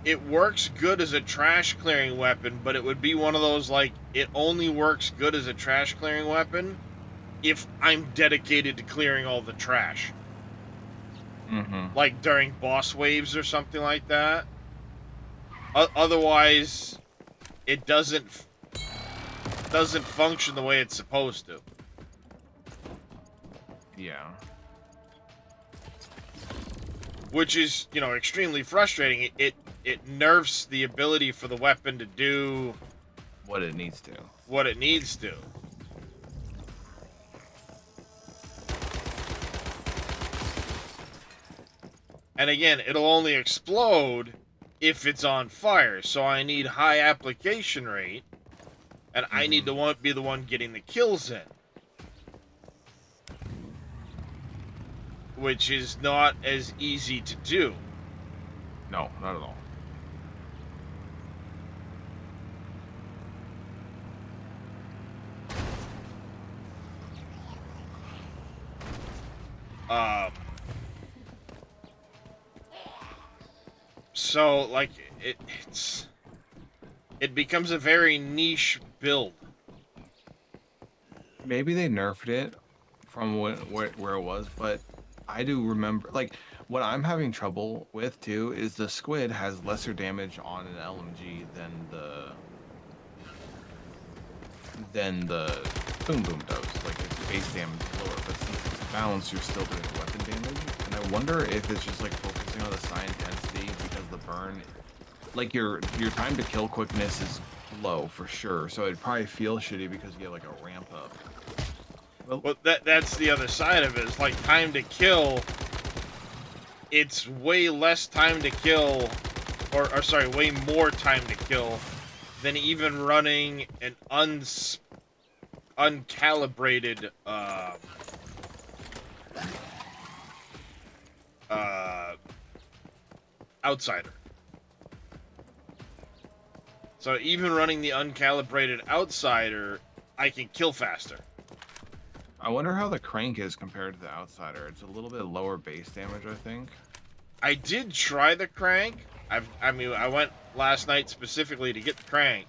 A: it works good as a trash clearing weapon, but it would be one of those, like, it only works good as a trash clearing weapon if I'm dedicated to clearing all the trash.
C: Mm-hmm.
A: Like during boss waves or something like that. Otherwise, it doesn't function the way it's supposed to.
C: Yeah.
A: Which is, you know, extremely frustrating. It nerfs the ability for the weapon to do
C: What it needs to.
A: what it needs to. And again, it'll only explode if it's on fire. So I need high application rate, and I need to be the one getting the kills in. Which is not as easy to do.
C: No, not at all.
A: So like it becomes a very niche build.
C: Maybe they nerfed it from where it was, but I do remember, like, what I'm having trouble with too is the squid has lesser damage on an LMG than the boom boom does. Like, its base damage is lower, but since it's balanced, you're still doing weapon damage. And I wonder if it's just like focusing on the psi intensity because the burn, like your time to kill quickness is low for sure. So it'd probably feel shitty because you get like a ramp up.
A: Well, that's the other side of it. Is like time to kill. It's way less time to kill, or sorry, way more time to kill than even running an uncalibrated outsider. So even running the uncalibrated outsider, I can kill faster.
C: I wonder how the crank is compared to the outsider. It's a little bit lower base damage, I think.
A: I did try the crank. I mean, I went last night specifically to get the crank.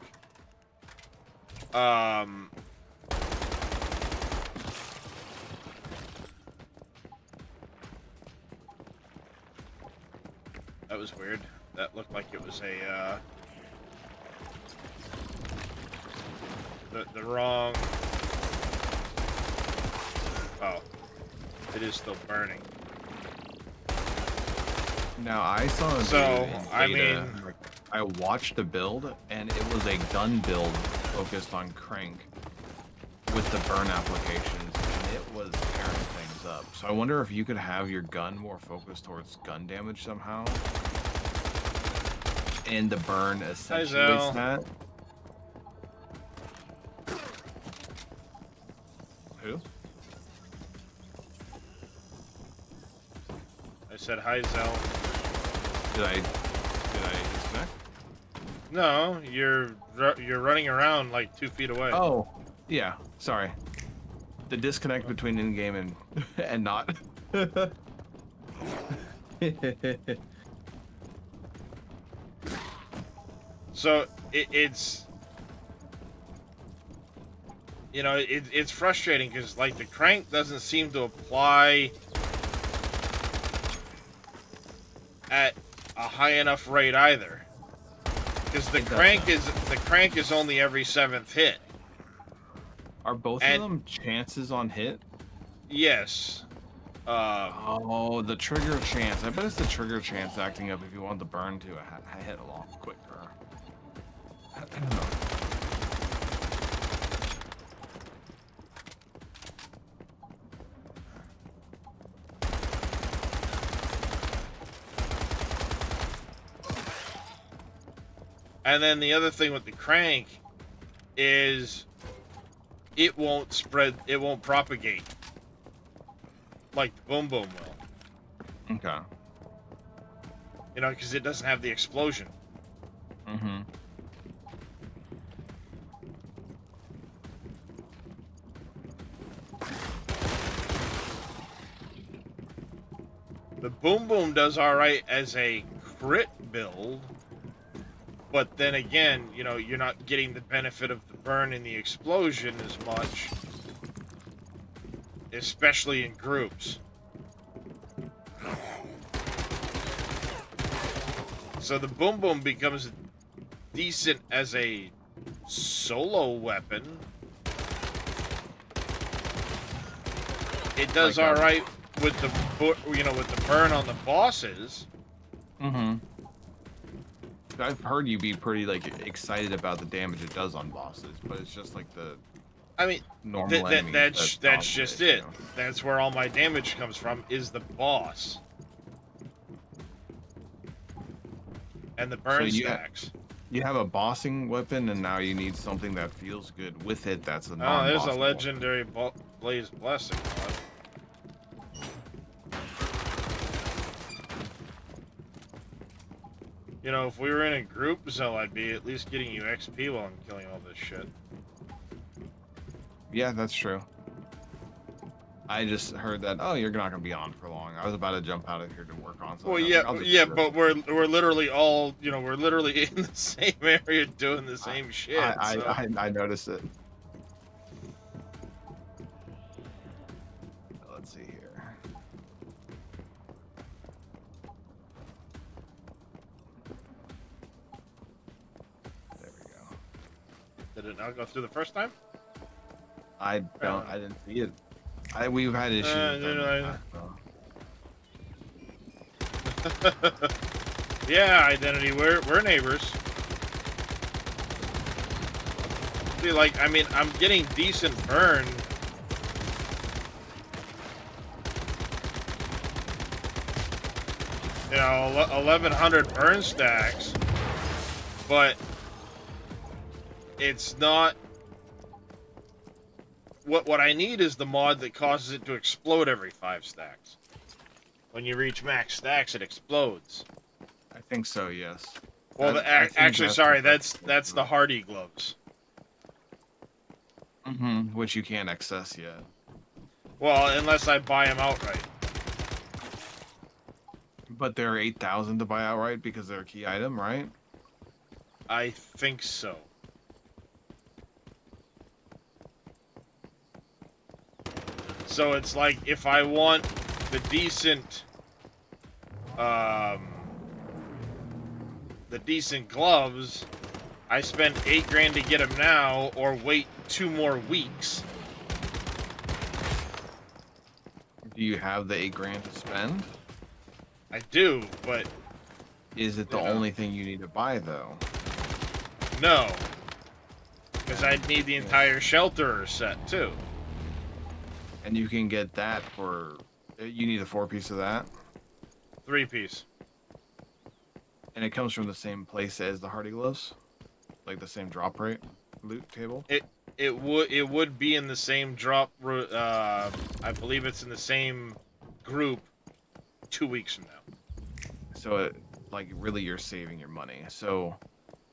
A: That was weird. That looked like it was a the wrong. Oh, it is still burning.
C: Now I saw a
A: So,
C: video in
A: I
C: beta,
A: mean-
C: like, I watched the build and it was a gun build focused on crank with the burn applications, and it was tearing things up. So I wonder if you could have your gun more focused towards gun damage somehow, and the burn accentuates
A: Zell.
C: that. Who?
A: I said hi, Zell.
C: Did I disconnect?
A: No, you're running around like 2 feet away.
C: Oh, yeah. Sorry. The disconnect between in-game and not.
A: So it's you know it's frustrating because like the crank doesn't seem to apply at a high enough rate either. Because the
C: It
A: crank is only every 7th hit.
C: Are both
A: And-
C: of them chances on hit?
A: Yes.
C: Oh, the trigger chance. I bet it's the trigger chance acting up if you want the burn to hit a lot quicker. I don't know.
A: And then the other thing with the crank is it won't spread, it won't propagate like the boom boom will.
C: Okay.
A: You know, because it doesn't have the explosion.
C: Mm-hmm.
A: The boom boom does all right as a crit build, But then again, you know, you're not getting the benefit of the burn and the explosion as much, especially in groups. So the boom boom becomes decent as a solo weapon. It does
C: Like,
A: all right with the with the burn on the bosses.
C: Mm-hmm. I've heard you be pretty like excited about the damage it does on bosses, but it's just like the
A: I mean,
C: normal enemies.
A: that's
C: dominate
A: just
C: you
A: it.
C: know?
A: That's where all my damage comes from, is the boss and the burn stacks.
C: You have a bossing weapon, and now you need something that feels good with it. That's a
A: Oh, there's a
C: non-bossing
A: legendary Blaze Blessing. You know, if we were in a group, Zell, I'd be at least getting you XP while I'm killing all this shit.
C: weapon. Yeah, that's true. I just heard that. Oh, you're not gonna be on for long. I was about to jump out of here to work on something.
A: Well,
C: I was
A: yeah,
C: like, I'll just
A: yeah,
C: do
A: but
C: this.
A: we're literally all, you know, we're literally in the same area doing the same shit. So.
C: I noticed it. Let's see here. There we go.
A: Did it not go through the first time?
C: I didn't see it. We've had issues. with
A: you
C: them
A: know,
C: in the past, so.
A: Yeah, Identity, we're neighbors. See, like, I mean, I'm getting decent burn. You know, 1,100 burn stacks, but it's not. What I need is the mod that causes it to explode every 5 stacks. When you reach max stacks, it explodes.
C: I think so. Yes.
A: Well,
C: I think
A: actually,
C: that's
A: sorry,
C: the
A: that's the Hardy gloves.
C: which you can't access yet.
A: Well, unless I buy them outright.
C: But they're 8,000 to buy outright because they're a key item, right?
A: I think so. So it's like if I want the decent, the decent gloves, I spend $8 grand to get them now, or wait 2 more weeks.
C: Do you have the 8 grand to spend?
A: I do, but
C: Is it the
A: Yeah.
C: only thing you need to buy though?
A: no, because I'd need the entire shelter set too.
C: And you can get that for. You need a 4-piece of that,
A: 3-piece.
C: and it comes from the same place as the Hardy gloves, like the same drop rate loot table.
A: It would be in the same drop. I believe it's in the same group 2 weeks from now.
C: So it, like, really, you're saving your money. So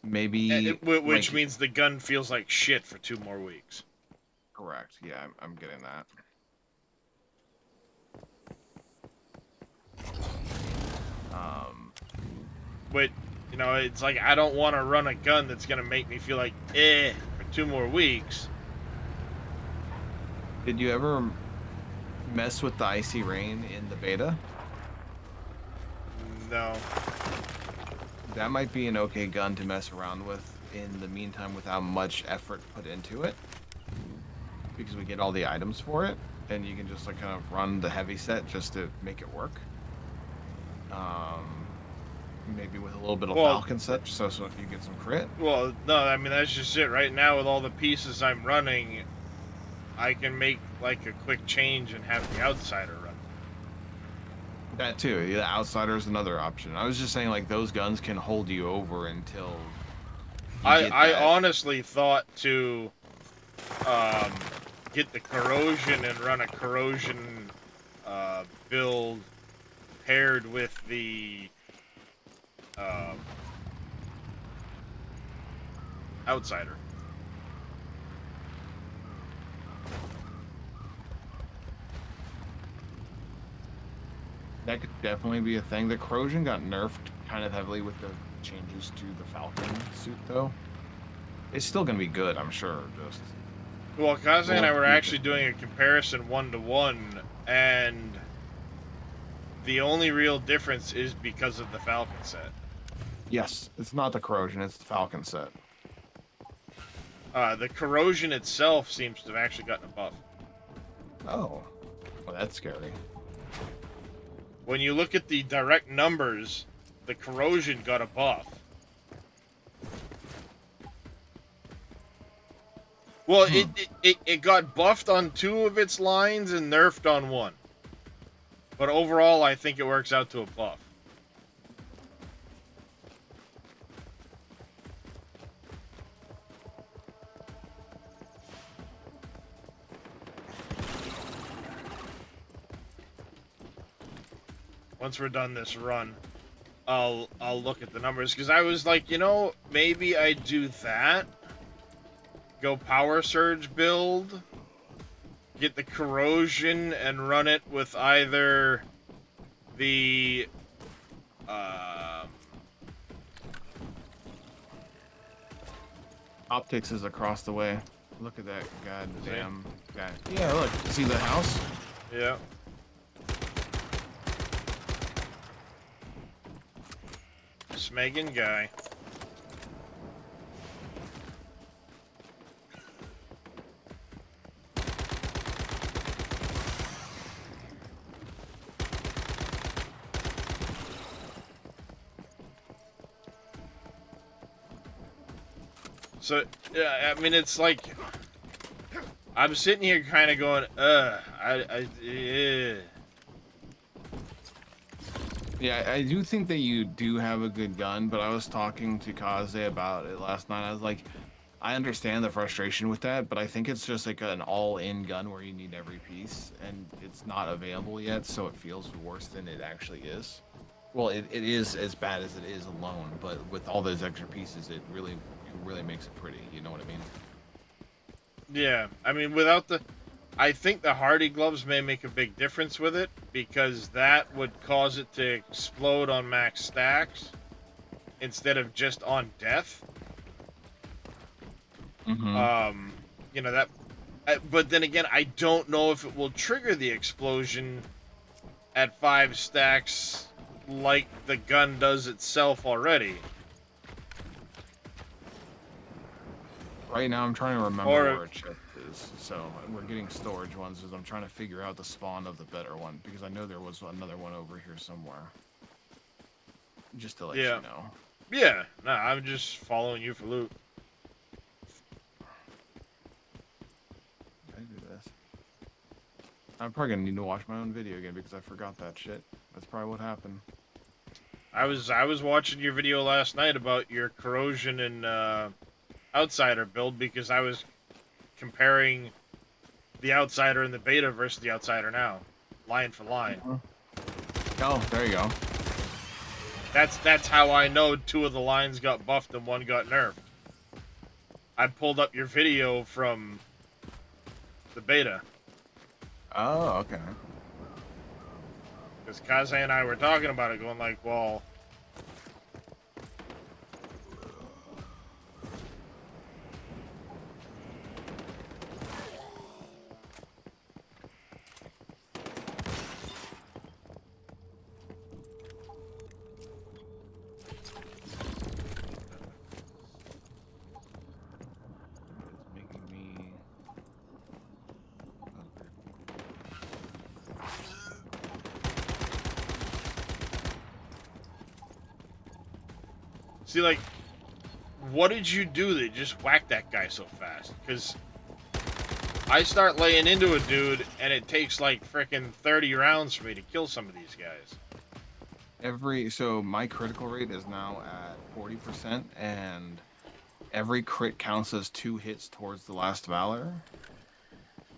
C: maybe
A: Which
C: like,
A: means the gun feels like shit for 2 more weeks.
C: correct. Yeah, I'm getting that.
A: But you know, it's like I don't want to run a gun that's gonna make me feel like for 2 more weeks.
C: Did you ever mess with the Icy Rain in the beta?
A: No.
C: That might be an okay gun to mess around with in the meantime without much effort put into it. Because we get all the items for it, and you can just like kind of run the heavy set just to make it work. Maybe with a little bit of Falcon set, so you get some crit.
A: Well, no, I mean that's just it. Right now, with all the pieces I'm running, I can make like a quick change and have the outsider run.
C: That too. Yeah, the Outsider is another option. I was just saying like those guns can hold you over until.
A: I honestly thought to get the corrosion and run a corrosion build paired with the outsider.
C: That could definitely be a thing. The corrosion got nerfed kind of heavily with the changes to the Falcon suit, though. It's still gonna be good, I'm sure. Just
A: Well, Kaze and I
C: Well,
A: were
C: you
A: actually
C: can-
A: doing a comparison 1-to-1, and the only real difference is because of the Falcon set.
C: yes, it's not the corrosion; it's the Falcon set.
A: The corrosion itself seems to have actually gotten a buff.
C: Oh, well, that's scary.
A: When you look at the direct numbers, the corrosion got a buff. Well, it got buffed on 2 of its lines and nerfed on 1. But overall, I think it works out to a buff. Once we're done this run, I'll look at the numbers, because I was like, you know, maybe I do that. Go power surge build, get the corrosion, and run it with either the
C: Optics is across the way. Look at that goddamn guy. Yeah, look. See the house?
A: yeah. Smeggin guy. So, yeah, I mean, it's like, I'm sitting here kind of going,
C: Yeah, I do think that you do have a good gun, but I was talking to Kaze about it last night. I was like, I understand the frustration with that, but I think it's just like an all-in gun where you need every piece, and it's not available yet, so it feels worse than it actually is. Well, it is as bad as it is alone, but with all those extra pieces, it really makes it pretty. You know what I mean?
A: Yeah, I mean, without the... I think the Hardy gloves may make a big difference with it, because that would cause it to explode on max stacks instead of just on death.
C: Mm-hmm.
A: You know, that... But then again, I don't know if it will trigger the explosion at 5 stacks like the gun does itself already.
C: Right now, I'm trying to remember
A: Or-
C: where a chest is. So we're getting storage ones, as I'm trying to figure out the spawn of the better one, because I know there was another one over here somewhere. Just to let
A: Yeah.
C: you know.
A: Yeah, nah, I'm just following you for loot.
C: I do this. I'm probably gonna need to watch my own video again because I forgot that shit. That's probably what happened.
A: I was watching your video last night about your corrosion and outsider build, because I was comparing the outsider in the beta versus the outsider now, line for line.
C: Oh, there you go.
A: That's how I know 2 of the lines got buffed and 1 got nerfed. I pulled up your video from the beta,
C: Oh, okay.
A: because Kaze and I were talking about it, going like, well,
C: It's making me.
A: see, like, what did you do that just whacked that guy so fast? Because I start laying into a dude, and it takes like frickin' 30 rounds for me to kill some of these guys.
C: So my critical rate is now at 40%, and every crit counts as 2 hits towards the last Valor.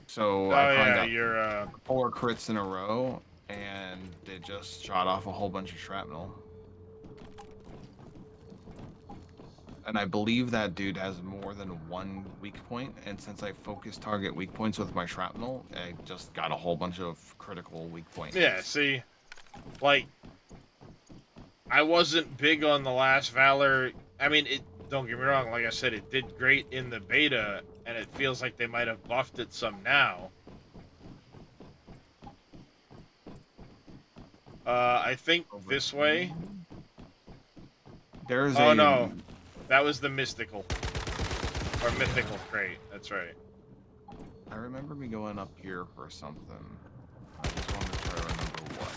C: So
A: Oh
C: I probably
A: yeah,
C: got
A: you're
C: 4 crits in a row, and it just shot off a whole bunch of shrapnel. And I believe that dude has more than 1 weak point, and since I focus target weak points with my shrapnel, I just got a whole bunch of critical weak points.
A: yeah. See, like, I wasn't big on the last Valor. I mean, it. Don't get me wrong. Like I said, it did great in the beta, and it feels like they might have buffed it some now. I think this way.
C: There's
A: Oh
C: a
A: no, that was the mystical or mythical crate. That's right.
C: I remember me going up here for something. I just wanted to try to remember what.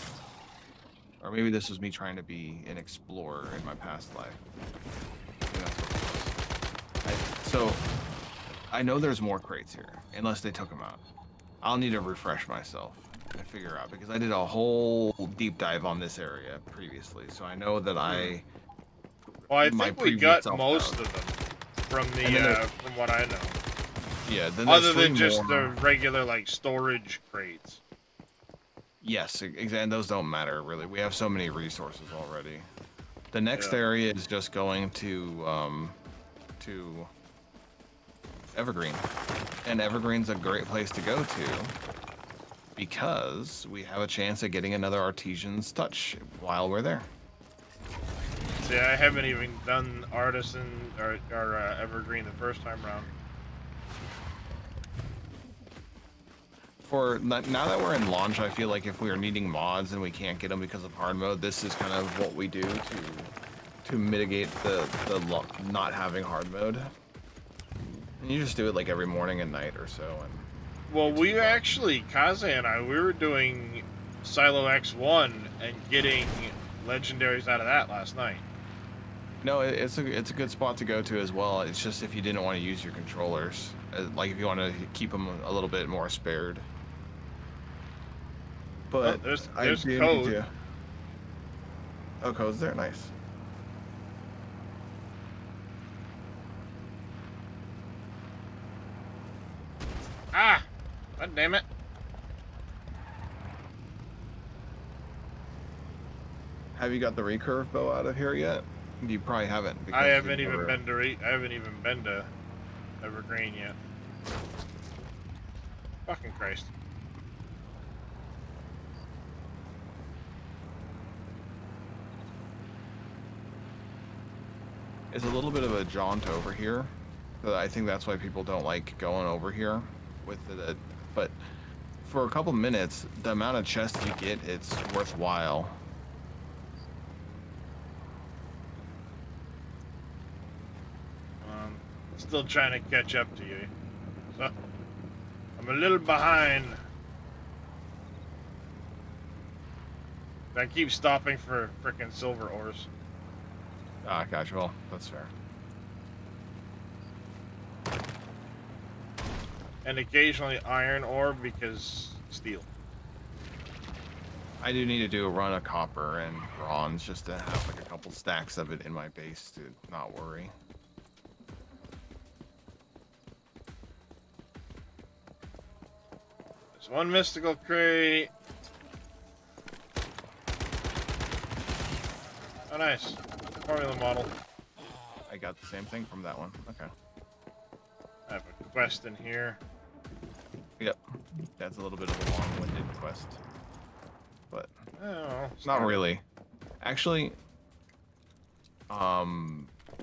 C: Or maybe this was me trying to be an explorer in my past life. I think that's what it was. So, I know there's more crates here, unless they took them out. I'll need to refresh myself and figure out, because I did a whole deep dive on this area previously, so I know that
A: Well, I
C: my
A: think we
C: previous
A: got most
C: self-doubt.
A: of them from
C: And then
A: from what I know.
C: Yeah, then there's
A: Other
C: three
A: than just the
C: more.
A: regular like storage crates.
C: Yes, exactly. Those don't matter really. We have so many resources already. The next
A: Yeah.
C: area is just going to Evergreen, and Evergreen's a great place to go to because we have a chance at getting another Artesian's Touch while we're there.
A: See, I haven't even done Artisan or Evergreen the first time around.
C: Now that we're in launch, I feel like if we are needing mods and we can't get them because of hard mode, this is kind of what we do to mitigate the not having hard mode. And you just do it like every morning and night or so. And
A: Well, we actually, Kaze and I, we were doing Silo X1 and getting legendaries out of that last night.
C: no, it's a good spot to go to as well. It's just if you didn't want to use your controllers, like if you want to keep them a little bit more spared.
A: Oh,
C: But
A: there's
C: I do need
A: code.
C: to. Oh, code's there, nice.
A: Ah! God damn it.
C: Have you got the recurve bow out of here yet? You probably haven't.
A: I
C: Because
A: haven't even been to I haven't even been to Evergreen yet. Fucking Christ.
C: It's a little bit of a jaunt over here. But I think that's why people don't like going over here with it. But for a couple minutes, the amount of chests you get, it's worthwhile.
A: Still trying to catch up to you. So, I'm a little behind. I keep stopping for frickin' silver ores.
C: Ah, gotcha. Well, that's fair.
A: And occasionally iron ore because steel.
C: I do need to do a run of copper and bronze just to have like a couple stacks of it in my base to not worry.
A: There's one mystical crate. Oh, nice. Formula model.
C: I got the same thing from that one. Okay.
A: I have a quest in here.
C: Yep. That's a little bit of a long-winded quest. But
A: Oh,
C: not really. Actually,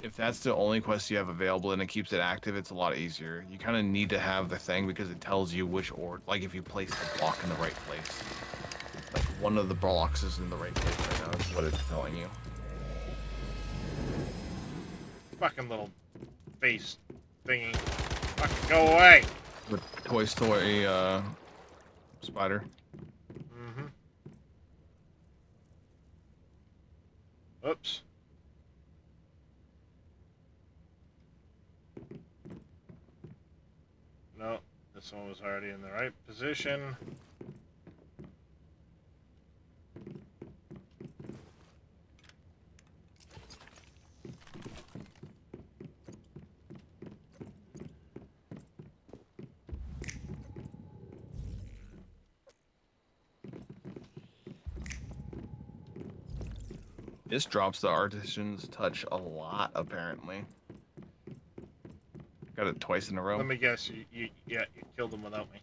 C: if that's the only quest you have available and it keeps it active, it's a lot easier. You kind of need to have the thing because it tells you which like if you place the block in the right place. Like one of the blocks is in the right place right now is what it's telling you.
A: Fucking little face thingy. Fucking go away.
C: The Toy Story spider.
A: Mm-hmm. Oops. No, this one was already in the right position.
C: This drops the Artisan's Touch a lot, apparently. Got it twice in a row.
A: Let me guess, you killed him without me.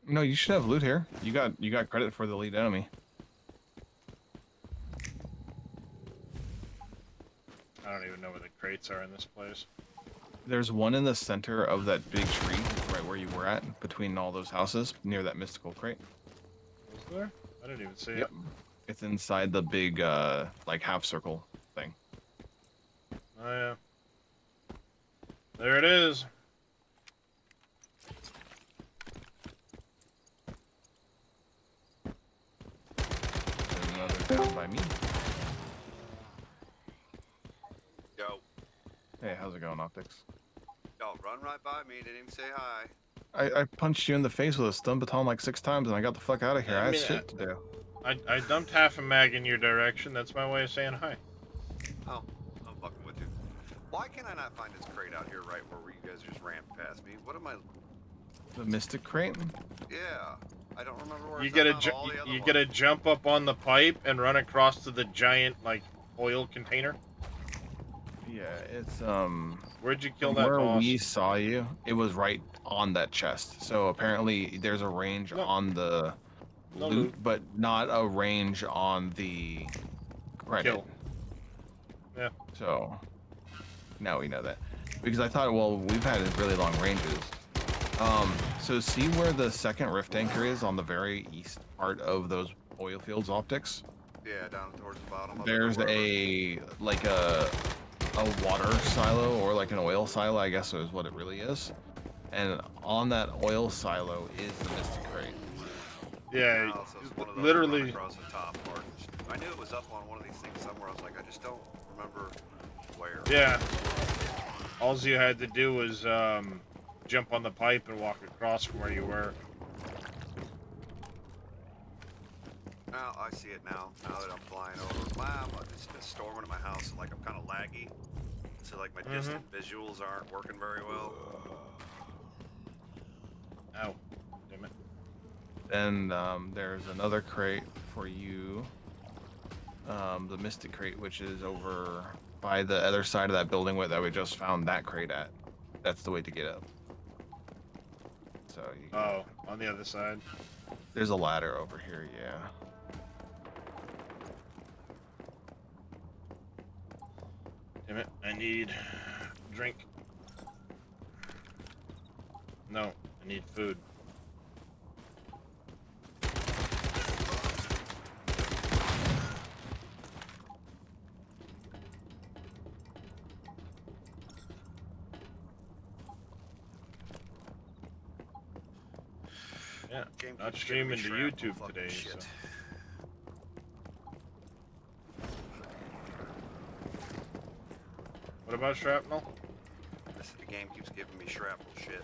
C: No, you should have loot here. You got credit for the lead enemy.
A: crates are in this place.
C: There's one in the center of that big tree, right where you were at, between all those houses, near that mystical crate.
A: Was there? I didn't even see
C: Yep.
A: it.
C: It's inside the big, like half circle thing.
A: Oh yeah. There it is.
C: There's another down by me.
D: Yo,
C: Hey, how's it going, Optics?
D: y'all run right by me, didn't even say hi.
C: I punched you in the face with a stun baton like 6 times and I got the fuck out of here.
A: I
C: I had
A: mean,
C: shit to do.
A: I dumped half a mag in your direction. That's my way of saying hi.
D: Oh, I'm fucking with you. Why can I not find this crate out here right where you guys just ran past me? What am I...
C: The Mystic Crate?
D: Yeah, I don't remember where
A: You
D: I
A: gotta
D: found all the other
A: you
D: ones.
A: gotta jump up on the pipe and run across to the giant like oil container.
C: Yeah, it's
A: Where'd you kill
C: from
A: that
C: where
A: boss?
C: we saw you, it was right on that chest. So apparently there's a range
A: No.
C: on the
A: No
C: loot,
A: loot.
C: but not a range on the credit.
A: Kill. Yeah.
C: So now we know that. Because I thought, well, we've had really long ranges. So see where the second rift anchor is on the very east part of those oil fields optics?
D: Yeah, down towards the bottom of
C: There's
D: it.
C: a like a water silo or like an oil silo, I guess is what it really is. And on that oil silo is the Mystic Crate.
A: Yeah.
D: No, so it's one of those
A: Literally.
D: run across the top part. I knew it was up on one of these things somewhere. I was like, I just don't remember where.
A: Yeah. All you had to do was jump on the pipe and walk across from where you were.
D: Now I see it now. Now that I'm flying over, wow, it's been storming at my house. And, like I'm kind of laggy, so like my distant visuals aren't working very well.
A: Ow. Damn it.
C: Then there's another crate for you. The Mystic Crate, which is over by the other side of that building that we just found that crate at. That's the way to get up. So you
A: Oh, on the other side.
C: there's a ladder over here, yeah.
A: Damn it. I need drink. No, I need food. Yeah,
D: Game
A: not
D: keeps giving me
A: streaming to
D: shrapnel
A: YouTube
D: fucking
A: today,
D: shit.
A: so. What about shrapnel?
D: The game keeps giving me shrapnel shit.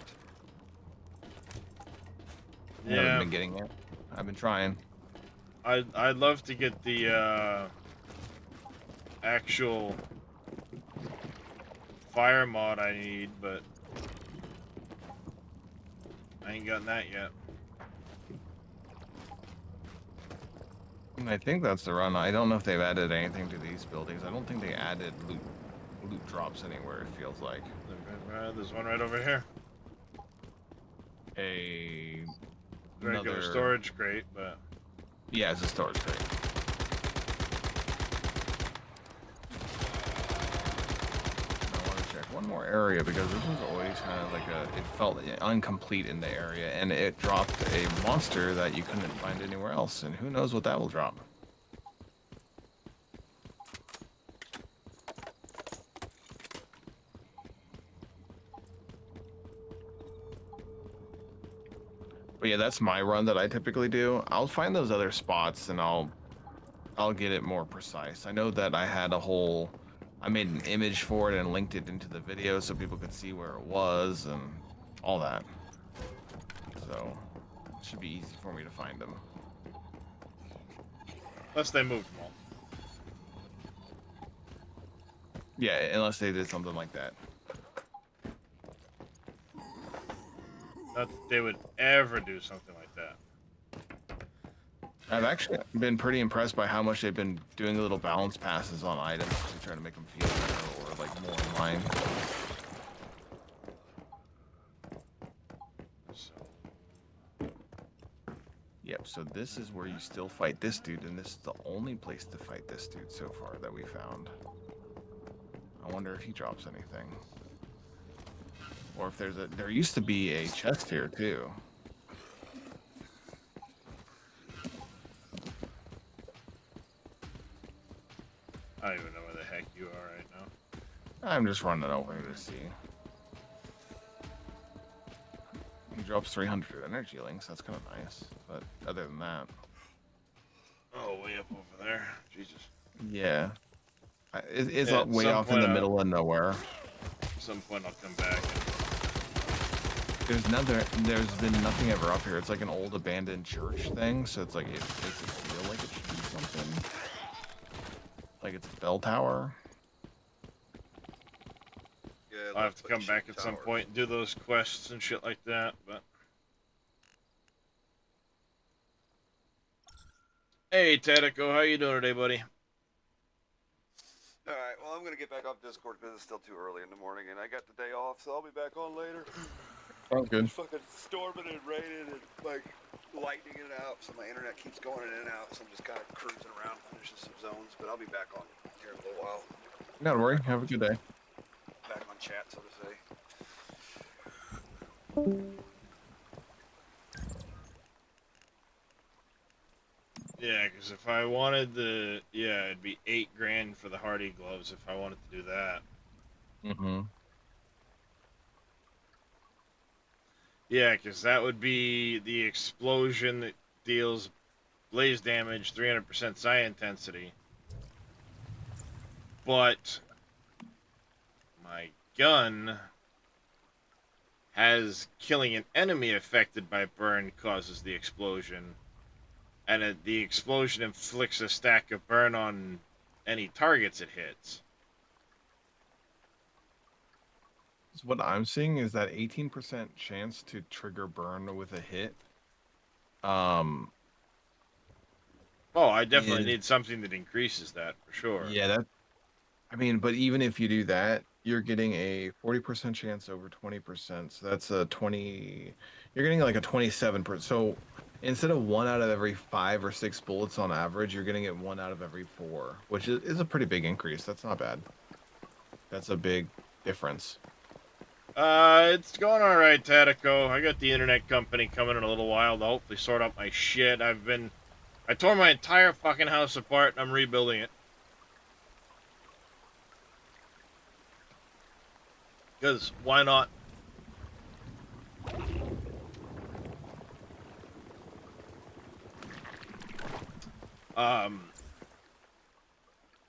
C: I haven't
A: Yeah,
C: been getting it. I've been trying.
A: I'd love to get the actual fire mod I need, but I ain't gotten that yet.
C: I think that's the run. I don't know if they've added anything to these buildings. I don't think they added loot drops anywhere, it feels like.
A: There's one right over here. Regular
C: Another
A: storage crate, but
C: Yeah, it's a storage crate. I want to check one more area because this was always kind of like it felt incomplete in the area, and it dropped a monster that you couldn't find anywhere else, and who knows what that will drop. But yeah, that's my run that I typically do. I'll find those other spots and I'll get it more precise. I know that I made an image for it and linked it into the video so people could see where it was and all that. So it should be easy for me to find them.
A: unless they moved them all.
C: Yeah, unless they did something like that.
A: Not that they would ever do something like that.
C: I've actually been pretty impressed by how much they've been doing little balance passes on items to try to make them feel better or like more in line.
A: So,
C: Yep, so this is where you still fight this dude, and this is the only place to fight this dude so far that we found. I I wonder if he drops anything. Or if there used to be a chest here too.
A: I don't even know where the heck you are right now.
C: I'm just running over to see. He drops 300 energy links. That's kind of nice. But other than that,
A: Oh, way up over there. Jesus.
C: yeah, it's
A: Yeah, at
C: way
A: some
C: off in the
A: point,
C: middle of nowhere.
A: At some point, I'll come back.
C: There's been nothing ever up here. It's like an old abandoned church thing, so it's like it makes it feel like it should be something. Like it's a bell tower.
D: Yeah, it
A: I'll have
D: looks
A: to
D: like
A: come back
D: shooting
A: at some
D: towers.
A: point and do those quests and shit like that, but... Hey, Tadico, how you doing today, buddy?
D: Alright, well, I'm gonna get back off Discord because it's still too early in the morning and I got the day off, so I'll be back on later.
C: Sounds good.
D: It's fucking storming and raining and, like, lightning in and out, so my internet keeps going in and out, so I'm just kind of cruising around, finishing some zones, but I'll be back on here in a little while.
C: Not to worry. Have a good day.
D: Back on chat, so to say.
A: Yeah, because if I wanted the... Yeah, it'd be 8 grand for the Hardy gloves if I wanted to do that.
C: Mm-hmm.
A: Yeah, because that would be the explosion that deals blaze damage, 300% psi intensity. But my gun has killing an enemy affected by burn causes the explosion. And the explosion inflicts a stack of burn on any targets it hits.
C: So what I'm seeing is that 18% chance to trigger burn with a hit.
A: Oh, I definitely
C: Is-
A: need something that increases that for sure.
C: Yeah, I mean, but even if you do that, you're getting a 40% chance over 20%. So that's a 20. You're getting like a 27%. So instead of 1 out of every 5 or 6 bullets on average, you're getting it 1 out of every 4, which is a pretty big increase. That's not bad. That's a big difference.
A: It's going alright, Tadico. I got the internet company coming in a little while to hopefully sort out my shit. I tore my entire fucking house apart and I'm rebuilding it. Because, why not?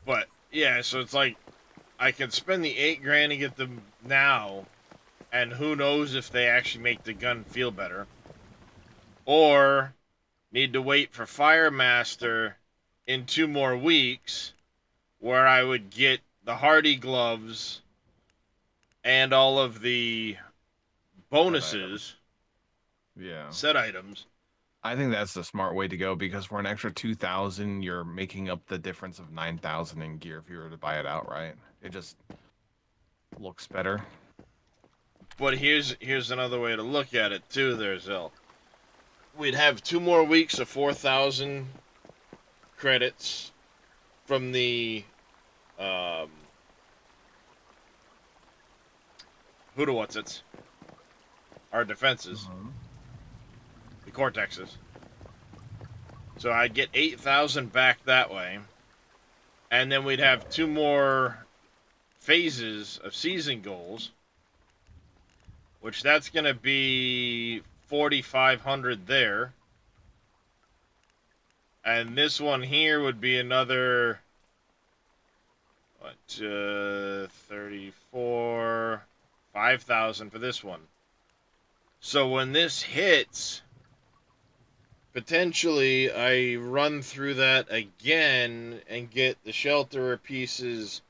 A: But, yeah, so it's like, I can spend the 8 grand to get them now, and who knows if they actually make the gun feel better. Or, need to wait for Firemaster in 2 more weeks, where I would get the Hardy gloves and all of the bonuses,
C: Yeah.
A: set items.
C: I think that's the smart way to go because for an extra 2,000, you're making up the difference of 9,000 in gear if you were to buy it outright. It just looks better.
A: But here's another way to look at it too. There, Zell. We'd have 2 more weeks of 4,000 credits from the what's-its, our defenses, the Cortexes. So I'd get 8,000 back that way, and then we'd have 2 more phases of season goals, which that's going to be 4,500 there. And this one here would be another, 34, 5,000 for this one. So when this hits, potentially I run through that again and get the shelterer pieces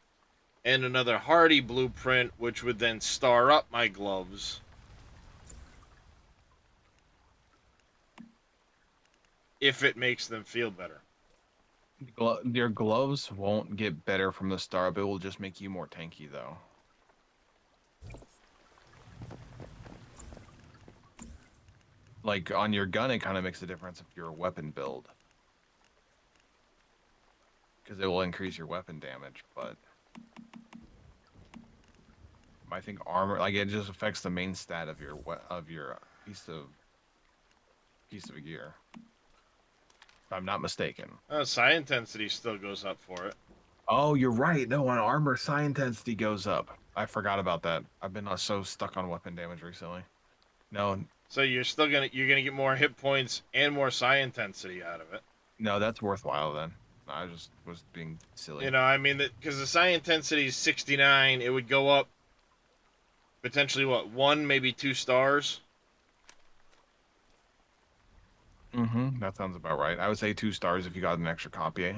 A: and another Hardy blueprint, which would then star up my gloves. If it makes them feel better.
C: Your gloves won't get better from the star, but it will just make you more tanky, though. Like, on your gun, it kind of makes a difference if you're a weapon build. Because it will increase your weapon damage, but... I think armor, like it just affects the main stat of your piece of gear. If I'm not mistaken.
A: Psi intensity still goes up for it.
C: Oh, you're right. No, on armor, psi intensity goes up. I forgot about that. I've been so stuck on weapon damage recently. No,
A: So you're gonna get more hit points and more psi intensity out of it.
C: no, that's worthwhile then. I just was being silly.
A: You know, I mean, because the psi intensity is 69, it would go up potentially what, 1, maybe 2 stars.
C: That sounds about right. I would say 2 stars if you got an extra copy.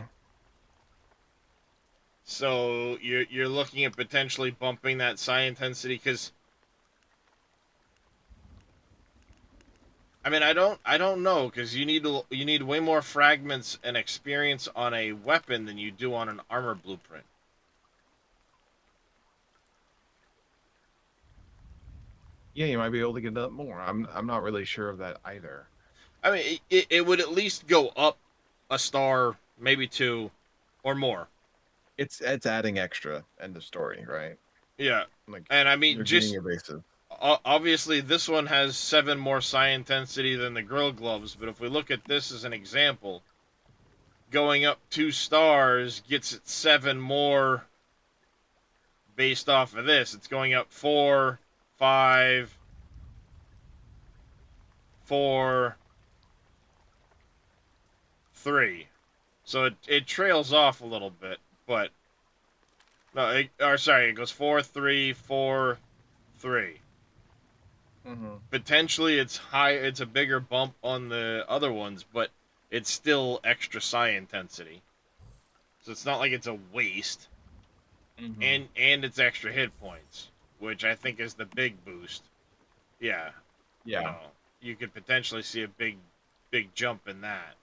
A: So you're looking at potentially bumping that psi intensity because. I mean, I don't know because you need way more fragments and experience on a weapon than you do on an armor blueprint.
C: Yeah, you might be able to get up more. I'm not really sure of that either.
A: I mean, it would at least go up a star, maybe 2, or more.
C: It's adding extra. End of story, right?
A: Yeah,
C: Like
A: and I mean,
C: you're getting
A: just
C: evasive.
A: obviously this one has 7 more psi intensity than the grill gloves, but if we look at this as an example, going up 2 stars gets it 7 more based off of this. It's going up 4, 5, 4, 3. So it trails off a little bit, but no, it goes 4, 3, 4, 3. Potentially it's high. It's a bigger bump on the other ones, but it's still extra psi intensity. So it's not like it's a waste, and it's extra hit points, which I think is the big boost. Yeah,
C: Yeah.
A: you know, you could potentially see a big jump in that.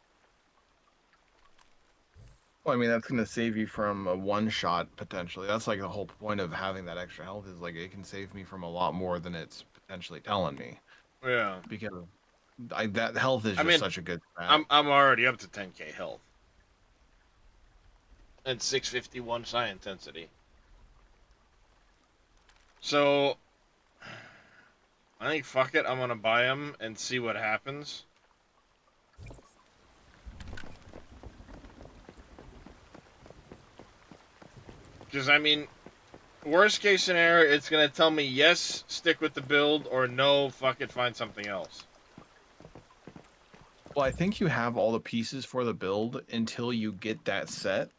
C: Well, I mean, that's going to save you from a one shot potentially. That's like the whole point of having that extra health is like it can save me from a lot more than it's potentially telling me
A: Yeah,
C: because that health is
A: I
C: just
A: mean,
C: such a good stat.
A: I'm already up to 10k health and 651 psi intensity. So I think fuck it, I'm gonna buy them and see what happens. Because I mean, worst case scenario, it's gonna tell me yes, stick with the build, or no, fuck it, find something else.
C: Well, I think you have all the pieces for the build until you get that set.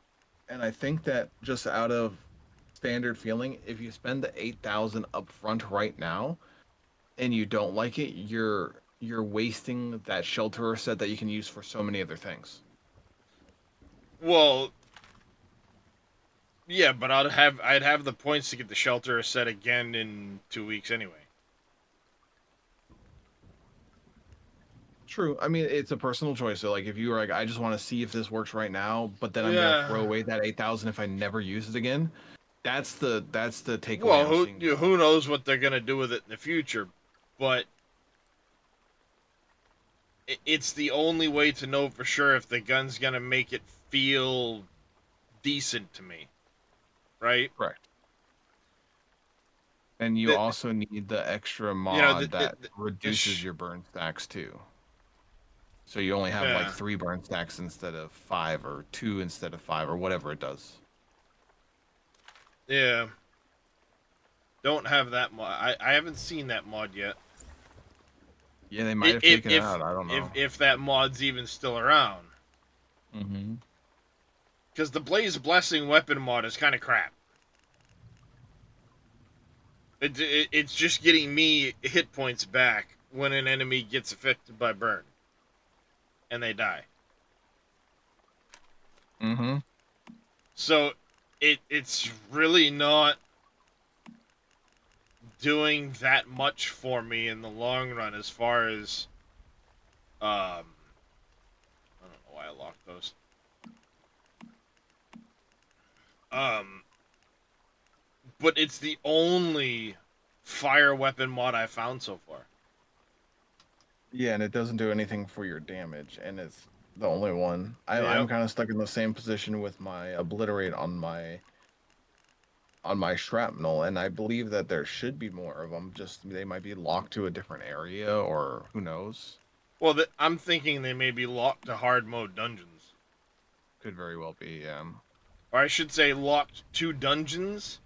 C: And I think that just out of standard feeling, if you spend the 8,000 up front right now and you don't like it, you're wasting that shelterer set that you can use for so many other things.
A: Well, yeah, but I'd have the points to get the shelter set again in 2 weeks anyway.
C: True. I mean, it's a personal choice. So, like, if you were like, I just want to see if this works right now, but then I'm gonna throw
A: Yeah.
C: away that 8,000 if I never use it again. That's the takeaway
A: Well,
C: I'm seeing.
A: who knows what they're gonna do with it in the future, but it's the only way to know for sure if the gun's gonna make it feel decent to me, right?
C: Correct. And you
A: The,
C: also need the extra mod
A: you know,
C: that reduces your burn stacks too. So you only have like
A: yeah.
C: 3 burn stacks instead of 5, or 2 instead of 5, or whatever it does.
A: Yeah. Don't have that mod. I haven't seen that mod yet.
C: Yeah, they might have taken it out. I don't know.
A: If that mod's even still around.
C: Mm-hmm.
A: Because the Blaze Blessing weapon mod is kind of crap. It's just getting me hit points back when an enemy gets affected by burn. And they die.
C: Mm-hmm.
A: So it's really not doing that much for me in the long run as far as I don't know why I locked those. But it's the only fire weapon mod I found so far.
C: Yeah, and it doesn't do anything for your damage, and it's the only one. I'm
A: Yep.
C: kind of stuck in the same position with my obliterate on on my shrapnel, and I believe that there should be more of them. Just they might be locked to a different area, or who knows?
A: Well, I'm thinking they may be locked to hard mode dungeons.
C: Could very well be.
A: Or I should say locked to dungeons,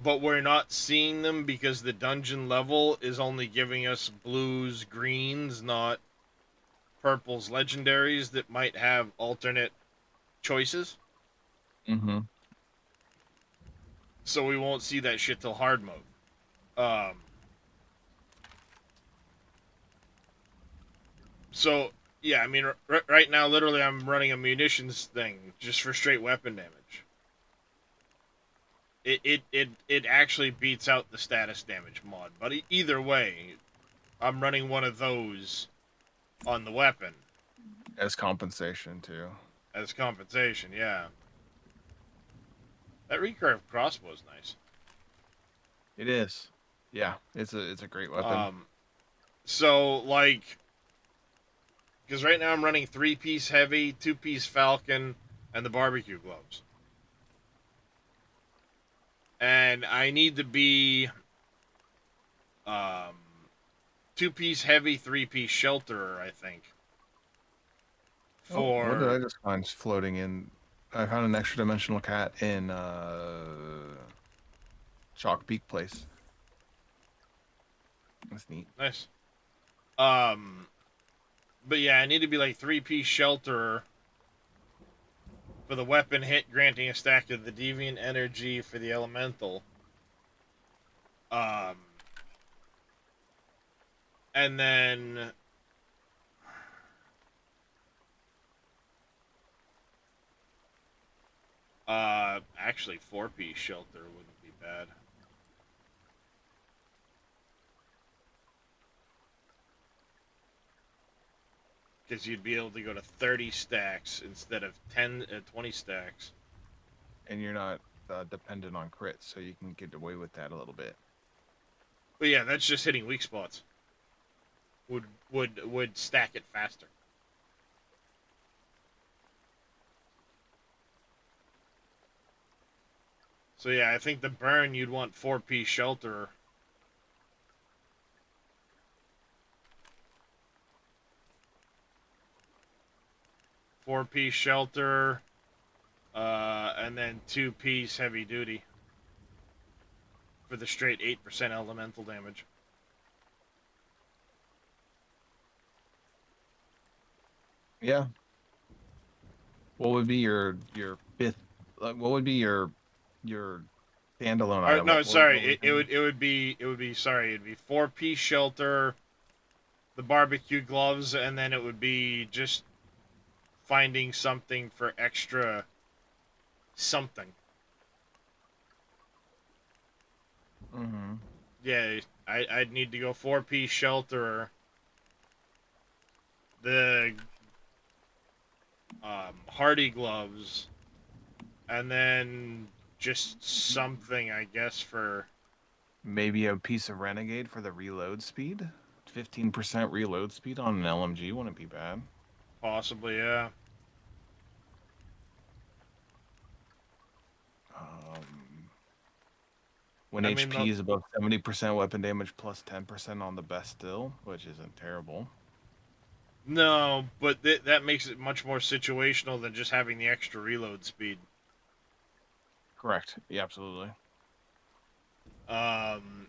A: but we're not seeing them because the dungeon level is only giving us blues, greens, not purples, legendaries that might have alternate choices.
C: Mm-hmm.
A: So we won't see that shit till hard mode. Um, so yeah, I mean, right now, literally, I'm running a munitions thing just for straight weapon damage. It actually beats out the status damage mod, but either way, I'm running one of those on the weapon
C: As compensation too.
A: as compensation. Yeah, that recurve crossbow is nice.
C: It is. Yeah, it's a great weapon.
A: So like, because right now I'm running 3-piece heavy, 2-piece falcon, and the barbecue gloves, and I need to be um 2-piece heavy, 3-piece shelterer, I think.
C: Oh, what did I
A: For
C: just find floating in? I found an extra dimensional cat in Chalk Peak Place. That's neat.
A: nice. Um, but yeah, I need to be like 3-piece shelterer for the weapon hit, granting a stack of the deviant energy for the elemental. Um, and then actually 4-piece shelter wouldn't be bad. Because you'd be able to go to 30 stacks instead of 20 stacks.
C: And you're not dependent on crits, so you can get away with that a little bit.
A: But yeah, that's just hitting weak spots. Would stack it faster. So yeah, I think the burn you'd want 4-piece shelter. Four-piece shelter, and then 2-piece heavy duty for the straight 8% elemental damage.
C: Yeah. What would be your fifth? What would be your standalone
A: Or,
C: item?
A: no,
C: What
A: sorry, it would be sorry, it'd be 4-piece shelter, the barbecue gloves, and then it would be just finding something for extra something.
C: Mm-hmm.
A: Yeah, I'd need to go 4-piece shelter, the hardy gloves, and then just something, I guess, for
C: Maybe a piece of Renegade for the reload speed. 15% reload speed on an LMG wouldn't be bad.
A: possibly, yeah.
C: When
A: I mean,
C: HP is above 70% weapon damage plus 10% on the best still, which isn't terrible.
A: no, but that makes it much more situational than just having the extra reload speed.
C: Correct. Yeah, absolutely.
A: Um,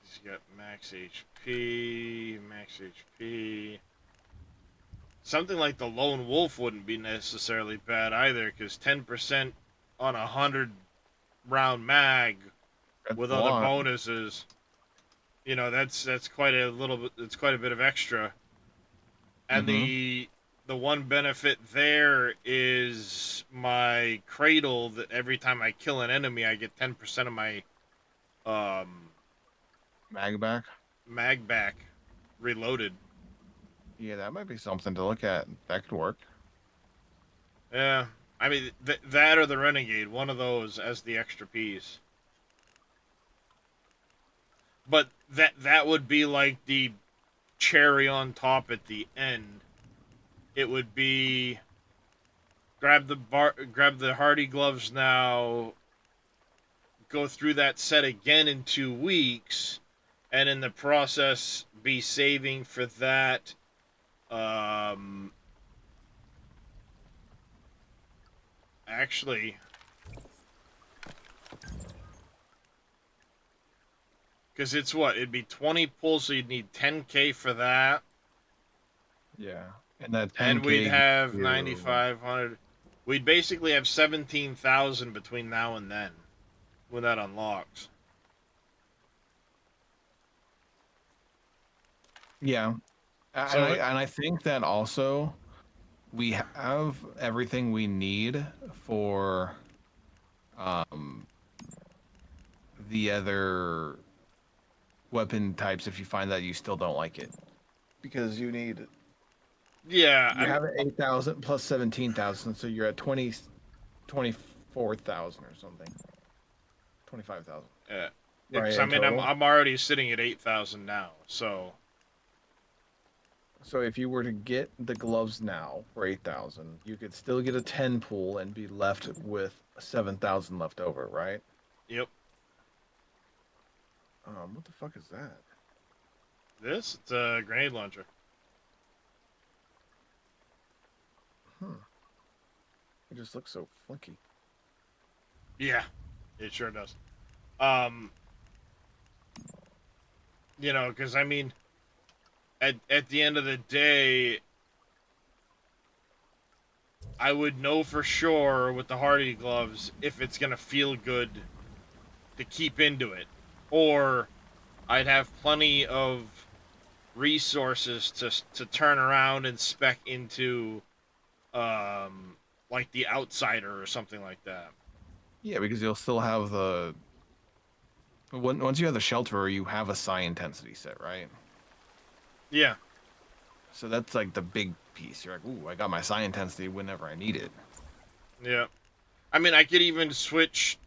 A: he's got max HP, max HP. Something like the Lone Wolf wouldn't be necessarily bad either, because 10% on a 100-round mag
C: That's
A: with
C: a
A: other
C: lot.
A: bonuses, that's quite a little bit. It's quite a bit of extra. And
C: Mhm.
A: the one benefit there is my cradle. That every time I kill an enemy, I get 10% of my
C: Mag back.
A: mag back reloaded.
C: Yeah, that might be something to look at. That could work.
A: Yeah, I mean that or the renegade, one of those as the extra piece. But that would be like the cherry on top at the end it would be grab the Hardy gloves now, go through that set again in 2 weeks, and in the process be saving for that. Actually, because it's what? It'd be 20 pulls, so you'd need 10K for that.
C: Yeah. And that 10K
A: And we'd have
C: you-
A: 9,500. We'd basically have 17,000 between now and then when that unlocks.
C: Yeah.
A: So-
C: And I think that also we have everything we need for the other weapon types if you find that you still don't like it. Because you need
A: Yeah,
C: you have 8,000 plus 17,000, so you're at 24,000 or something. 25,000.
A: yeah.
C: Right,
A: 'Cause, I
C: in
A: mean, I'm
C: total?
A: already sitting at 8,000 now. So
C: So if you were to get the gloves now for 8,000, you could still get a 10 pool and be left with 7,000 left over, right?
A: yep.
C: What the fuck is that?
A: It's a grenade launcher.
C: It just looks so flinky.
A: Yeah, it sure does. You know, because I mean, at the end of the day, I would know for sure with the Hardy gloves if it's gonna feel good to keep into it, or I'd have plenty of resources to turn around and spec into, like the Outsider or something like that.
C: Yeah, because you'll still have the. Once you have the shelter, you have a psi intensity set, right?
A: Yeah.
C: So that's like the big piece. You're like, ooh, I got my psi intensity whenever I need it.
A: Yeah. I mean, I could even switch.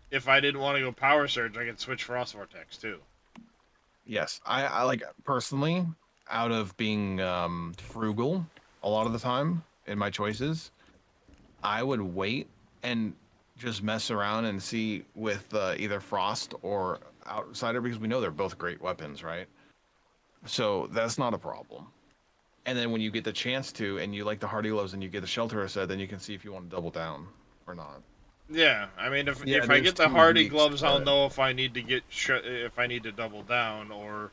A: If I didn't want to go Power Surge, I could switch Frost Vortex too.
C: Yes, I like personally, out of being frugal a lot of the time in my choices, I would wait and just mess around and see with either Frost or Outsider because we know they're both great weapons, right? So that's not a problem. And then when you get the chance to, and you like the Hardy Gloves and you get the Shelter set, then you can see if you want to double down or not.
A: Yeah, I mean,
C: Yeah,
A: if I
C: there's
A: get the
C: 2
A: Hardy
C: weeks,
A: gloves, I'll
C: but-
A: know if I need to if I need to double down or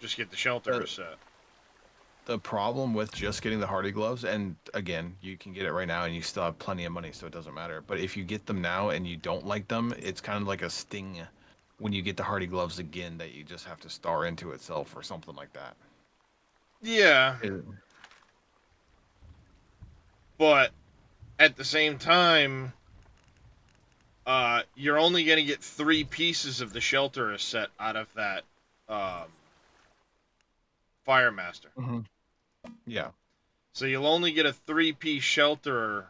A: just get the shelter set.
C: The problem with just getting the Hardy Gloves, and again, you can get it right now and you still have plenty of money, so it doesn't matter. But if you get them now and you don't like them, it's kind of like a sting when you get the Hardy Gloves again that you just have to star into itself or something like that.
A: Yeah, but at the same time, you're only gonna get 3 pieces of the shelter set out of that Firemaster.
C: Mm-hmm. Yeah.
A: So you'll only get a 3-piece shelter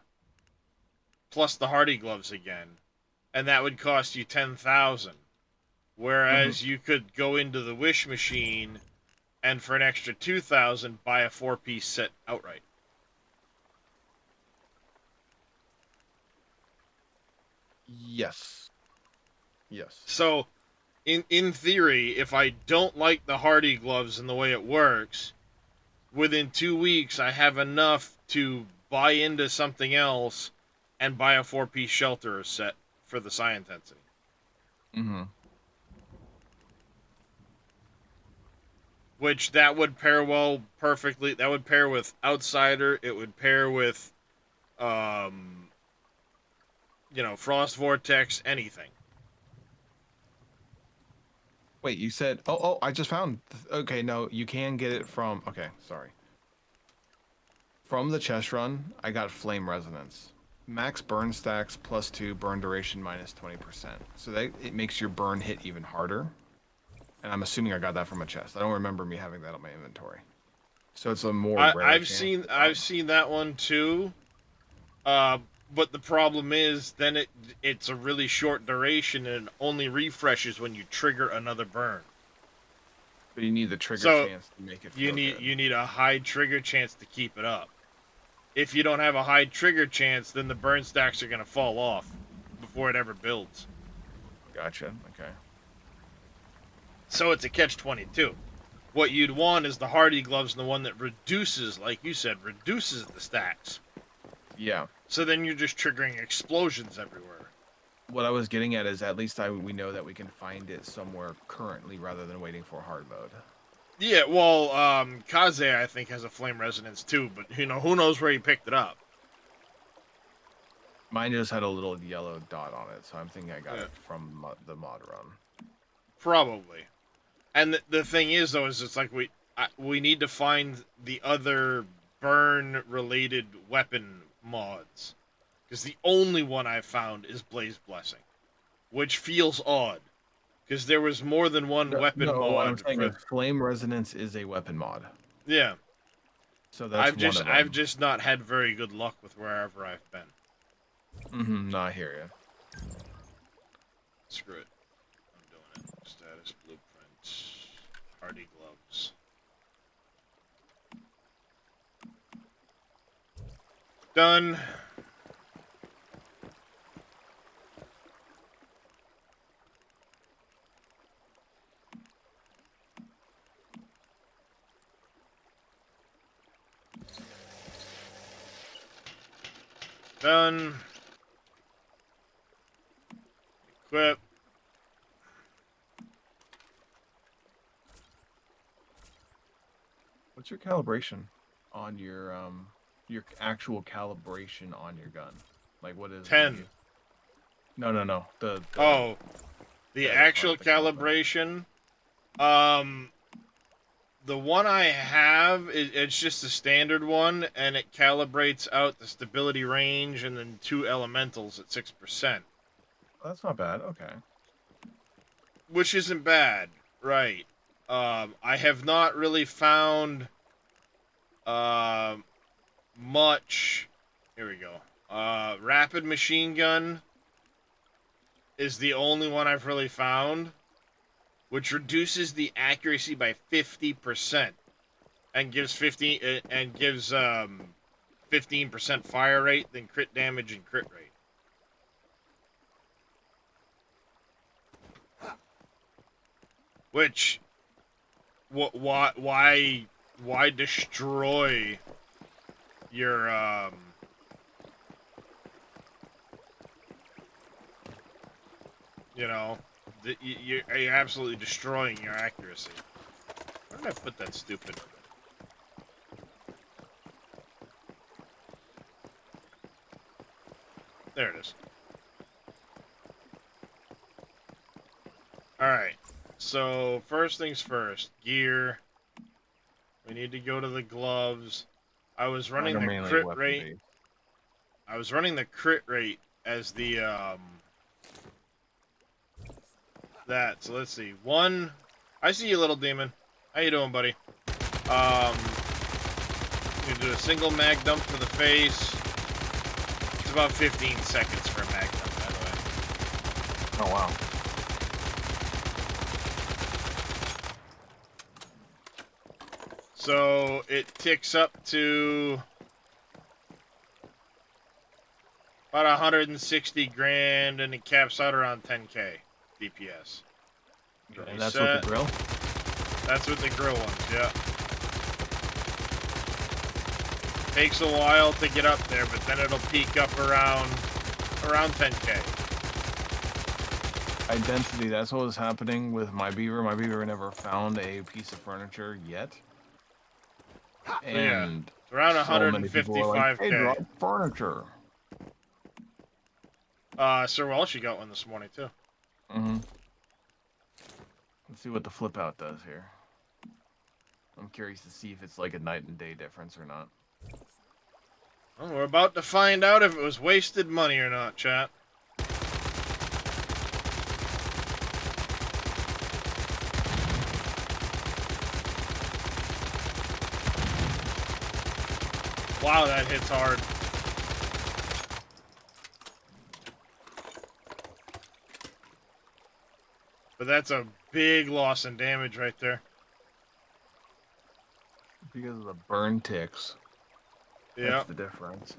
A: plus the Hardy gloves again, and that would cost you 10,000. Whereas you could go into the Wish machine and for an extra 2,000 buy a 4-piece set outright.
C: Yes. Yes.
A: So, in theory, if I don't like the Hardy gloves and the way it works, within 2 weeks I have enough to buy into something else and buy a 4-piece shelter set for the psi intensity.
C: Mm-hmm.
A: Which that would pair well perfectly. That would pair with Outsider. It would pair with, Frost Vortex. Anything.
C: Wait, you said? Oh! I just found. Okay, no, you can get it from. Okay, sorry. From the chest run, I got Flame Resonance. Max burn stacks +2, burn duration -20%. So that it makes your burn hit even harder. And I'm assuming I got that from a chest. I don't remember me having that on my inventory. So it's a more rare
A: I've
C: chance.
A: seen that one too. But the problem is then it's a really short duration and it only refreshes when you trigger another burn.
C: But you need the trigger
A: So,
C: chance to make it
A: You
C: feel
A: need
C: good.
A: you need a high trigger chance to keep it up. If you don't have a high trigger chance, then the burn stacks are gonna fall off before it ever builds.
C: Gotcha. Okay.
A: So it's a catch-22. What you'd want is the hardy gloves and the one that reduces, like you said, reduces the stacks.
C: Yeah.
A: So then you're just triggering explosions everywhere.
C: What I was getting at is at least we know that we can find it somewhere currently rather than waiting for hard mode.
A: Yeah, well, Kaze I think has a flame resonance too, but who knows where he picked it up.
C: Mine just had a little yellow dot on it, so I'm thinking I got
A: Yeah.
C: it from the mod run.
A: Probably. And the thing is, though, is it's like we need to find the other burn-related weapon mods. Because the only one I've found is Blaze Blessing. Which feels odd. Because there was more than one weapon
C: No, what I'm
A: mod
C: saying
A: for...
C: is Flame Resonance is a weapon mod.
A: Yeah.
C: So that's one of them.
A: I've just not had very good luck with wherever I've been.
C: Mm-hmm. No, I hear you.
A: Screw it. I'm doing it. Status blueprint. Hardy gloves. Done. Done. Equip.
C: What's your calibration on your actual calibration on your gun? Like what is
A: 10.
C: No.
A: Oh, the
C: the
A: actual
C: part of the
A: calibration. The one I have, it's just a standard one, and it calibrates out the stability range and then 2 elementals at 6%.
C: That's not bad. Okay.
A: Which isn't bad, right? I have not really found much. Here we go. Rapid machine gun is the only one I've really found, which reduces the accuracy by 50% and gives 15% fire rate, then crit damage and crit rate. Which, why destroy your you're absolutely destroying your accuracy. Where did I put that stupid? There it is. Alright. So, first things first. Gear. We need to go to the gloves. I was running the crit rate. I was running the crit rate as the, that. So, let's see. One. I see you, little demon. How you doing, buddy? You do a single mag dump to the face. It's about 15 seconds for a mag dump, by the way.
C: Oh wow.
A: So it ticks up to about 160 grand, and it caps out around 10k DPS.
C: And that's with the grill?
A: That's with the grill ones, yeah. Takes a while to get up there, but then it'll peak up around 10k.
C: Identity, that's what was happening with my beaver. My beaver never found a piece of furniture yet. And
A: It's around
C: so many people were like,
A: 155k.
C: hey, drop furniture.
A: Sir Welsh, you got one this morning too.
C: Mm-hmm. Let's see what the flip out does here. I'm curious to see if it's like a night and day difference or not.
A: Well, we're about to find out if it was wasted money or not, chat. Wow, that hits hard. But that's a big loss in damage right there.
C: because of the burn ticks.
A: Yeah.
C: That's the difference.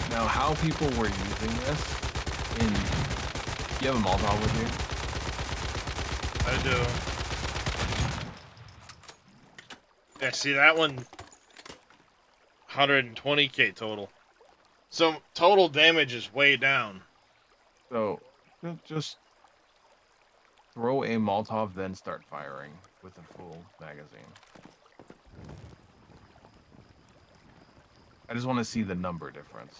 C: Now, how people were using this in... You have a Molotov with you?
A: I do. Yeah, see that one, 120k total. So total damage is way down.
C: So, just throw a Molotov, then start firing with a full magazine. I just want to see the number difference.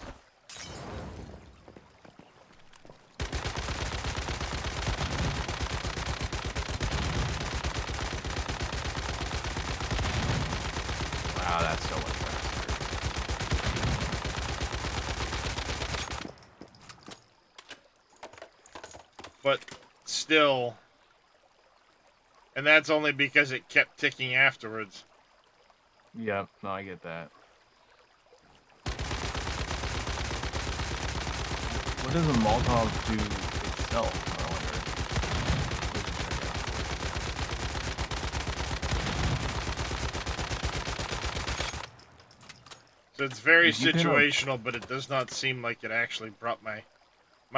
C: Wow, that's so much faster.
A: But still, and that's only because it kept ticking afterwards.
C: Yep, no, I get that. What does a Molotov do itself, I wonder?
A: So it's very
C: You can,
A: situational, but it does not seem like it actually brought my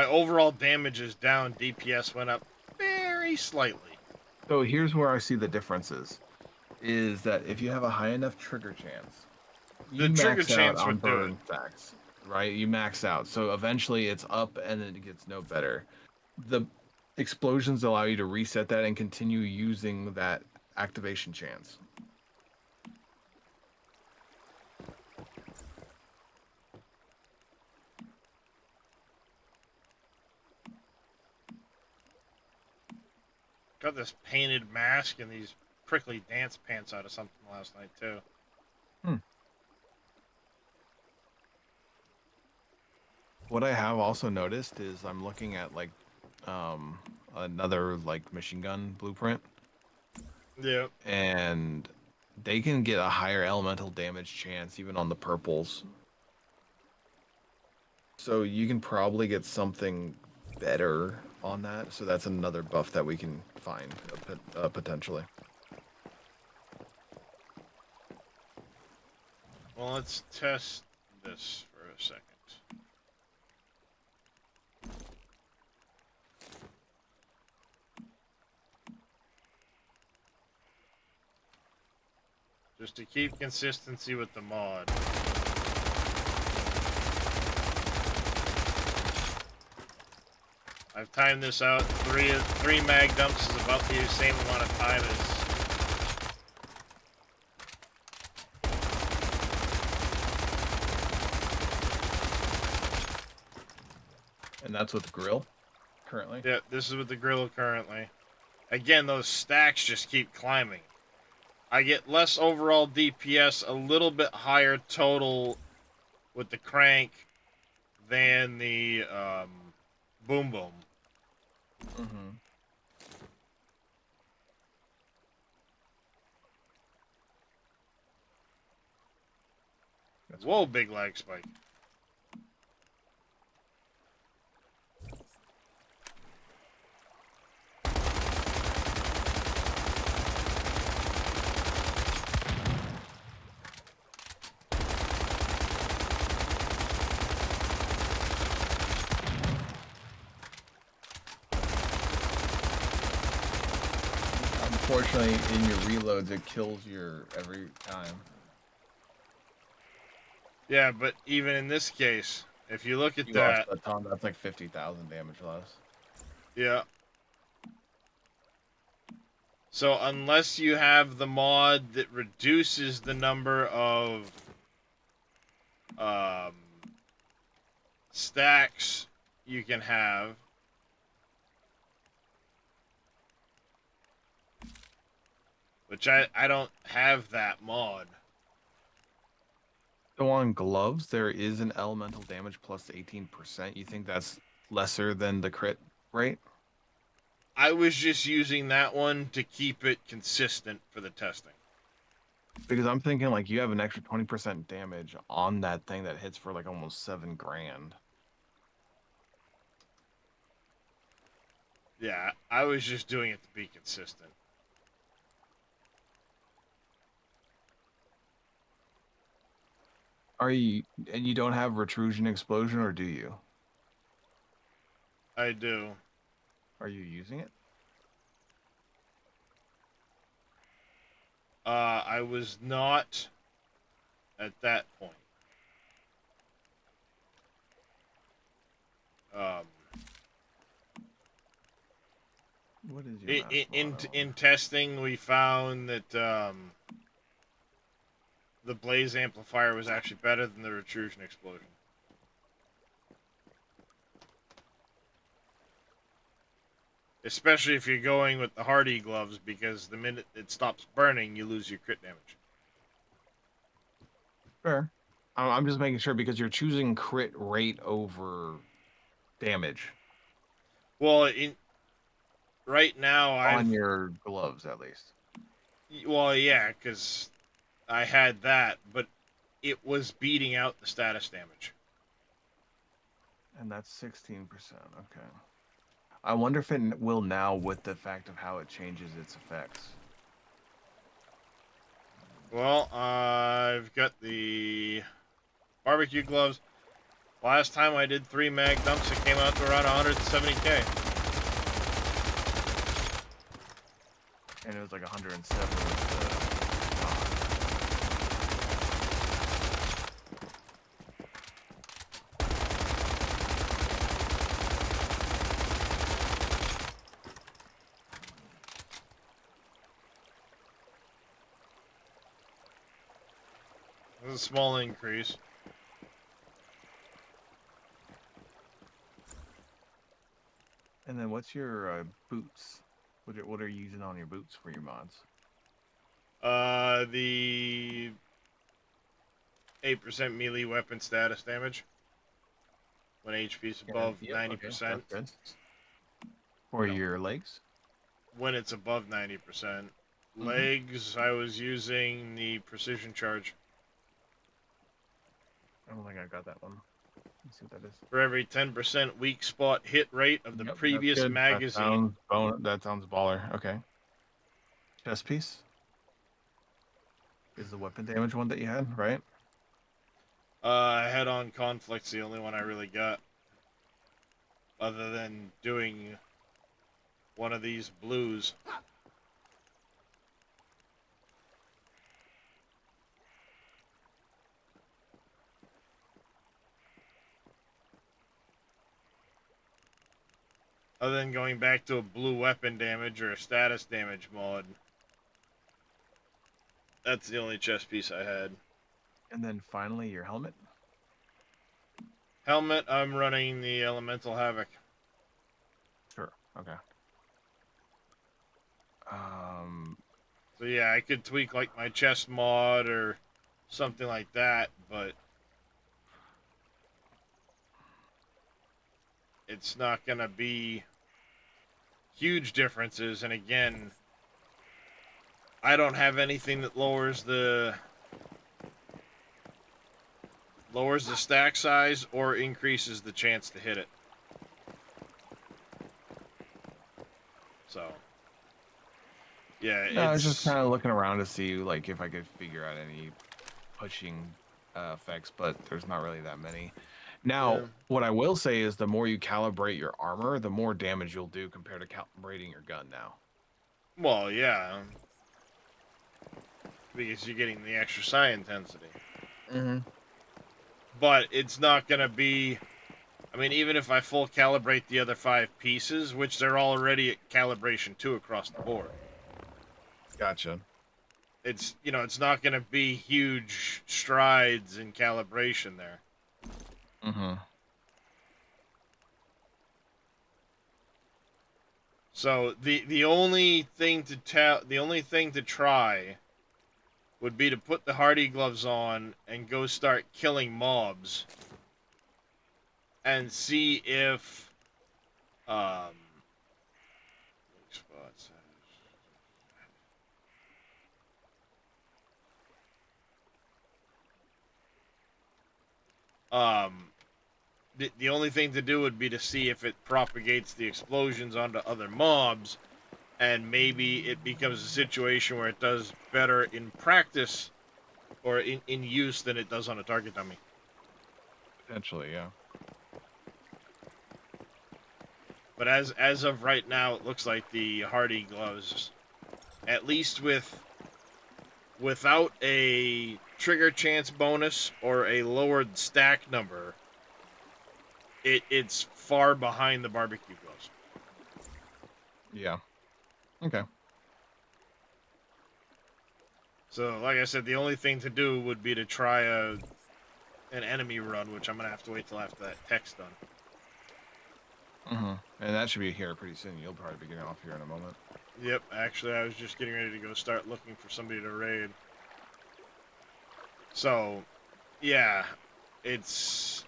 A: overall damage is down. DPS went up very slightly.
C: So here's where I see the differences. Is that if you have a high enough trigger chance, you
A: The trigger
C: max out
A: chance
C: on
A: would do it.
C: burn stacks, right? You max out. So eventually it's up and then it gets no better. The explosions allow you to reset that and continue using that activation chance.
A: Got this painted mask and these prickly dance pants out of something last night too.
C: What I have also noticed is I'm looking at like another like machine gun blueprint,
A: Yeah.
C: and they can get a higher elemental damage chance even on the purples. So you can probably get something better on that. So that's another buff that we can find potentially.
A: Well, let's test this for a second. Just to keep consistency with the mod. I've timed this out. Three mag dumps is about the same amount of time as.
C: And that's with the grill currently.
A: Yeah, this is with the grill currently. Again, those stacks just keep climbing. I get less overall DPS, a little bit higher total with the crank than the boom boom.
C: Mm-hmm.
A: Whoa, big lag spike.
C: Unfortunately, in your reloads, it kills your every time.
A: Yeah, but even in this case, if you look at
C: You
A: that,
C: lost a ton. That's like 50,000 damage less.
A: yeah. So unless you have the mod that reduces the number of stacks you can have, which I don't have that mod.
C: So on gloves, there is an elemental damage plus 18%. You think that's lesser than the crit rate?
A: I was just using that one to keep it consistent for the testing.
C: Because I'm thinking like you have an extra 20% damage on that thing that hits for like almost 7 grand.
A: Yeah, I was just doing it to be consistent.
C: Are you and you don't have retrusion explosion, or do you?
A: I do.
C: Are you using it?
A: I was not at that point. Um,
C: What is your last motto?
A: in testing, we found that the blaze amplifier was actually better than the retrusion explosion. Especially if you're going with the hardy gloves, because the minute it stops burning, you lose your crit damage.
C: Fair. I'm just making sure because you're choosing crit rate over damage
A: Well, right now
C: on
A: I've
C: your gloves, at least.
A: yeah, because I had that, but it was beating out the status damage.
C: And that's 16%. Okay. I wonder if it will now with the fact of how it changes its effects.
A: Well, I've got the barbecue gloves. Last time I did 3 mag dumps, it came out to around 170k.
C: And it was like 107 with
A: It was a small increase.
C: And then what's your boots? What are you using on your boots for your mods?
A: The 8% melee weapon status damage when HP is above
C: Yep, okay,
A: 90%.
C: that's good. For
A: No.
C: your legs?
A: When it's above 90%.
C: Mhm.
A: Legs, I was using the precision charge.
C: I don't think I got that one. Let's see what that is.
A: For every 10% weak spot hit rate of the
C: Yep, that's
A: previous
C: good.
A: magazine.
C: That sounds baller. Okay. Chest piece is the weapon damage one that you had, right?
A: Head-on conflict's the only one I really got. Other than doing one of these blues. Other than going back to a blue weapon damage or a status damage mod. That's the only chest piece I had.
C: And then finally your helmet.
A: Helmet, I'm running the Elemental Havoc.
C: Sure. Okay.
A: So yeah, I could tweak like my chest mod or something like that, but it's not gonna be huge differences. And again, I don't have anything that lowers the stack size or increases the chance to hit it. So yeah,
C: No, I was just
A: it's
C: kind of looking around to see like if I could figure out any pushing effects, but there's not really that many. Now,
A: yeah.
C: what I will say is the more you calibrate your armor, the more damage you'll do compared to calibrating your gun now.
A: Well, yeah, because you're getting the extra psi intensity.
C: Mm-hmm.
A: But it's not gonna be. I mean, even if I full calibrate the other 5 pieces, which they're already at calibration 2 across the board,
C: Gotcha.
A: it's it's not gonna be huge strides in calibration there.
C: Mm-hmm.
A: So the only thing to try would be to put the hardy gloves on and go start killing mobs and see if um spots the only thing to do would be to see if it propagates the explosions onto other mobs, and maybe it becomes a situation where it does better in practice or in use than it does on a target dummy.
C: Potentially, yeah.
A: But as of right now, it looks like the Hardy gloves, at least without a trigger chance bonus or a lowered stack number, it's far behind the barbecue gloves.
C: Yeah. Okay.
A: So, like I said, the only thing to do would be to try an enemy run, which I'm gonna have to wait till after that tech's done.
C: Mm-hmm. And that should be here pretty soon. You'll probably be getting off here in a moment.
A: Yep, actually, I was just getting ready to go start looking for somebody to raid. So, yeah, it's...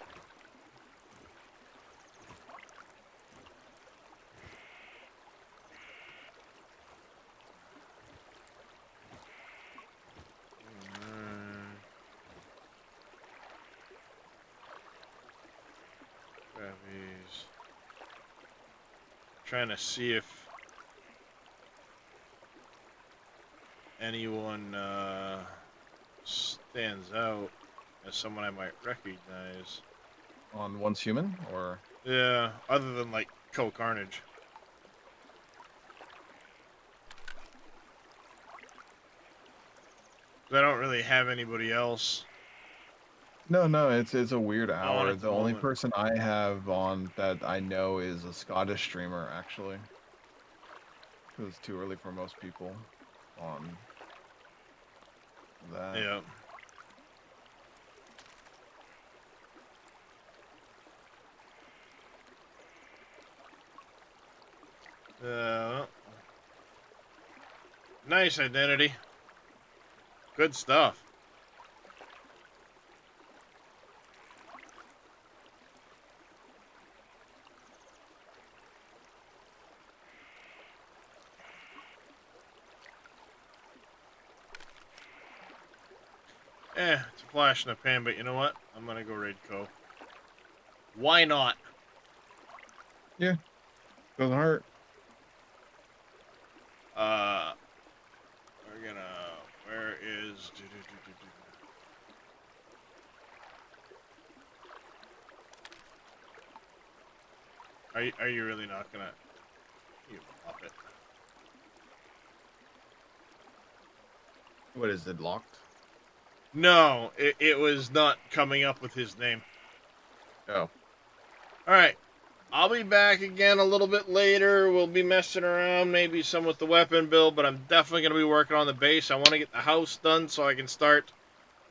A: Grab these. Trying to see if anyone stands out as someone I might recognize.
C: On Once Human, or
A: Yeah, other than like Carnage. I don't really have anybody else
C: no, it's a weird
A: on
C: hour.
A: at the
C: The only
A: moment.
C: person I have on that I know is a Scottish streamer, actually. It was too early for most people on that.
A: Yeah. Nice identity. Good stuff. It's a flash in the pan, but you know what? I'm gonna go raid Co. Why not?
C: Doesn't hurt.
A: We're gonna... Where is... Are you really not gonna... You muppet.
C: What is it, locked?
A: No, it was not coming up with his name.
C: Oh.
A: Alright. I'll be back again a little bit later. We'll be messing around, maybe some with the weapon build, but I'm definitely going to be working on the base. I want to get the house done so I can start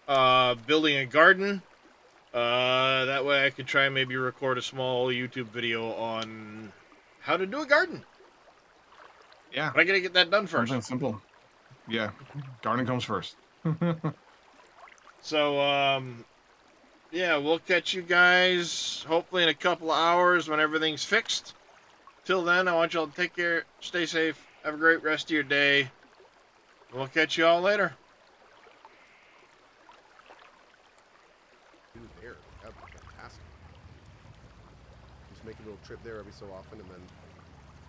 A: building a garden. That way I could try and maybe record a small YouTube video on how to do a garden.
C: Yeah.
A: But I got to get that done first.
C: Something simple. Yeah. Garden comes first.
A: So, yeah, we'll catch you guys hopefully in a couple of hours when everything's fixed. Till then, I want y'all to take care, stay safe, have a great rest of your day. We'll catch you all later.
E: Do there. That would be fantastic. Just make a little trip there every so often and then